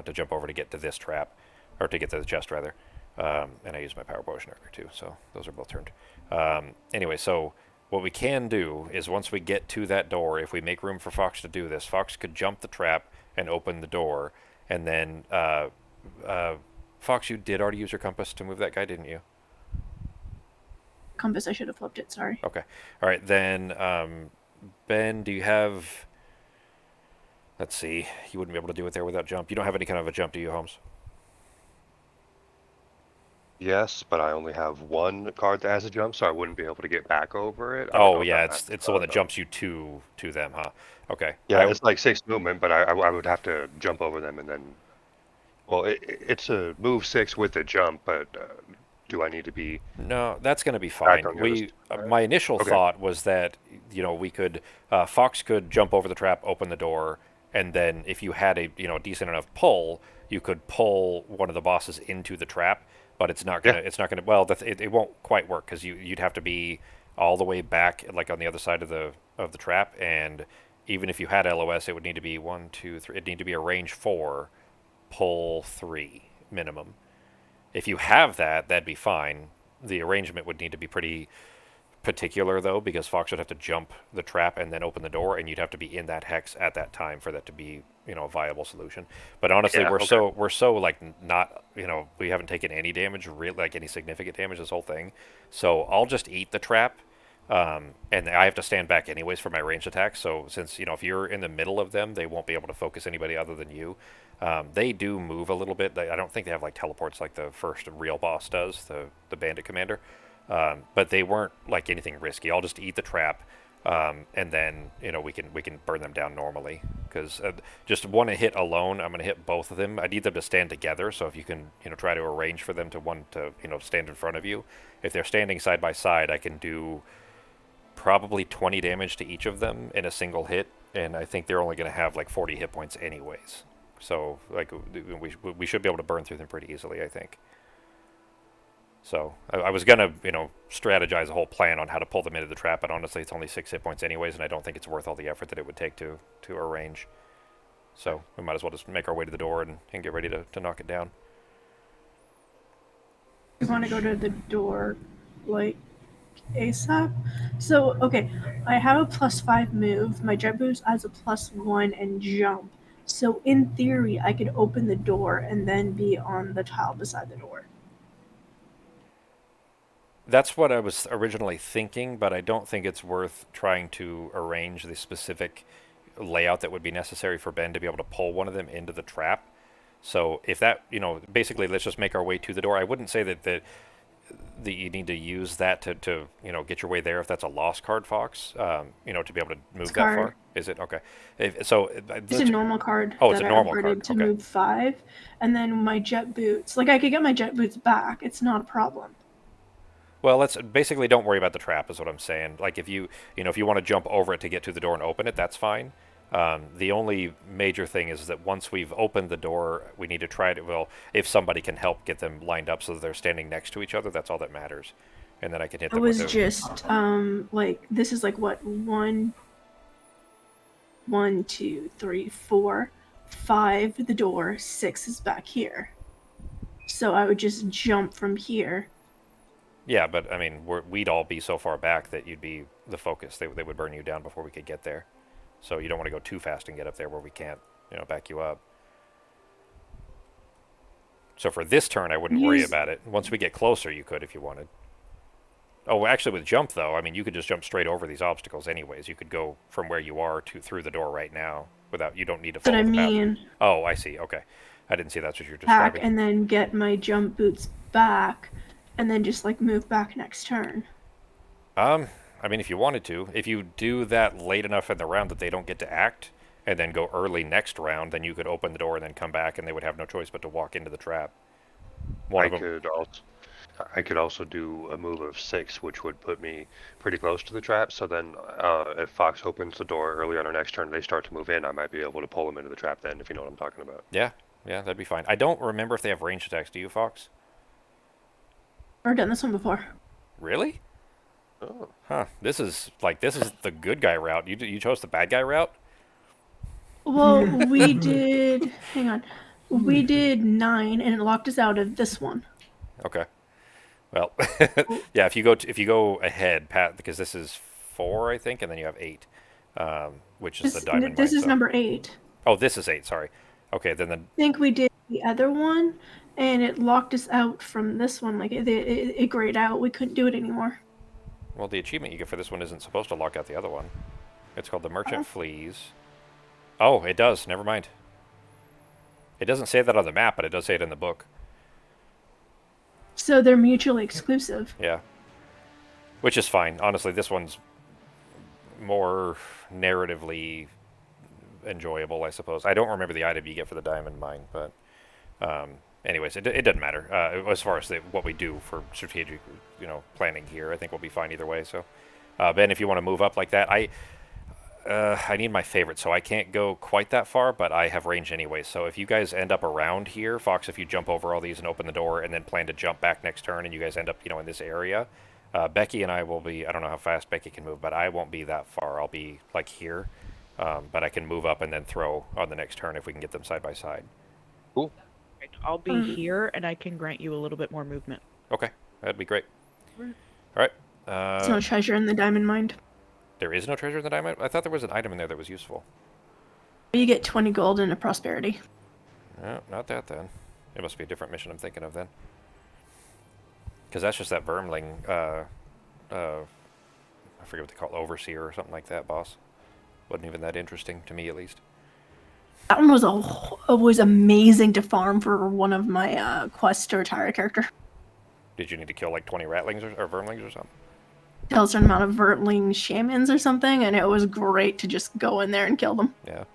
to jump over to get to this trap, or to get to the chest rather. And I used my power potion earlier too. So those are both turned. Anyway, so what we can do is once we get to that door, if we make room for Fox to do this, Fox could jump the trap and open the door, and then Fox, you did already use your compass to move that guy, didn't you? Compass, I should have flipped it, sorry. Okay. All right, then, Ben, do you have... Let's see. You wouldn't be able to do it there without jump. You don't have any kind of a jump, do you, Holmes? Yes, but I only have one card that has a jump, so I wouldn't be able to get back over it. I don't know Oh, if yeah, that matters it's the one that though. jumps you to them, huh? Okay. Yeah, it's like 6 movement, but I would have to jump over them and then. Well, it's a move 6 with a jump, but do I need to be No, that's going to be back fine. on the other side? My initial Okay. thought was that we could Fox could jump over the trap, open the door, and then if you had a decent enough pull, you could pull one of the bosses into the trap. But Yeah. it's not gonna. Well, it won't quite work because you'd have to be all the way back, like on the other side of the trap, and even if you had LOS, it would need to be 1, 2, 3. It'd need to be a range 4, pull 3 minimum. If you have that, that'd be fine. The arrangement would need to be pretty particular though, because Fox would have to jump the trap and then open the door, and you'd have to be in that hex at that time for that to be a viable solution. But honestly, Yeah, we're so like not we haven't taken any damage, really, like any significant damage this whole thing. So I'll just eat the trap, and I have to stand back anyways for my ranged attacks. So since if you're in the middle of them, they won't be able to focus anybody other than you. They do move a little bit. I don't think they have like teleports like the first real boss does, the bandit commander. But they weren't like anything risky. I'll just eat the trap, and then we can burn them down normally. Because just one hit alone, I'm going to hit both of them. I need them to stand together. So if you can try to arrange for them to stand in front of you. If they're standing side by side, I can do probably 20 damage to each of them in a single hit, and I think they're only going to have like 40 hit points anyways. So like we should be able to burn through them pretty easily, I think. So I was gonna, strategize a whole plan on how to pull them into the trap, but honestly, it's only 6 hit points anyways, and I don't think it's worth all the effort that it would take to arrange. So we might as well just make our way to the door and get ready to knock it down. You want to go to the door, like, ASAP? So, okay, I have a +5 move. My jet boost has a +1 and jump. So, in theory, I could open the door and then be on the tile beside the door. That's what I was originally thinking, but I don't think it's worth trying to arrange the specific layout that would be necessary for Ben to be able to pull one of them into the trap. So if that, basically let's just make our way to the door. I wouldn't say that you need to use that to get your way there if that's a lost card, Fox, to be able to move that card. far. Is it? Okay. So It's a normal card Oh, it's that a I normal upgraded card. to Okay. move 5. And then my jet boots, like, I could get my jet boots back. It's not a problem. Well, let's basically don't worry about the trap is what I'm saying. Like if you want to jump over it to get to the door and open it, that's fine. The only major thing is that once we've opened the door, we need to try to, well, if somebody can help get them lined up so that they're standing next to each other, that's all that matters. And then I can hit It them was with just, like, this is like what, 1, 2, 3, 4, 5 the door, 6 is back here. So I would just jump from here. Yeah, but I mean, we'd all be so far back that you'd be the focus. They would burn you down before we could get there. So you don't want to go too fast and get up there where we can't, back you up. So for this turn, I wouldn't worry about it. Once we get closer, you could if you wanted. Oh, actually, with jump though, I mean, you could just jump straight over these obstacles anyways. You could go from where you are through the door right now without. You don't need to follow But I the path. mean, Oh, I see. Okay, I didn't see that's what you're back describing. and then get my jump boots back, and then just like move back next turn. I mean, if you wanted to, if you do that late enough in the round that they don't get to act, and then go early next round, then you could open the door and then come back, and they would have no choice but to walk into the trap. One I of them. could also do a move of 6, which would put me pretty close to the trap. So then, if Fox opens the door early on our next turn, they start to move in. I might be able to pull them into the trap then, if you know what I'm talking about. Yeah, yeah, that'd be fine. I don't remember if they have ranged attacks. Do you, Fox? I've done this one before. Really? Oh, Huh. This is the good guy route. You chose the bad guy route? Well, we did. Hang on. We did 9, and it locked us out of this one. Okay. Well, yeah. If you go ahead, Pat, because this is 4, I think, and then you have 8, which is the diamond. This mine, is so. number 8. Oh, this is 8. Sorry. Okay, then the I think we did the other one, and it locked us out from this one. Like it grayed out. We couldn't do it anymore. well, the achievement you get for this one isn't supposed to lock out the other one. It's called the Merchant Fleas. Oh, it does. Never mind. It doesn't say that on the map, but it does say it in the book. So they're mutually exclusive. Yeah. Which is fine. Honestly, this one's more narratively enjoyable, I suppose. I don't remember the item you get for the diamond mine, but anyways, it doesn't matter. As far as what we do for strategic, planning here, I think we'll be fine either way. So, Ben, if you want to move up like that, I need my favorite, so I can't go quite that far, but I have range anyway. So if you guys end up around here, Fox, if you jump over all these and open the door and then plan to jump back next turn and you guys end up, in this area, Becky and I will be, I don't know how fast Becky can move, but I won't be that far. I'll be like here, but I can move up and then throw on the next turn if we can get them side by side. cool. I'll be here, and I can grant you a little bit more movement. Okay, that'd be great. All right. There's no treasure in the diamond mine. There is no treasure in the diamond? I thought there was an item in there that was useful. You get 20 gold and a prosperity. No, not that then. It must be a different mission I'm thinking of then. Because that's just that Vermling, I forget what they call it, Overseer or something like that, boss. Wasn't even that interesting, to me at least. That one was amazing to farm for one of my quests to retire a character. Did you need to kill like 20 ratlings or Vermlings or something? Kill a certain amount of Vertling shamans or something, and it was great to just go in there and kill them. Yeah.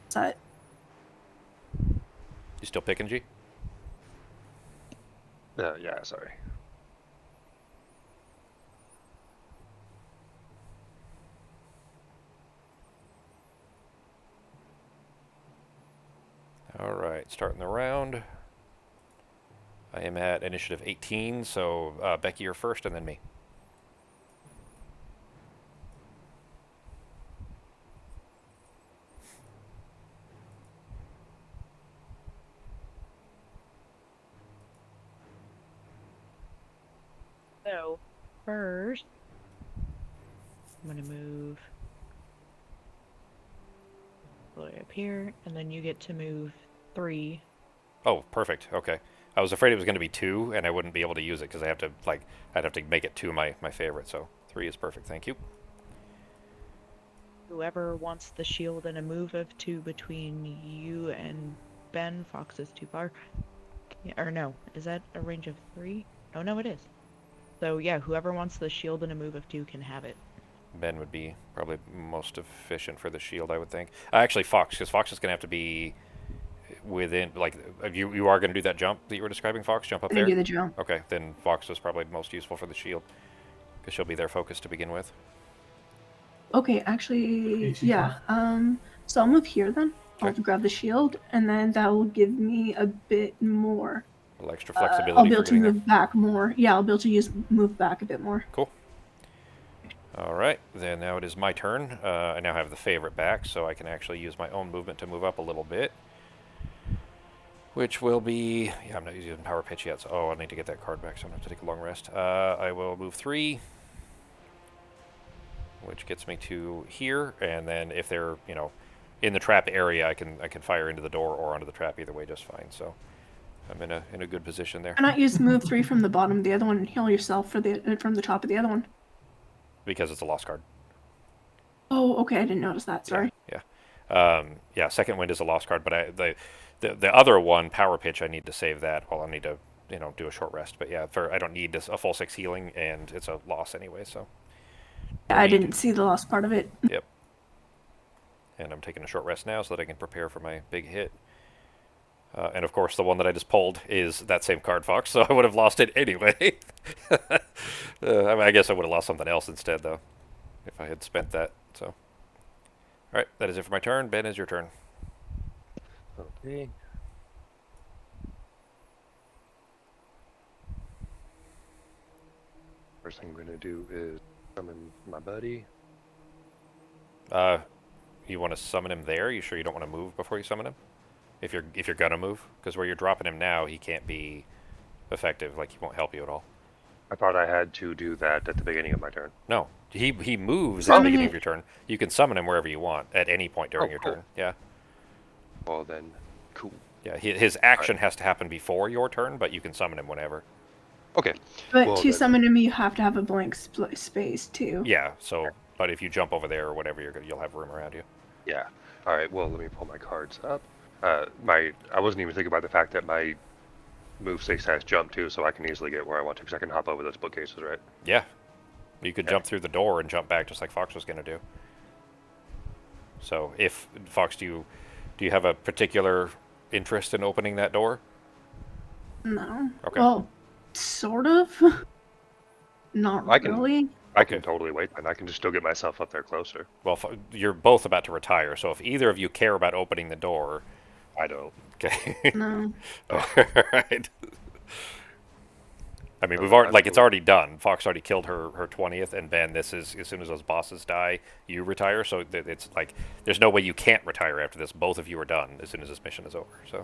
So, You still picking, G? Yeah, sorry. All right, starting the round. I am at initiative 18, so Becky, you're first, and then me. So, first, I'm going to move all the way up here, and then you get to move 3. Oh, perfect. Okay. I was afraid it was going to be 2, and I wouldn't be able to use it because I'd have to make it 2 my favorite. So 3 is perfect. Thank you. Whoever wants the shield and a move of 2 between you and Ben, Fox is too far. Or no, is that a range of 3? Oh, no, it is. So yeah, whoever wants the shield and a move of 2 can have it. Ben would be probably most efficient for the shield, I would think. Actually, Fox, because Fox is going to have to be within, like, you are going to do that jump that you were describing, Fox? Jump up I'm there? gonna do the jump. Okay, then Fox was probably most useful for the shield, because she'll be there focused to begin with. Okay, actually, yeah. So I'll move here then. I'll Okay. grab the shield, and then that will give me a bit more. A little extra flexibility I'll be for able to getting there. move back more. Yeah, I'll be able to move back a bit more. Cool. All right, then now it is my turn. I now have the favorite back, so I can actually use my own movement to move up a little bit. Which will be... Yeah, I'm not using Power Pitch yet, so... Oh, I need to get that card back, so I'm going to have to take a long rest. I will move 3, which gets me to here, and then if they're, in the trap area, I can fire into the door or onto the trap either way just fine, so... I'm in a good position there. Why not use move 3 from the bottom of the other one and heal yourself from the top of the other one? Because it's a lost card. Oh, okay, I didn't notice that. Sorry. Yeah. Second Wind is a lost card, but the other one, Power Pitch, I need to save that. Well, I need to do a short rest. But yeah, I don't need a full 6 healing, and it's a loss anyway. So I didn't see the last part of it. yep. And I'm taking a short rest now so that I can prepare for my big hit. And of course, the one that I just pulled is that same card, Fox. So I would have lost it anyway. I guess I would have lost something else instead, though, if I had spent that. So, all right, that is it for my turn. Ben, is your turn. Okay. First thing I'm going to do is summon my buddy. You want to summon him there? You sure you don't want to move before you summon him? If you're gonna move, because where you're dropping him now, he can't be effective. Like, he won't help you at all. I thought I had to do that at the beginning of my turn. No, he moves at the beginning of your turn. You can summon him wherever you want at any point during your cool. turn. Yeah. Well then, cool. Yeah, his action has to happen before your turn, but you can summon him whenever. Okay. But Well, to then- summon him, you have to have a blank space too. Yeah. So, but if you jump over there or whatever, you'll have room around you. Yeah. All right. Well, let me pull my cards up. I wasn't even thinking about the fact that my move 6 has jump too, so I can easily get where I want to because I can hop over those bookcases, right? Yeah. You could Okay. jump through the door and jump back just like Fox was gonna do. So, if Fox, do you have a particular interest in opening that door? No. Okay. Well, sort of. Not I can- really. I can totally wait, and I can just still get myself up there closer. Well, you're both about to retire, so if either of you care about opening the door, I don't. okay. No. All right. I mean, we've already, it's already done. Fox already killed her 20th, and Ben, this is, as soon as those bosses die, you retire. So it's like, there's no way you can't retire after this. Both of you are done as soon as this mission is over. So,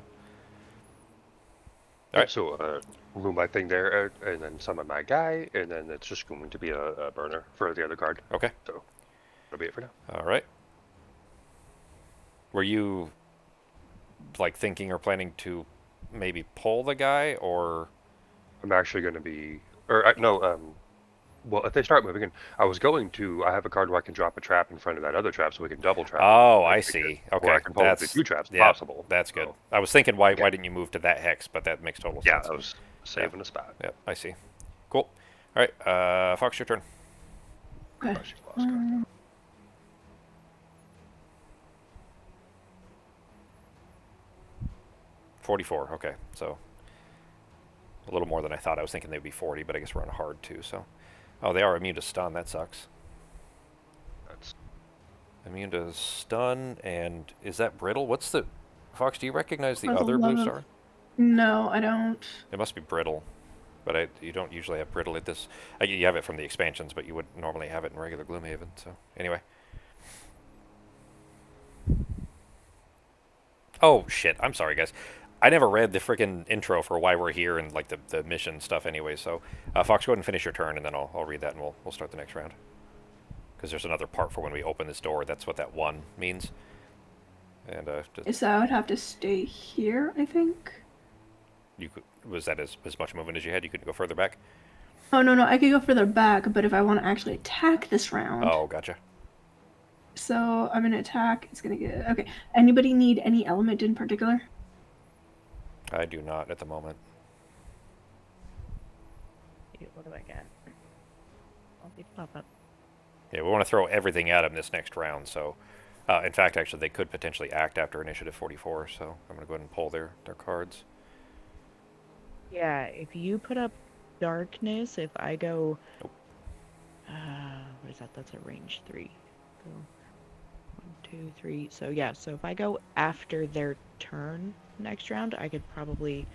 all right. So, move my thing there, and then summon my guy, and then it's just going to be a burner for the other card. Okay. So, that'll be it for now. All right. Were you like thinking or planning to maybe pull the guy, or? I'm actually going to be, well, if they start moving in, I have a card where I can drop a trap in front of that other trap so we can double trap. Oh, them. I see. Okay, Or I can pull the 2 traps yeah, possible. That's good. So, I was thinking, why didn't you move to that hex? But that makes total yeah, sense. I was saving a spot. Yep, I see. Cool. All right, Fox, your turn. Okay. Oh, she's lost card. 44. Okay, so a little more than I thought. I was thinking they'd be 40, but I guess we're on a hard too. So, oh, they are immune to stun. That sucks. That's Immune to stun, and is that brittle? What's the Fox? Do you recognize the For the other blue love of- star? No, I don't. It must be brittle, but you don't usually have brittle at this. You have it from the expansions, but you would normally have it in regular Gloomhaven. So anyway. Oh shit! I'm sorry, guys. I never read the freaking intro for why we're here and like the mission stuff anyway. So Fox, go ahead and finish your turn, and then I'll read that, and we'll start the next round. Because there's another part for when we open this door. That's what that 1 means. And So I would have to stay here, I think. was that as much movement as you had? You couldn't go further back? Oh, no, I could go further back, but if I want to actually attack this round. Oh, gotcha. So I'm going to attack. It's going to get... Okay. Anybody need any element in particular? I do not at the moment. What do I get? I'll be pop up. Yeah, we want to throw everything at them this next round. So, in fact, actually, they could potentially act after Initiative 44. So I'm going to go ahead and pull their cards. Yeah, if you put up darkness, if I go, Nope. what is that? That's a range 3. Go 1, 2, 3. So yeah, so if I go after their turn next round, I could probably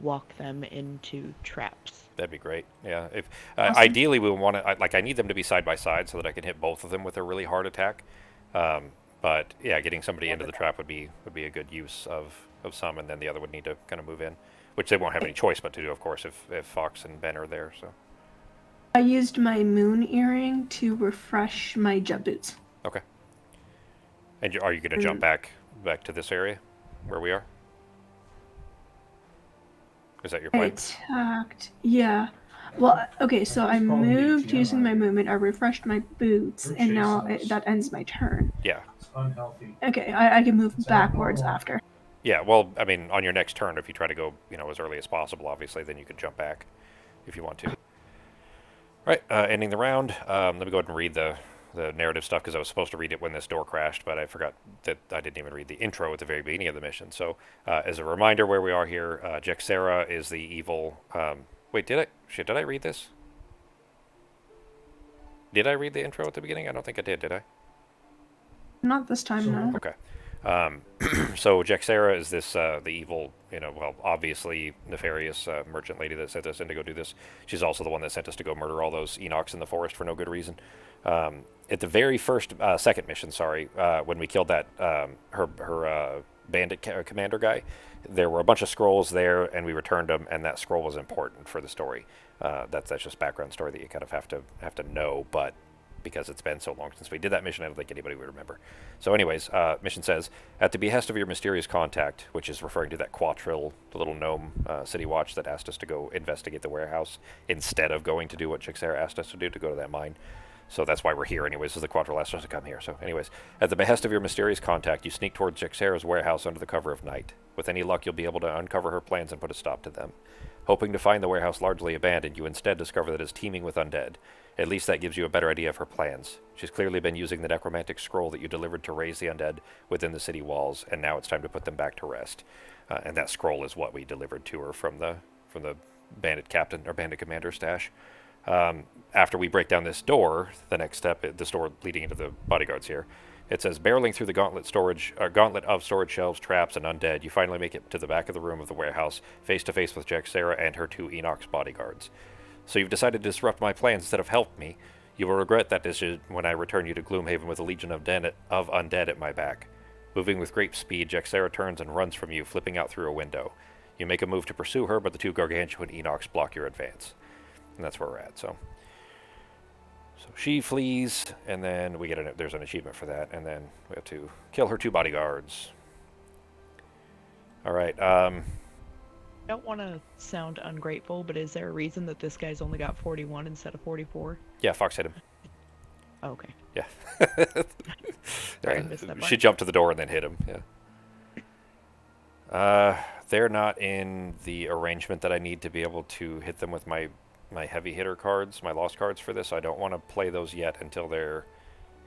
walk them into traps. That'd be great. Yeah. If Awesome. ideally we want to, I need them to be side by side so that I can hit both of them with a really hard attack. But yeah, getting somebody into the trap would be a good use of some, and then the other would need to kind of move in, which they won't have any choice but to do, of course, if Fox and Ben are there. So. I used my moon earring to refresh my jump boots. Okay. And are you going to jump back to this area where we are? Is that your I plan? attacked. Yeah. Well, okay, so I moved using my movement. I refreshed my boots, and now that ends my turn. Yeah. It's unhealthy. Okay, I can move backwards after. Yeah, well, I mean, on your next turn, if you try to go, as early as possible, obviously, then you could jump back if you want to. Right, ending the round. Let me go ahead and read the narrative stuff because I was supposed to read it when this door crashed, but I forgot that I didn't even read the intro at the very beginning of the mission. So, as a reminder, where we are here, Jexera is the evil. Wait, did I read this? Did I read the intro at the beginning? I don't think I did I? Not this time, no. Okay. So Jexera is this the evil, obviously nefarious merchant lady that sent us in to go do this. She's also the one that sent us to go murder all those Enochs in the forest for no good reason. At the very first, second mission, when we killed that her bandit commander guy, there were a bunch of scrolls there, and we returned them, and that scroll was important for the story. That's just background story that you kind of have to know, but because it's been so long since we did that mission, I don't think anybody would remember. So anyways, mission says, at the behest of your mysterious contact, which is referring to that Quatril, the little gnome city watch that asked us to go investigate the warehouse instead of going to do what Jexera asked us to do, to go to that mine. So that's why we're here anyways, is the Quatril asked us to come here. So anyways, at the behest of your mysterious contact, you sneak towards Jexera's warehouse under the cover of night. With any luck, you'll be able to uncover her plans and put a stop to them. Hoping to find the warehouse largely abandoned, you instead discover that it is teeming with undead. At least that gives you a better idea of her plans. She's clearly been using the necromantic scroll that you delivered to raise the undead within the city walls, and now it's time to put them back to rest. And that scroll is what we delivered to her from the bandit captain or bandit commander stash. After we break down this door, the next step, this door leading into the bodyguards here, it says, barreling through the gauntlet of storage shelves, traps, and undead, you finally make it to the back of the room of the warehouse, face to face with Jexera and her 2 Enoch's bodyguards. So you've decided to disrupt my plans instead of help me. You will regret that decision when I return you to Gloomhaven with a legion of undead at my back. Moving with great speed, Jexera turns and runs from you, flipping out through a window. You make a move to pursue her, but the 2 gargantuan Enochs block your advance. And that's where we're at, so she flees, and then we get there's an achievement for that, and then we have to kill her 2 bodyguards. All right. I don't want to sound ungrateful, but is there a reason that this guy's only got 41 instead of 44? Yeah, Fox hit him. Oh, okay. Yeah. Sorry, I missed that part. She jumped to the door and then hit him. Yeah. They're not in the arrangement that I need to be able to hit them with my heavy hitter cards, my lost cards for this. I don't want to play those yet until they're,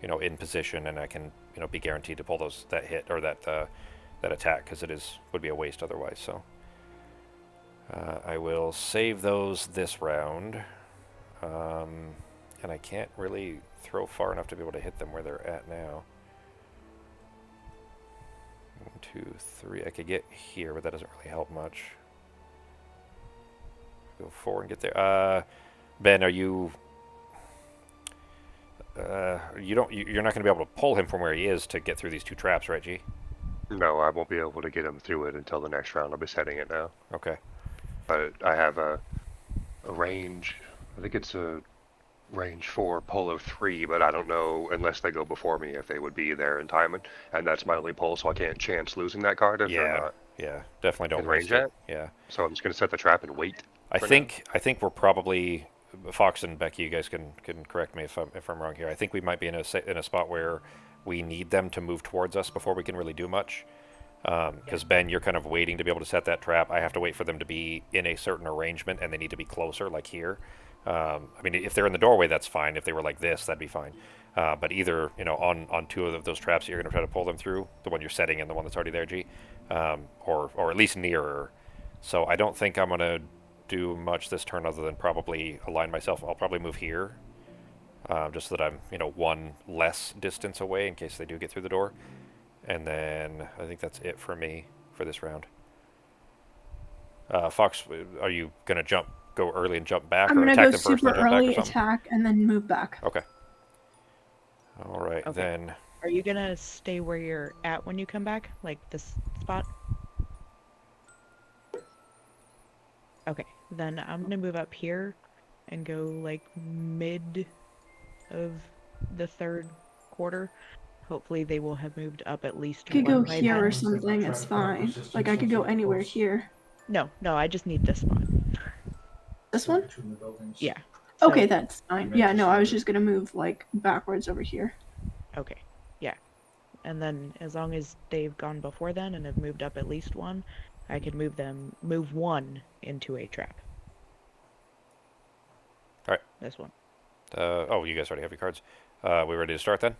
in position and I can, be guaranteed to pull that hit or that attack, because would be a waste otherwise. So I will save those this round, and I can't really throw far enough to be able to hit them where they're at now. 1, 2, 3. I could get here, but that doesn't really help much. Go 4 and get there. Ben, are you? You're not going to be able to pull him from where he is to get through these 2 traps, right, G? No, I won't be able to get him through it until the next round. I'll be setting it now. Okay. But I have a range. I think it's a range 4, pull of 3, but I don't know unless they go before me if they would be there in time, and that's my only pull, so I can't chance losing that card if they're not. Yeah, definitely don't in waste range it. Yeah. So I'm just going to set the trap and wait. I think we're probably, Fox and Becky, you guys can correct me if I'm wrong here. I think we might be in a spot where we need them to move towards us before we can really do much. Because Ben, you're kind of waiting to be able to set that trap. I have to wait for them to be in a certain arrangement, and they need to be closer, like here. I mean, if they're in the doorway, that's fine. If they were like this, that'd be fine. But either, on 2 of those traps that you're going to try to pull them through, the one you're setting and the one that's already there, G, or at least nearer. So I don't think I'm going to do much this turn other than probably align myself. I'll probably move here, just so that I'm, 1 less distance away in case they do get through the door. And then I think that's it for me for this round. Fox, are you going to go early and jump back, I'm or gonna attack go them first super and jump early, back or something? attack, and then move back. Okay. All right, Okay. then. Are you gonna stay where you're at when you come back? Like this spot? Okay, then I'm gonna move up here and go like mid of the 3rd quarter. Hopefully they will have moved up at least I could go one by here then. or something, it's fine. Like, I could go anywhere here. No, I just need this spot. This one? Yeah. Okay, So- that's fine. Yeah, no, I was just gonna move, like, backwards over here. Okay, yeah. and then as long as they've gone before then and have moved up at least one, I could move one into a trap. All right. This one. Oh, you guys already have your cards. We ready to start then?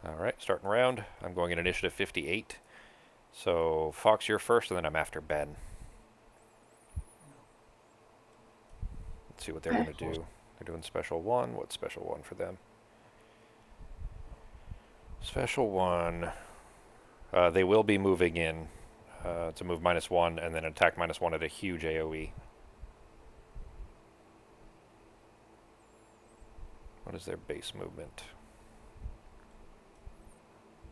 All right, starting round. I'm going in initiative 58. So Fox, you're first, and then I'm after Ben. Let's see what they're Okay. going to do. They're doing special one. What's special one for them? Special one. They will be moving in to move -1 and then attack -1 at a huge AoE. What is their base movement?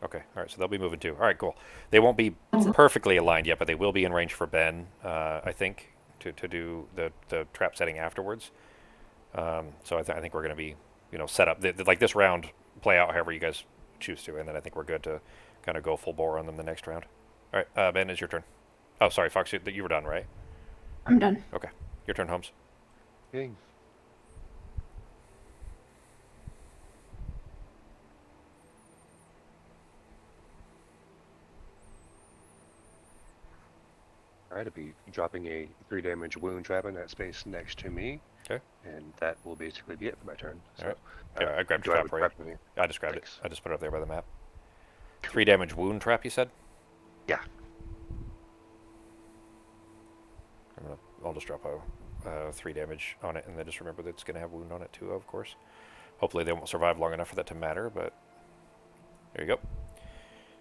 Okay, all right, so they'll be moving too. All right, cool. They won't be perfectly aligned yet, but they will be in range for Ben, I think, to do the trap setting afterwards. So I think we're going to be, set up. Like this round, play out however you guys choose to, and then I think we're good to kind of go full bore on them the next round. All right, Ben, it's your turn. Oh, sorry, Fox, you were done, right? I'm done. Okay, your turn, Holmes. Okay. Alright, I'll be dropping a 3 damage wound trap in that space next to me. Okay. And that will basically be it for my turn. So, Alright. Yeah, I grabbed do your I trap have a right. trap in here? I just grabbed Thanks. it. I just put it up there by the map. 3 damage wound trap, you said? Yeah. I'll just drop a 3 damage on it, and then just remember that it's going to have wound on it too, of course. Hopefully they won't survive long enough for that to matter, but there you go.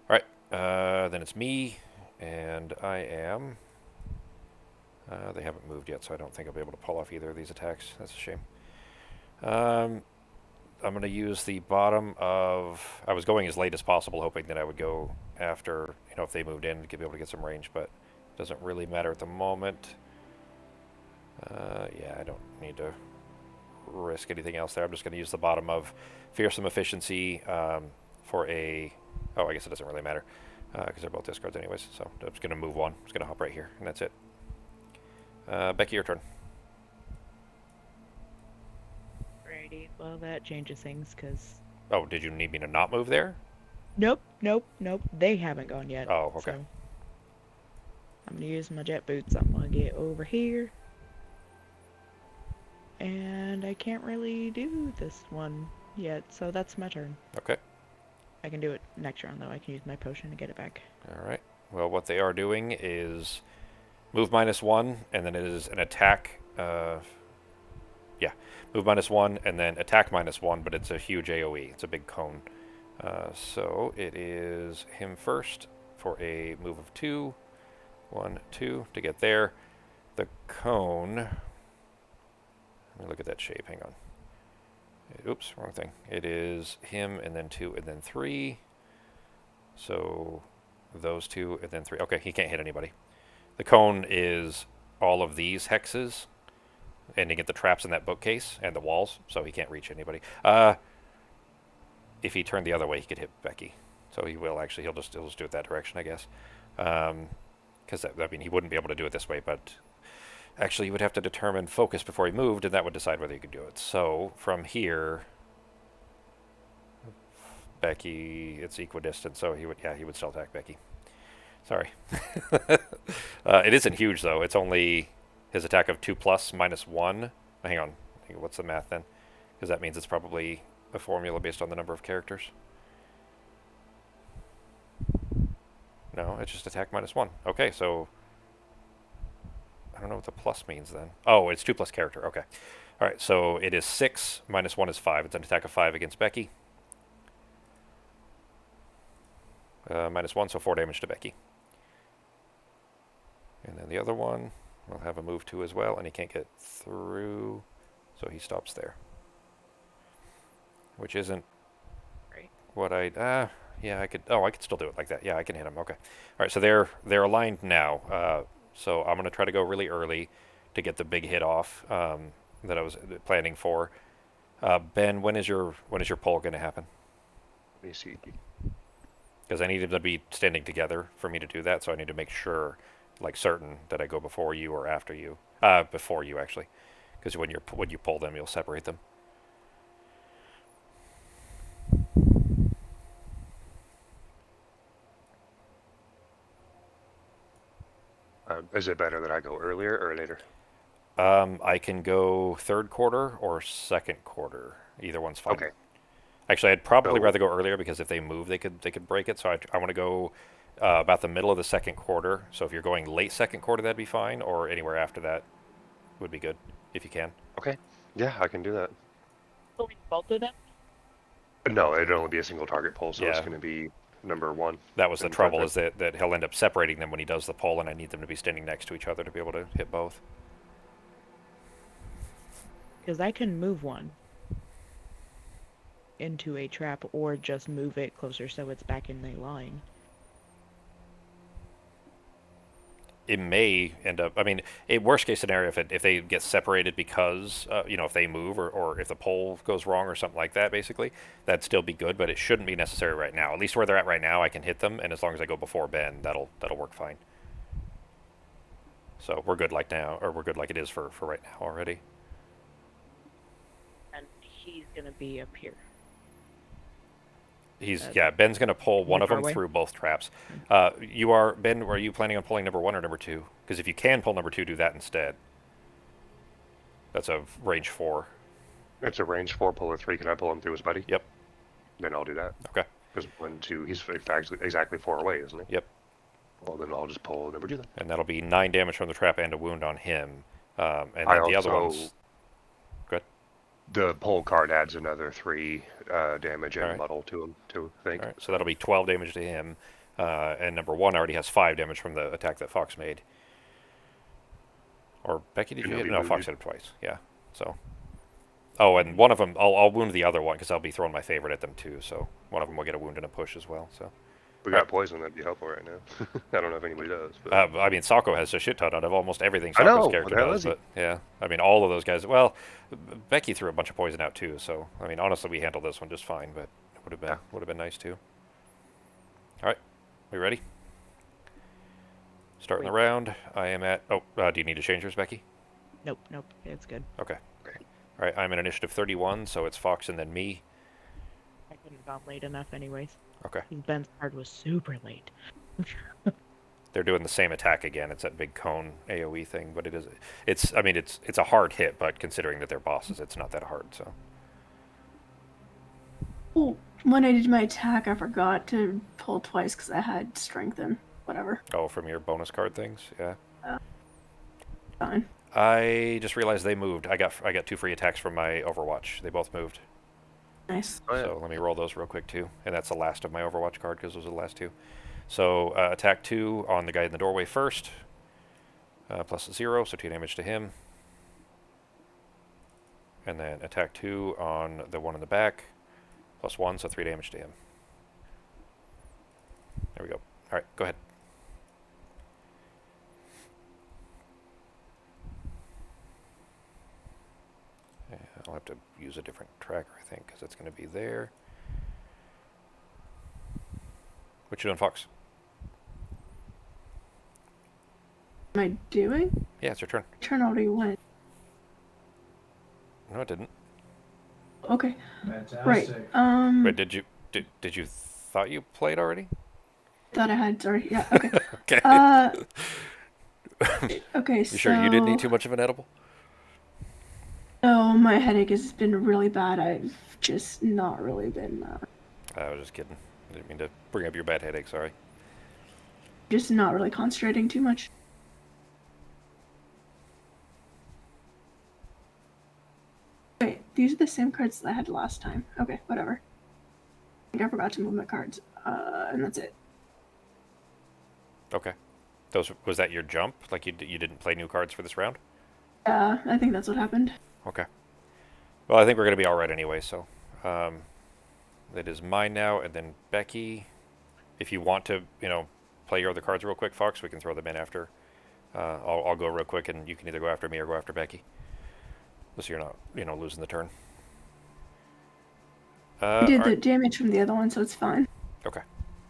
All right, then it's me, and I am. They haven't moved yet, so I don't think I'll be able to pull off either of these attacks. That's a shame. I'm going to use the bottom of... I was going as late as possible, hoping that I would go after, if they moved in, to be able to get some range, but it doesn't really matter at the moment. Yeah, I don't need to risk anything else there. I'm just going to use the bottom of Fearsome Efficiency for a... Oh, I guess it doesn't really matter, because they're both discards anyways, so I'm just going to move one. I'm just going to hop right here, and that's it. Becky, your turn. Alrighty. Well, that changes things, because... Oh, did you need me to not move there? Nope. They haven't gone yet. Oh, okay. So I'm going to use my jet boots. I'm going to get over here. And I can't really do this one yet, so that's my turn. Okay. I can do it next round, though. I can use my potion to get it back. All right. Well, what they are doing is move -1, and then it is an attack. Yeah, move -1, and then attack -1, but it's a huge AoE. It's a big cone. So it is him first for a move of 2. 1, 2 to get there. The cone... Let me look at that shape. Hang on. Oops, wrong thing. It is him, and then 2, and then 3. So those 2, and then 3. Okay, he can't hit anybody. The cone is all of these hexes, ending at the traps in that bookcase and the walls, so he can't reach anybody. If he turned the other way, he could hit Becky. So he will actually. He'll just do it that direction, I guess. Because he wouldn't be able to do it this way, but actually, he would have to determine focus before he moved, and that would decide whether he could do it. So from here, Becky, it's equidistant, so he would still attack Becky. Sorry. It isn't huge, though. It's only his attack of 2+ -1. Hang on. What's the math then? Because that means it's probably a formula based on the number of characters. No, it's just attack -1. Okay, so... I don't know what the plus means then. Oh, it's 2+ character. Okay. All right, so it is 6. -1 is 5. It's an attack of 5 against Becky. -1, so 4 damage to Becky. And then the other one will have a move 2 as well, and he can't get through, so he stops there. Which isn't Right. what I... yeah, I could... Oh, I could still do it like that. Yeah, I can hit him. Okay. All right, so they're aligned now. So I'm going to try to go really early to get the big hit off that I was planning for. Ben, when is your pull going to happen? Let me see. Because I need them to be standing together for me to do that, so I need to make sure, like certain, that I go before you or after you. Before you, actually. Because when you pull them, you'll separate them. is it better that I go earlier or later? I can go third quarter or second quarter. Either one's fine. Okay. Actually, I'd probably So rather go earlier because if they move, they could break it. So I want to go about the middle of the second quarter. So if you're going late second quarter, that'd be fine, or anywhere after that would be good if you can. okay. Yeah, I can do that. Pulling both of them? No, it'd only be a single target pull, so it's Yeah. going to be number 1. That was the in front trouble of- is that he'll end up separating them when he does the pull, and I need them to be standing next to each other to be able to hit both. Because I can move one into a trap or just move it closer so it's back in the line. It may end up. I mean, a worst case scenario if they get separated because if they move or if the pole goes wrong or something like that, basically, that'd still be good. But it shouldn't be necessary right now. At least where they're at right now, I can hit them, and as long as I go before Ben, that'll work fine. So we're good like now, or we're good like it is for right now already. And he's gonna be up here. Ben's gonna pull one of them doorway? through both traps. Ben, are you planning on pulling number 1 or number 2? Because if you can pull number 2, do that instead. That's a range 4. It's a range 4 puller 3. Can I pull him through his buddy? Yep. Then I'll do that. Okay. Because 1, 2, he's exactly 4 away, isn't he? Yep. Well, then I'll just pull number 2 then. And that'll be 9 damage from the trap and a wound on him. And then I the other also- ones. Good. The pull card adds another 3 damage and Alright. muddle to him, too, I think. All right. So that'll be 12 damage to him. And number 1 already has 5 damage from the attack that Fox made. Or Becky, did And you he'll hit? be No, Fox wounded. hit him twice. Yeah. So. Oh, and one of them, I'll wound the other one because I'll be throwing my favorite at them too. So one of them will get a wound and a push as well. So. We got poison, that'd be helpful right now. I don't know if anybody does. But I mean, Sako has a shit ton of almost everything I know, Sako's what character the hell does. is he? But yeah, I mean, all of those guys. Well, Becky threw a bunch of poison out too. So I mean, honestly, we handled this one just fine. But it would have been nice too. All right, we ready? Starting the round. I am at. Oh, do you need to change yours, Becky? Nope, it's good. Okay. All right, I'm in initiative 31, so it's Fox and then me. I couldn't have gone late enough anyways. Okay. Ben's card was super late. They're doing the same attack again. It's that big cone AOE thing, but it's a hard hit, but considering that they're bosses, it's not that hard. So. Oh, when I did my attack, I forgot to pull twice because I had strengthen. Whatever. Oh, from your bonus card things, yeah. Fine. I just realized they moved. I got 2 free attacks from my Overwatch. They both moved. Nice. Oh, yeah. So let me roll those real quick too, and that's the last of my Overwatch card because those are the last 2. So attack 2 on the guy in the doorway first, plus 0, so 2 damage to him. And then attack 2 on the one in the back, plus 1, so 3 damage to him. There we go. All right, go ahead. Yeah, I'll have to use a different tracker, I think, because it's going to be there. What you doing, Fox? Am I doing? Yeah, it's your turn. Turn already went. No, it didn't. Okay. Fantastic. Right. Wait, did you thought you played already? Thought I had. Sorry. Yeah. Okay. Okay. Okay. You sure you didn't eat too much of an edible? No, my headache has been really bad. I've just not really been. I was just kidding. I didn't mean to bring up your bad headache. Sorry. Just not really concentrating too much. Wait, these are the same cards that I had last time. Okay, whatever. I think I forgot to move my cards. And that's it. Okay. Was that your jump? Like you didn't play new cards for this round? Yeah, I think that's what happened. Okay. Well, I think we're gonna be all right anyway. So, it is mine now, and then Becky. If you want to, play your other cards real quick, Fox, we can throw them in after. I'll go real quick, and you can either go after me or go after Becky. So you're not, losing the turn. I did all the right. damage from the other one, so it's fine. Okay.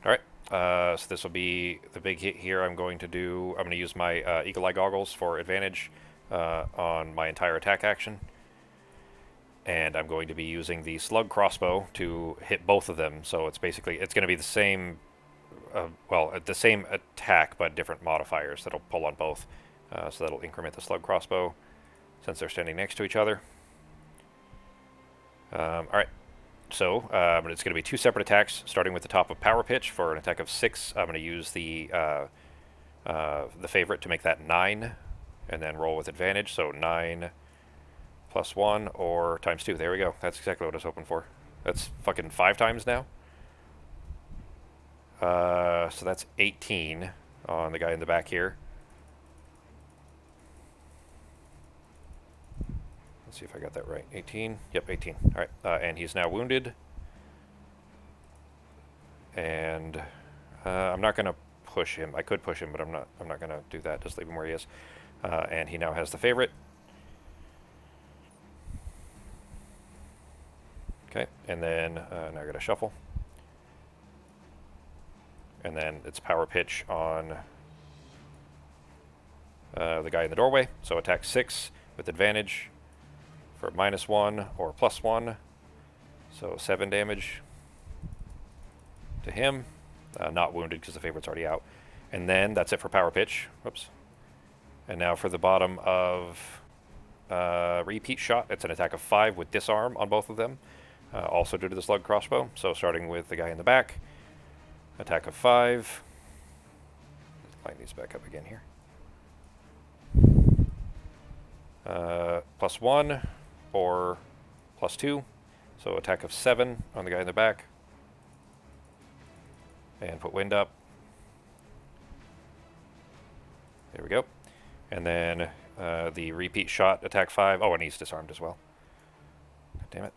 All right. So this will be the big hit here. I'm going to use my Eagle Eye Goggles for advantage on my entire attack action. And I'm going to be using the Slug Crossbow to hit both of them. So it's going to be the same well, the same attack but different modifiers that'll pull on both. So that'll increment the slug crossbow since they're standing next to each other. All right. So it's going to be 2 separate attacks, starting with the top of Power Pitch for an attack of 6. I'm going to use the favorite to make that 9, and then roll with advantage. So 9 plus 1 or times 2. There we go. That's exactly what I was hoping for. That's fucking 5 times now. So that's 18 on the guy in the back here. Let's see if I got that right. 18. Yep, 18. All right. And he's now wounded. And I'm not going to push him. I could push him, but I'm not going to do that. Just leave him where he is. And he now has the favorite. Okay. And then now I got to shuffle. And then it's Power Pitch on the guy in the doorway. So attack 6 with advantage for -1 or +1. So 7 damage to him. Not wounded because the favorite's already out. And then that's it for Power Pitch. Whoops. And now for the bottom of Repeat Shot. It's an attack of 5 with disarm on both of them. Also due to the slug crossbow. So starting with the guy in the back. Attack of 5. Let's line these back up again here. +1 or +2. So attack of 7 on the guy in the back. And put wind up. There we go. And then the Repeat Shot, attack 5. Oh, and he's disarmed as well. God damn it.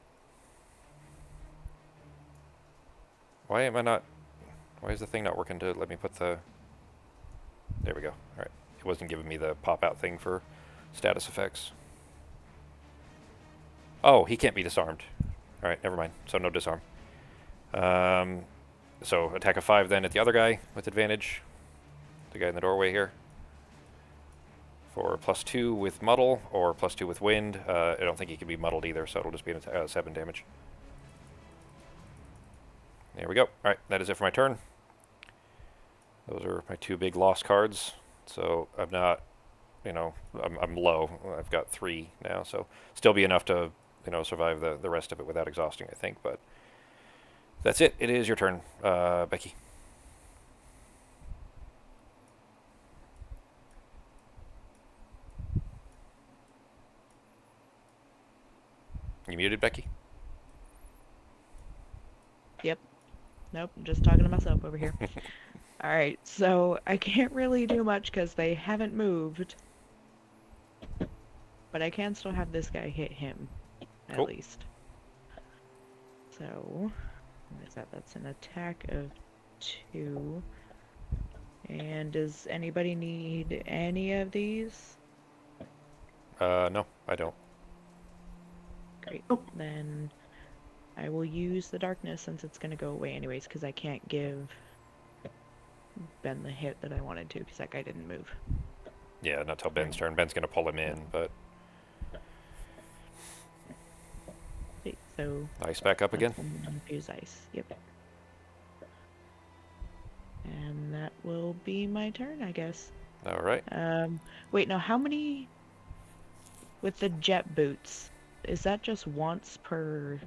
Why is the thing not working to let me put the... There we go. Alright. It wasn't giving me the pop-out thing for status effects. Oh, he can't be disarmed. Alright, never mind. So no disarm. So attack of 5 then at the other guy with advantage. The guy in the doorway here. For +2 with muddle or +2 with wind. I don't think he can be muddled either, so it'll just be 7 damage. There we go. Alright, that is it for my turn. Those are my 2 big lost cards. So I'm not, I'm low. I've got 3 now, so still be enough to, survive the rest of it without exhausting, I think. But that's it. It is your turn, Becky. You muted, Becky? Yep. Nope, I'm just talking to myself over here. Alright, so I can't really do much because they haven't moved. But I can still have this guy hit him, at least. So, what is that? That's an attack of 2. And does anybody need any of these? No, I don't. Great. Then I will use the darkness since it's going to go away anyways because I can't give Ben the hit that I wanted to because that guy didn't move. Yeah, not till Ben's turn. Ben's going to pull him in, but... Okay, so... Ice back up again? Infuse ice, yep. And that will be my turn, I guess. Alright. Wait, now how many... With the jet boots, is that just once per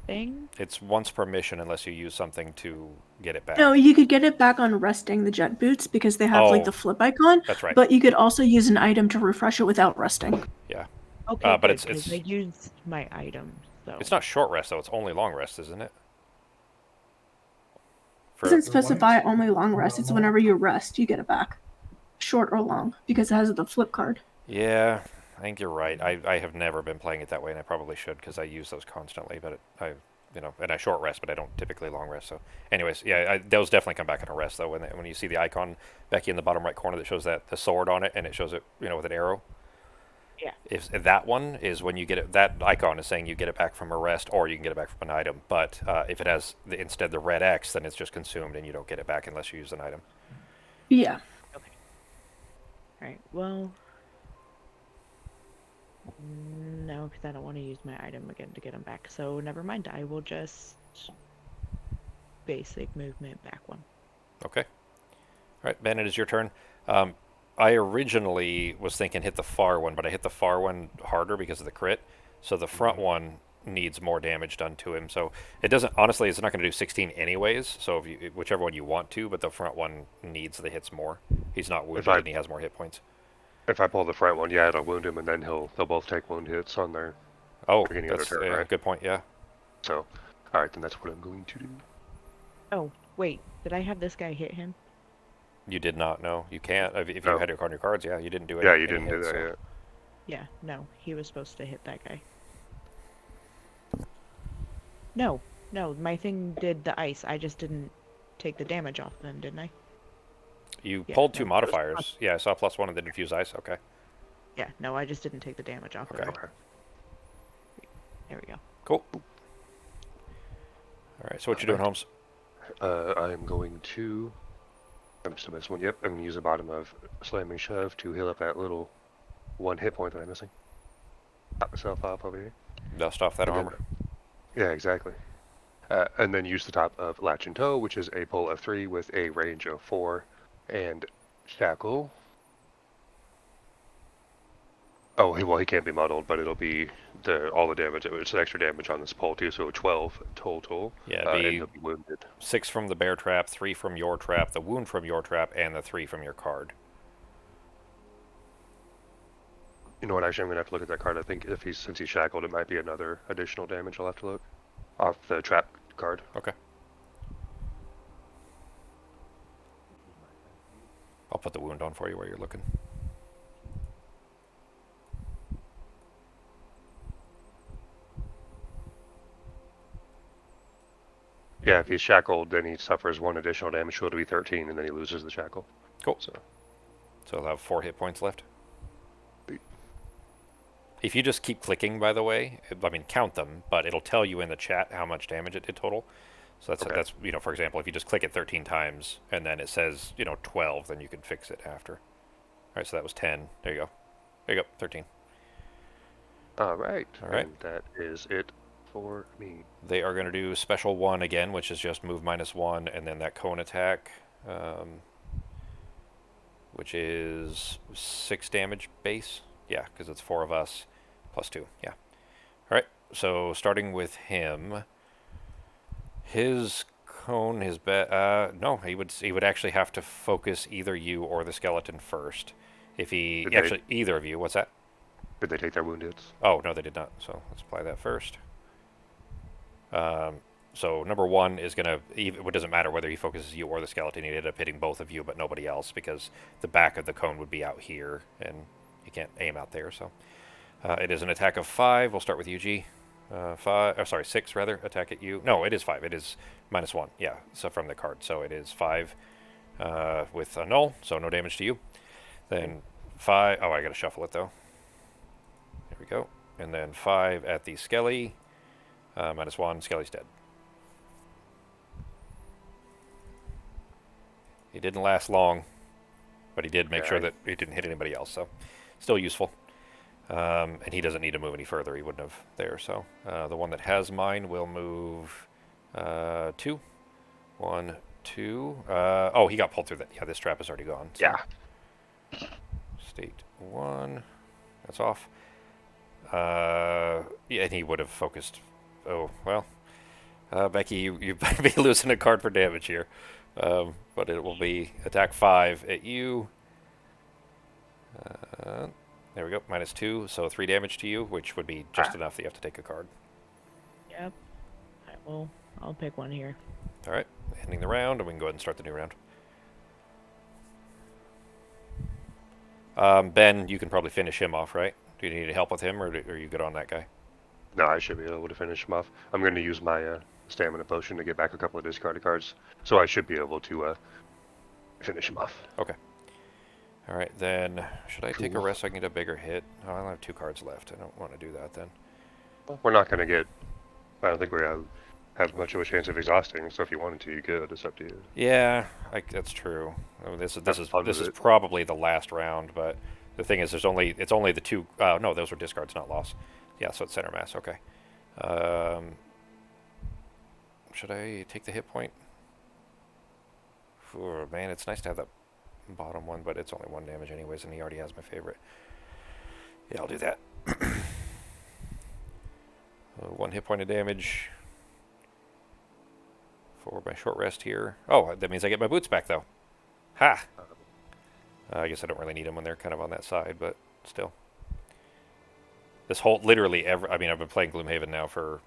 thing? It's once per mission unless you use something to get it back. No, you could get it back on resting the jet boots because they have like the flip icon. That's right. But you could also use an item to refresh it without resting. Yeah. Okay, but good, it's I used my item, so... It's not short rest, though. It's only long rest, isn't it? It doesn't specify only long rest. It's whenever you rest, you get it back. Short or long, because it has the flip card. Yeah, I think you're right. I have never been playing it that way, and I probably should because I use those constantly. But and I short rest, but I don't typically long rest. So, anyways, yeah, those definitely come back in a rest though. When you see the icon, Becky, in the bottom right corner that shows the sword on it, and it shows it, with an arrow. Yeah. If that one is when you get it, that icon is saying you get it back from a rest, or you can get it back from an item. But if it has instead the red X, then it's just consumed, and you don't get it back unless you use an item. Yeah. Okay. All right. Well. No, because I don't want to use my item again to get them back. So never mind. I will just basic movement back one. Okay. All right, Ben, it is your turn. I originally was thinking hit the far one, but I hit the far one harder because of the crit. So the front one needs more damage done to him. So it doesn't, honestly, it's not going to do 16 anyways. So if you, whichever one you want to, but the front one needs the hits more. He's not If wounded I and he has more hit points. if I pull the front one, yeah, it'll wound him, and then they'll both take wound hits on their Oh, beginning of their that's turn, a right? good point, yeah. So, all right, then that's what I'm going to do. Oh, wait. Did I have this guy hit him? You did not know. You can't. If you No. had your on your cards, yeah, you didn't do it. Yeah, you didn't do that yet. Yeah, no. He was supposed to hit that guy. No, no. My thing did the ice. I just didn't take the damage off them, didn't I? You Yeah, pulled two no, modifiers. Yeah, I saw +1 in the diffuse ice. Okay. Yeah, no. I just didn't take the damage off Okay. of him. Okay. There we go. Cool. All right. So what you doing, Holmes? I'm going to. I'm still missing one. Yep, I'm gonna use the bottom of slamming shove to heal up that little 1 hit point that I'm missing. Top myself up over here. Dust off that And then- armor. Yeah, exactly. And then use the top of latch and tow, which is a pull of 3 with a range of 4, and shackle. Oh, he can't be muddled, but it'll be all the damage. It's an extra damage on this pull too, so 12 total. Yeah, and be he'll be wounded. 6 from the bear trap, 3 from your trap, the wound from your trap, and the 3 from your card. You know what? Actually, I'm gonna have to look at that card. I think since he's shackled, it might be another additional damage. I'll have to look off the trap card. Okay. I'll put the wound on for you while you're looking. Yeah, if he's shackled, then he suffers 1 additional damage, so it'll be 13, and then he loses the shackle. Cool. So, So I'll have 4 hit points left. Sweet. If you just keep clicking, by the way, I mean count them, but it'll tell you in the chat how much damage it did total. So that's you know, for example, if you just click it 13 times and then it says 12, then you can fix it after. All right, so that was 10. There you go. There you go. 13. all right. All right. And that is it for me. They are going to do special 1 again, which is just move -1, and then that cone attack, which is 6 damage base. Yeah, because it's 4 of us +2. Yeah. All right. So starting with him, his cone, no, he would actually have to focus either you or the skeleton first. If he either of you. What's that? Did they take their wound hits? Oh no, they did not. So let's apply that first. So number 1 is going to, it doesn't matter whether he focuses you or the skeleton, he'd end up hitting both of you but nobody else because the back of the cone would be out here and you can't aim out there. So it is an attack of 5. We'll start with UG. 6 rather, attack at you. No, it is 5. It is -1. Yeah, so from the card. So it is 5 with a null, so no damage to you. Then 5, oh, I got to shuffle it though. There we go. And then 5 at the Skelly. -1, Skelly's dead. He didn't last long, but he did make sure that he didn't hit anybody else, so still useful. And he doesn't need to move any further. He wouldn't have there, so the one that has mine will move 2. 1, 2. Oh, he got pulled through that. Yeah, this trap is already gone. So. Yeah. State 1. That's off. Yeah, and he would have focused. Oh, well. Becky, you better be losing a card for damage here. But it will be attack 5 at you. There we go, -2, so 3 damage to you, which would be just enough that you have to take a card. Yep. I'll pick one here. All right, ending the round, and we can go ahead and start the new round. Ben, you can probably finish him off, right? Do you need help with him, or are you good on that guy? No, I should be able to finish him off. I'm going to use my stamina potion to get back a couple of discarded cards, so I should be able to finish him off. Okay. All right, then, should I take a Cool. rest so I can get a bigger hit? Oh, I only have 2 cards left. I don't want to do that then. We're not going to get... I don't think we have much of a chance of exhausting, so if you wanted to, you could. It's up to you. Yeah, that's true. I mean, this is probably the last round, but the thing is, it's only the 2. No, those were discards, not loss. Yeah, so it's center mass. Okay. Should I take the hit point? Oh, man, it's nice to have that bottom one, but it's only 1 damage anyways, and he already has my favorite. Yeah, I'll do that. 1 hit point of damage for my short rest here. Oh, that means I get my boots back, though. Ha! I guess I don't really need them when they're kind of on that side, but still. This whole, literally, I mean, I've been playing Gloomhaven now for,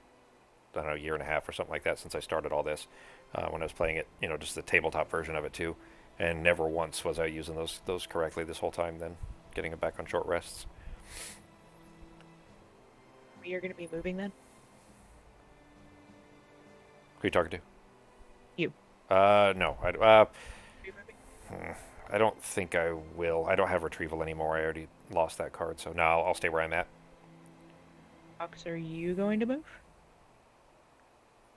I don't know, a year and a half or something like that since I started all this. When I was playing it, you know, just the tabletop version of it too. And never once was I using those correctly this whole time then, getting them back on short rests. You're going to be moving then? Who are you talking to? You. No. Are you moving? I don't think I will. I don't have retrieval anymore. I already lost that card, so now I'll stay where I'm at. Fox, are you going to move?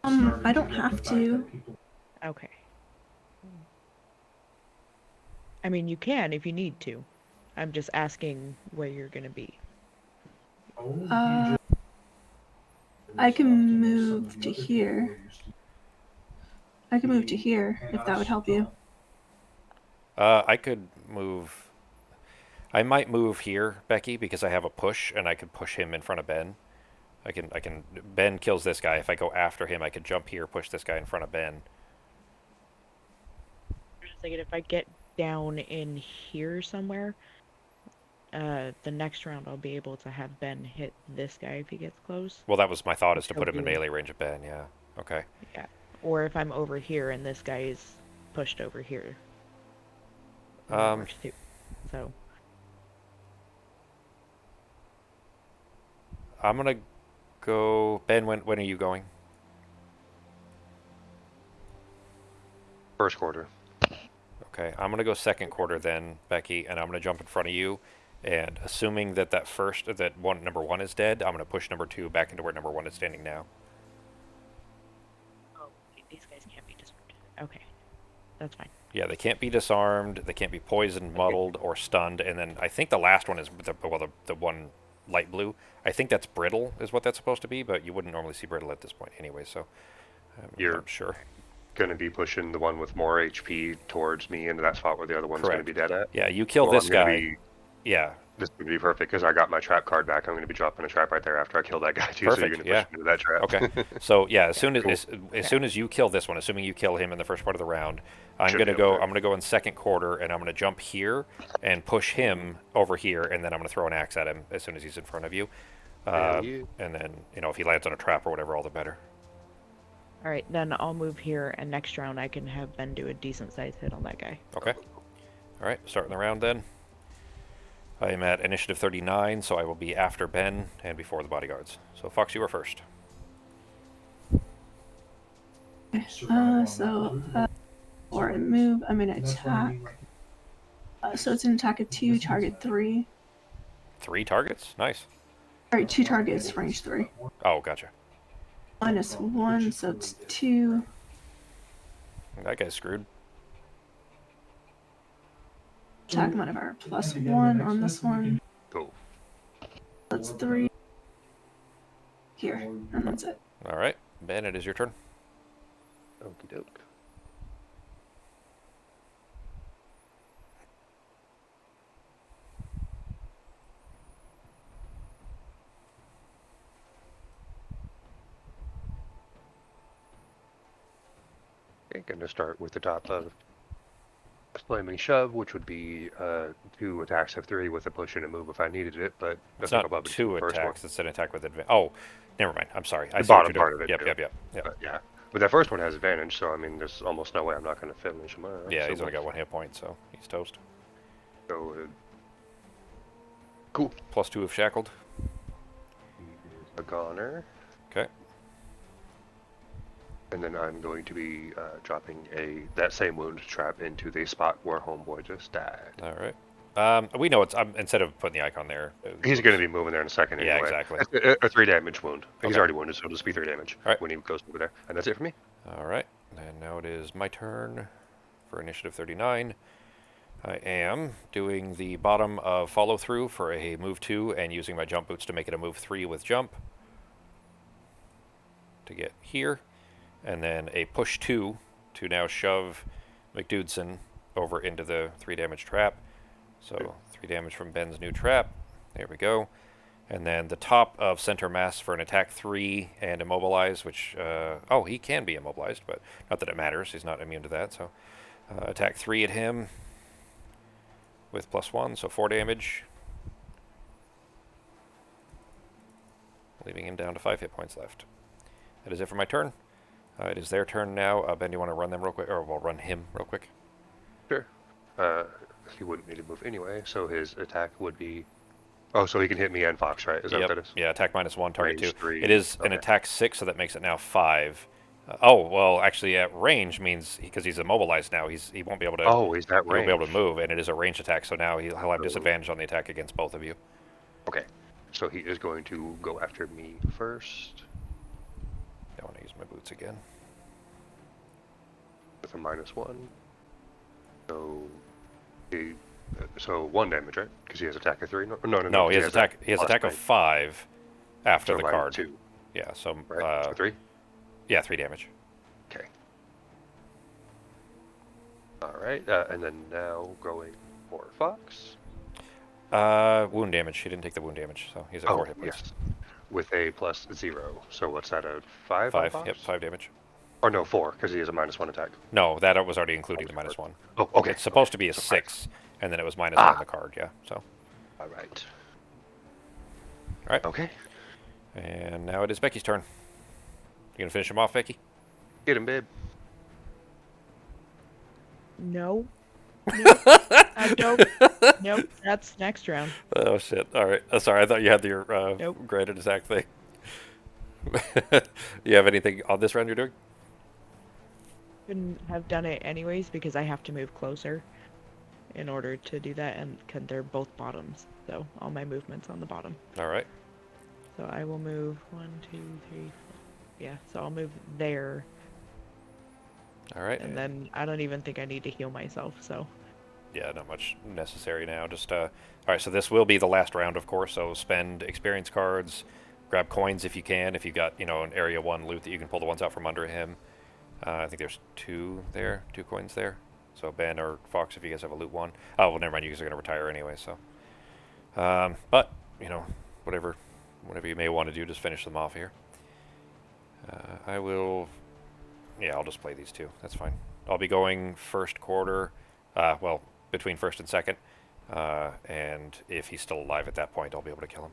I don't have to. Okay. I mean, you can if you need to. I'm just asking where you're going to be. I can move to here. I can move to here if that would help you. I could move. I might move here, Becky, because I have a push, and I could push him in front of Ben. I can. Ben kills this guy. If I go after him, I could jump here, push this guy in front of Ben. Just thinking if I get down in here somewhere, the next round I'll be able to have Ben hit this guy if he gets close. Well, that was my thought, is to He'll put him in be- melee range of Ben. Yeah. Okay. Yeah. Or if I'm over here and this guy is pushed over here. That works too. So I'm gonna go. Ben, when are you going? First quarter. Okay, I'm gonna go second quarter then, Becky, and I'm gonna jump in front of you. And assuming that number one is dead, I'm gonna push number 2 back into where number 1 is standing now. these guys can't be disarmed. Okay. That's fine. Yeah, they can't be disarmed, they can't be poisoned, muddled, or stunned, and then I think the last one is the one light blue. I think that's brittle is what that's supposed to be, but you wouldn't normally see brittle at this point anyway, so You're I'm sure. going to be pushing the one with more HP towards me into that spot where the other one's going to Correct. be dead at. Yeah, you kill Well, this I'm gonna guy. be- Yeah, This would be perfect because I got my trap card back. I'm going to be dropping a trap right there after I kill that guy too. So Perfect, you're going to yeah. push me into that trap. okay. So yeah, as soon as Cool. as soon as you kill this one, assuming you kill him in the first part of the round, I'm Should gonna be able go. to. I'm gonna go in second quarter, and I'm gonna jump here and push him over here, and then I'm gonna throw an axe at him as soon as he's in front of you. Hell yeah. And then if he lands on a trap or whatever, all the better. All right, then I'll move here, and next round I can have Ben do a decent sized hit on that guy. Okay. All right, starting the round then. I am at initiative 39, so I will be after Ben and before the bodyguards. So Fox, you are first. Or I move, I'm gonna attack. So it's an attack of 2, target 3. 3 targets, nice. Alright, 2 targets, range 3. Oh, gotcha. -1, so it's 2. That guy's screwed. Attack modifier +1 on this one. Cool. That's 3. Here, and that's it. All right, Ben, it is your turn. Okie doke. Okay, going to start with the top of Flaming Shove, which would be 2 attacks of 3 with a push and a move if I needed it, but It's doesn't not go above the 2 first one. attacks. It's an attack with advantage. Oh, never mind. I'm sorry. I The see what bottom you're part doing. of it, Yep, too. yep. But yeah, but that first one has advantage, so I mean, there's almost no way I'm not going to finish him up. Yeah, so he's only got 1 hit point, so he's toast. So, cool. +2 of shackled. A goner. Okay. And then I'm going to be dropping that same wound trap into the spot where Homeboy just died. All right. We know it's instead of putting the icon there. He's going to be moving there in a second Yeah, anyway. exactly. A 3 damage wound. He's Okay. already wounded, so it'll just be 3 damage All right. when he goes over there. And that's it for me. All right. And now it is my turn for initiative 39. I am doing the bottom of follow through for a move 2 and using my jump boots to make it a move 3 with jump to get here. And then a push 2 to now shove McDudson over into the 3 damage trap. So 3 damage from Ben's new trap. There we go. And then the top of center mass for an attack 3 and immobilize, which, oh, he can be immobilized, but not that it matters. He's not immune to that. So attack 3 at him with +1, so 4 damage. Leaving him down to 5 hit points left. That is it for my turn. It is their turn now. Ben, do you want to run them real quick? Or we'll run him real quick. Sure. He wouldn't need to move anyway, so his attack would be... Oh, so he can hit me and Fox, right? Is that what that is? Yeah, attack -1, target Range 2. 3. It is an attack 6, so that makes it now 5. Oh, well, actually, at range means, because he's immobilized now, he won't be able to... Oh, he's that He won't range. be able to move, and it is a range attack, so now he'll have So- disadvantage on the attack against both of you. Okay. So he is going to go after me first I want to use my boots again. with a -1. So 1 damage, right? Because he has attack of 3. No. He has attack. He has attack of 5 after So the minus card. 2, Yeah, so right? So 3. yeah, 3 damage. Okay. All right, and then now going for Fox. Wound damage. He didn't take the wound damage, so he's at 4 hit points. Yes. With a +0. So what's that, a 5 on 5. Fox? Yep, 5 damage. Or no, 4, because he has a -1 attack. No, that was already including the -1. Oh, okay. It's supposed to be a So 6, and then it was -1 Ah. on the card. Yeah. So. All right. All right. Okay. And now it is Becky's turn. You gonna finish him off, Becky? Get him, babe. No. Nope. I don't. Nope. That's next round. Oh shit! All right. Sorry, I thought you had your Nope. granted attack thing. You have anything on this round you're doing? Couldn't have done it anyways because I have to move closer in order to do that, and cause they're both bottoms, so all my movements on the bottom. All right. So I will move 1, 2, 3, 4. Yeah, so I'll move there, All right. and then I don't even think I need to heal myself. So Yeah, not much necessary now. Just all right. So this will be the last round, of course. So spend experience cards, grab coins if you can. If you got an area 1 loot that you can pull the ones out from under him. I think there's 2 coins there. So Ben or Fox, if you guys have a loot 1. Oh well, never mind. You guys are gonna retire anyway. So, but whatever you may want to do, just finish them off here. I will. Yeah, I'll just play these 2. That's fine. I'll be going first quarter. Well, between first and second. And if he's still alive at that point, I'll be able to kill him.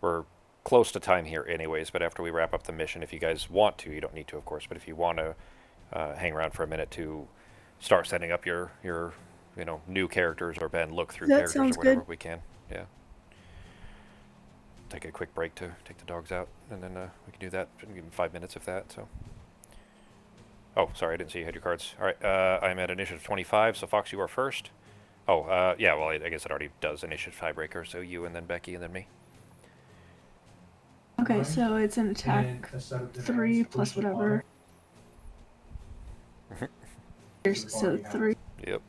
We're close to time here anyways, but after we wrap up the mission, if you guys want to, you don't need to, of course, but if you want to hang around for a minute to start setting up your new characters, or Ben look through That characters sounds or whatever good. we can. Yeah. Take a quick break to take the dogs out, and then we can do that. Give them 5 minutes if that. So. Oh, sorry, I didn't see you had your cards. All right, I'm at initiative 25, so Fox, you are first. Oh, yeah, well, I guess it already does initiative tiebreaker, so you and then Becky and then me. Okay, so it's an attack 3 plus whatever. So 3. Yep.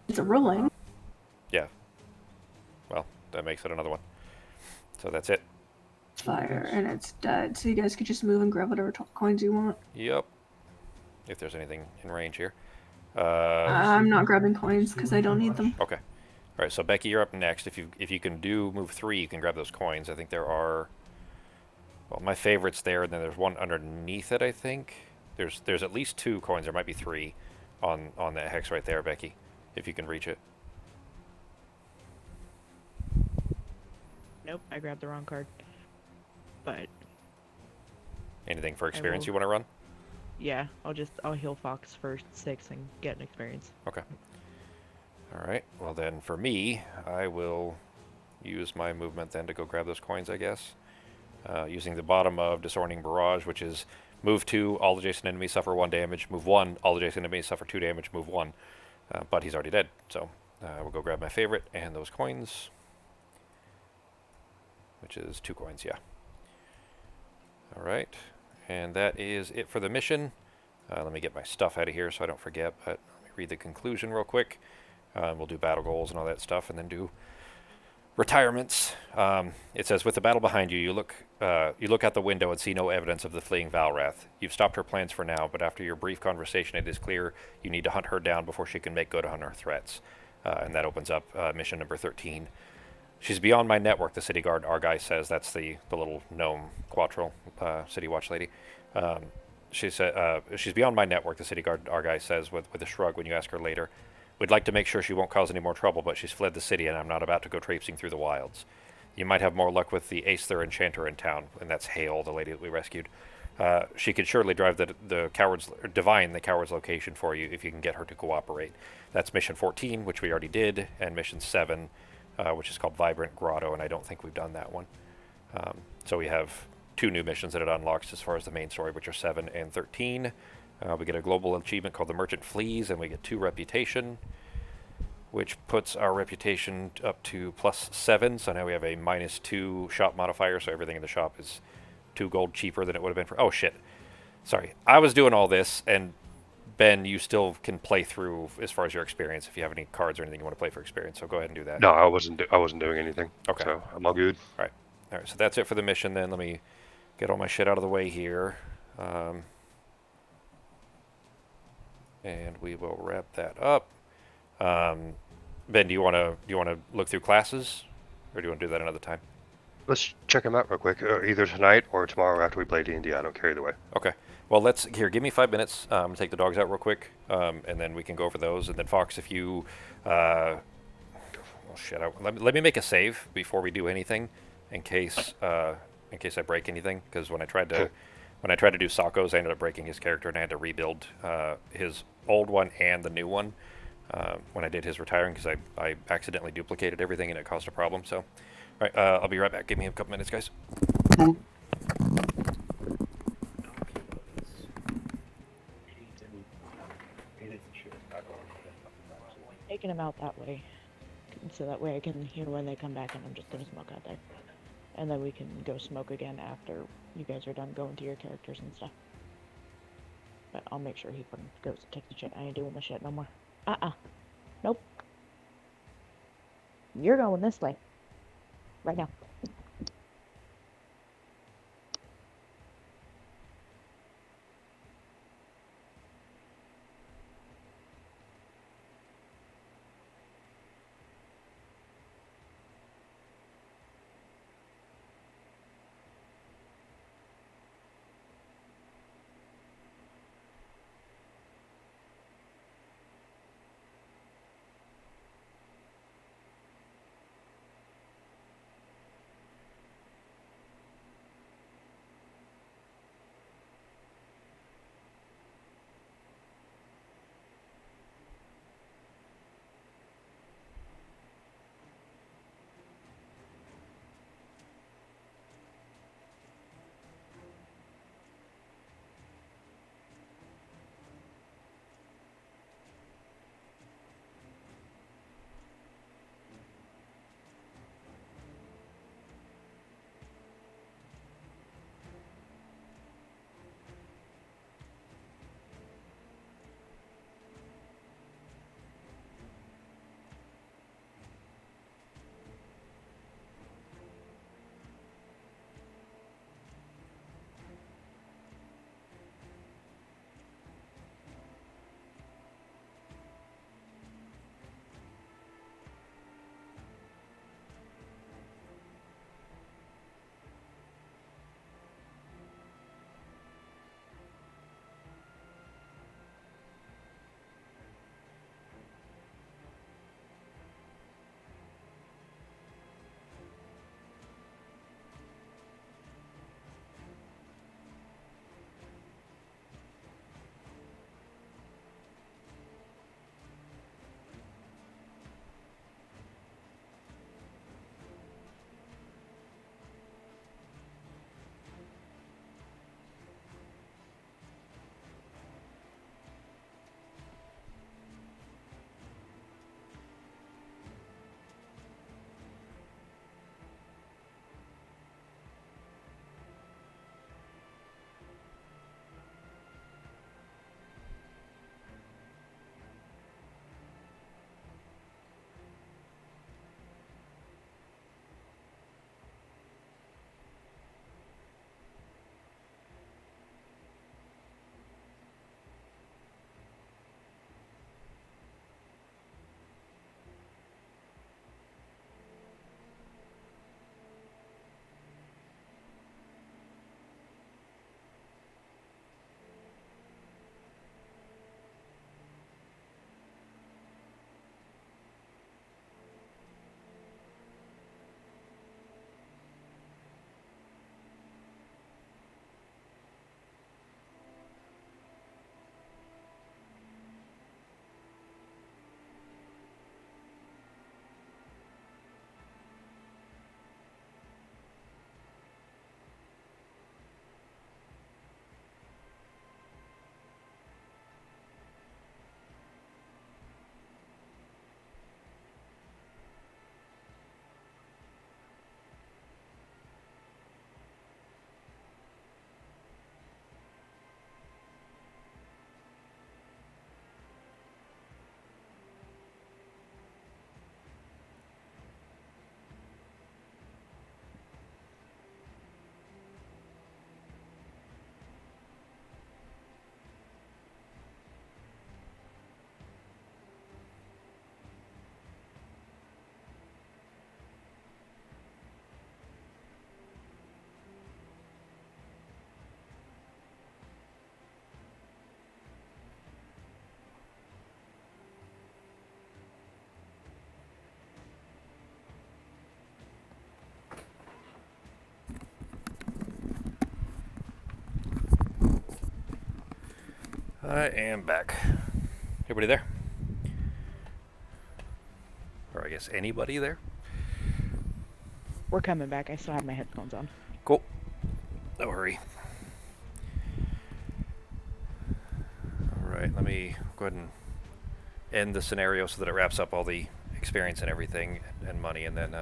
It's a rolling. Yeah. Well, that makes it another one. So that's it. Fire, and it's dead. So you guys could just move and grab whatever coins you want. Yep. If there's anything in range here. I'm not grabbing coins because I don't need them. Okay. All right. So Becky, you're up next. If you can do move 3, you can grab those coins. I think there are. Well, my favorite's there, and then there's one underneath it. I think there's at least 2 coins. There might be 3 on that hex right there, Becky, if you can reach it. nope, I grabbed the wrong card. But Anything for experience will. you want to run? yeah, I'll heal Fox for 6 and get an experience. Okay. All right. Well, then for me, I will use my movement then to go grab those coins, I guess. Using the bottom of Disorienting Barrage, which is move 2, all adjacent enemies suffer 1 damage. Move 1, all adjacent enemies suffer 2 damage. Move 1. But he's already dead, so we'll go grab my favorite and those coins. which is 2 coins, yeah. All right, and that is it for the mission. Let me get my stuff out of here so I don't forget, but let me read the conclusion real quick. We'll do battle goals and all that stuff, and then do retirements. It says, with the battle behind you, you look out the window and see no evidence of the fleeing Valrath. You've stopped her plans for now, but after your brief conversation, it is clear you need to hunt her down before she can make good on her threats. And that opens up mission number 13. She's beyond my network, the city guard Argai says. That's the little gnome Quattro, city watch lady. She said, she's beyond my network, the city guard Argai says with a shrug when you ask her later. We'd like to make sure she won't cause any more trouble, but she's fled the city and I'm not about to go traipsing through the wilds. You might have more luck with the Aether enchanter in town, and that's Hale, the lady that we rescued. She could surely drive the coward's, divine the coward's location for you if you can get her to cooperate. That's mission 14, which we already did, and mission 7, which is called Vibrant Grotto, and I don't think we've done that one. So we have 2 new missions that it unlocks as far as the main story, which are 7 and 13. We get a global achievement called the Merchant Flees, and we get 2 reputation, which puts our reputation up to +7. So now we have a -2 shop modifier, so everything in the shop is 2 gold cheaper than it would have been for... Oh, shit. Sorry. I was doing all this, and Ben, you still can play through as far as your experience if you have any cards or anything you want to play for experience, so go ahead and do that. No, I wasn't doing anything. Okay. So I'm all good. All right, so that's it for the mission then. Let me get all my shit out of the way here. And we will wrap that up. Ben, do you want to look through classes, or do you want to do that another time? Let's check them out real quick. Either tonight or tomorrow after we play D&D. I don't care either way. Okay. Well, give me 5 minutes. Take the dogs out real quick, and then we can go over those. And then Fox, if you, let me make a save before we do anything, in case I break anything. Because when I tried to do Sokko's, I ended up breaking his character, and I had to rebuild his old one and the new one when I did his retiring, because I accidentally duplicated everything and it caused a problem. So, all right, I'll be right back. Give me a couple minutes, guys. Taking them out that way, so that way I can hear when they come back, and I'm just gonna smoke out there, and then we can go smoke again after you guys are done going to your characters and stuff. But I'll make sure he goes to take the shit. I ain't doing the shit no more. Nope. You're going this way. Right now. I am back. Everybody there? Or I guess anybody there? We're coming back. I still have my headphones on. Cool. No hurry. Alright, let me go ahead and end the scenario so that it wraps up all the experience and everything and money, and then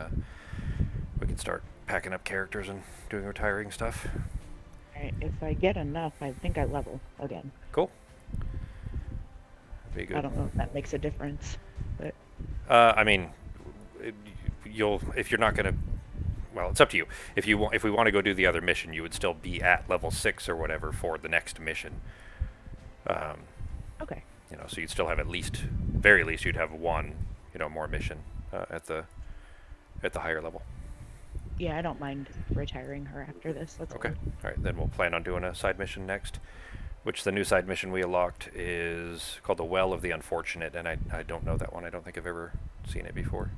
we can start packing up characters and doing retiring stuff. Alright, if I get enough, I think I level again. Cool. Be good. I don't know if that makes a difference, but I mean, you'll if you're not gonna. Well, it's up to you. If we want to go do the other mission, you would still be at level 6 or whatever for the next mission. okay. You know, so you'd still have very least, you'd have one, more mission at the higher level. Yeah, I don't mind retiring her after this. That's Okay. cool. All right. Then we'll plan on doing a side mission next, which the new side mission we unlocked is called the Well of the Unfortunate, and I don't know that one. I don't think I've ever seen it before.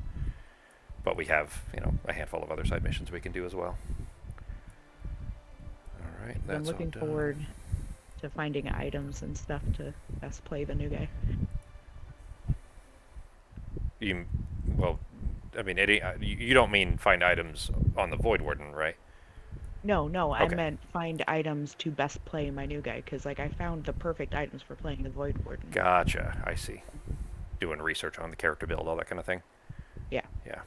But we have, a handful of other side missions we can do as well. All right. I'm looking forward to finding items and stuff to best play the new guy. Well, I mean, you don't mean find items on the Void Warden, right? No, I Okay. meant find items to best play my new guy, because I found the perfect items for playing the Void Warden. Gotcha. I see. Doing research on the character build, all that kind of thing. Yeah. Yeah.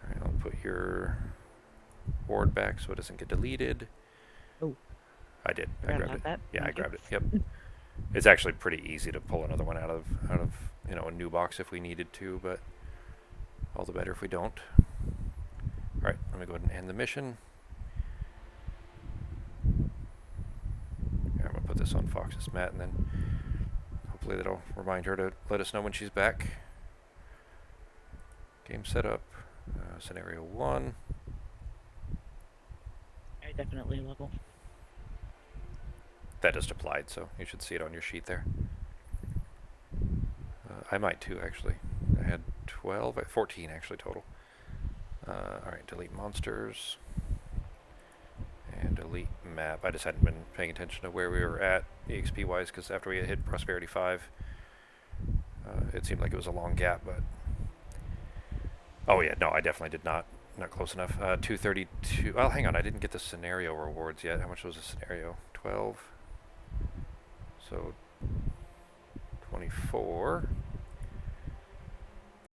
All right, I'll put your ward back so it doesn't get deleted. Oh. I did. I Forgot grabbed about it. that. Yeah, I Thank you. grabbed it. Yep. It's actually pretty easy to pull another one out of a new box if we needed to, but all the better if we don't. All right, let me go ahead and end the mission. Yeah, I'm gonna put this on Fox's mat, and then hopefully that'll remind her to let us know when she's back. Game setup, scenario 1. I definitely level. That just applied, so you should see it on your sheet there. I might too, actually. I had 14 actually total. Alright, delete monsters. And delete map. I just hadn't been paying attention to where we were at EXP wise, because after we hit Prosperity 5, it seemed like it was a long gap, but. Oh yeah, no, I definitely did not close enough. 232. Oh, hang on, I didn't get the scenario rewards yet. How much was the scenario? 12. So 24.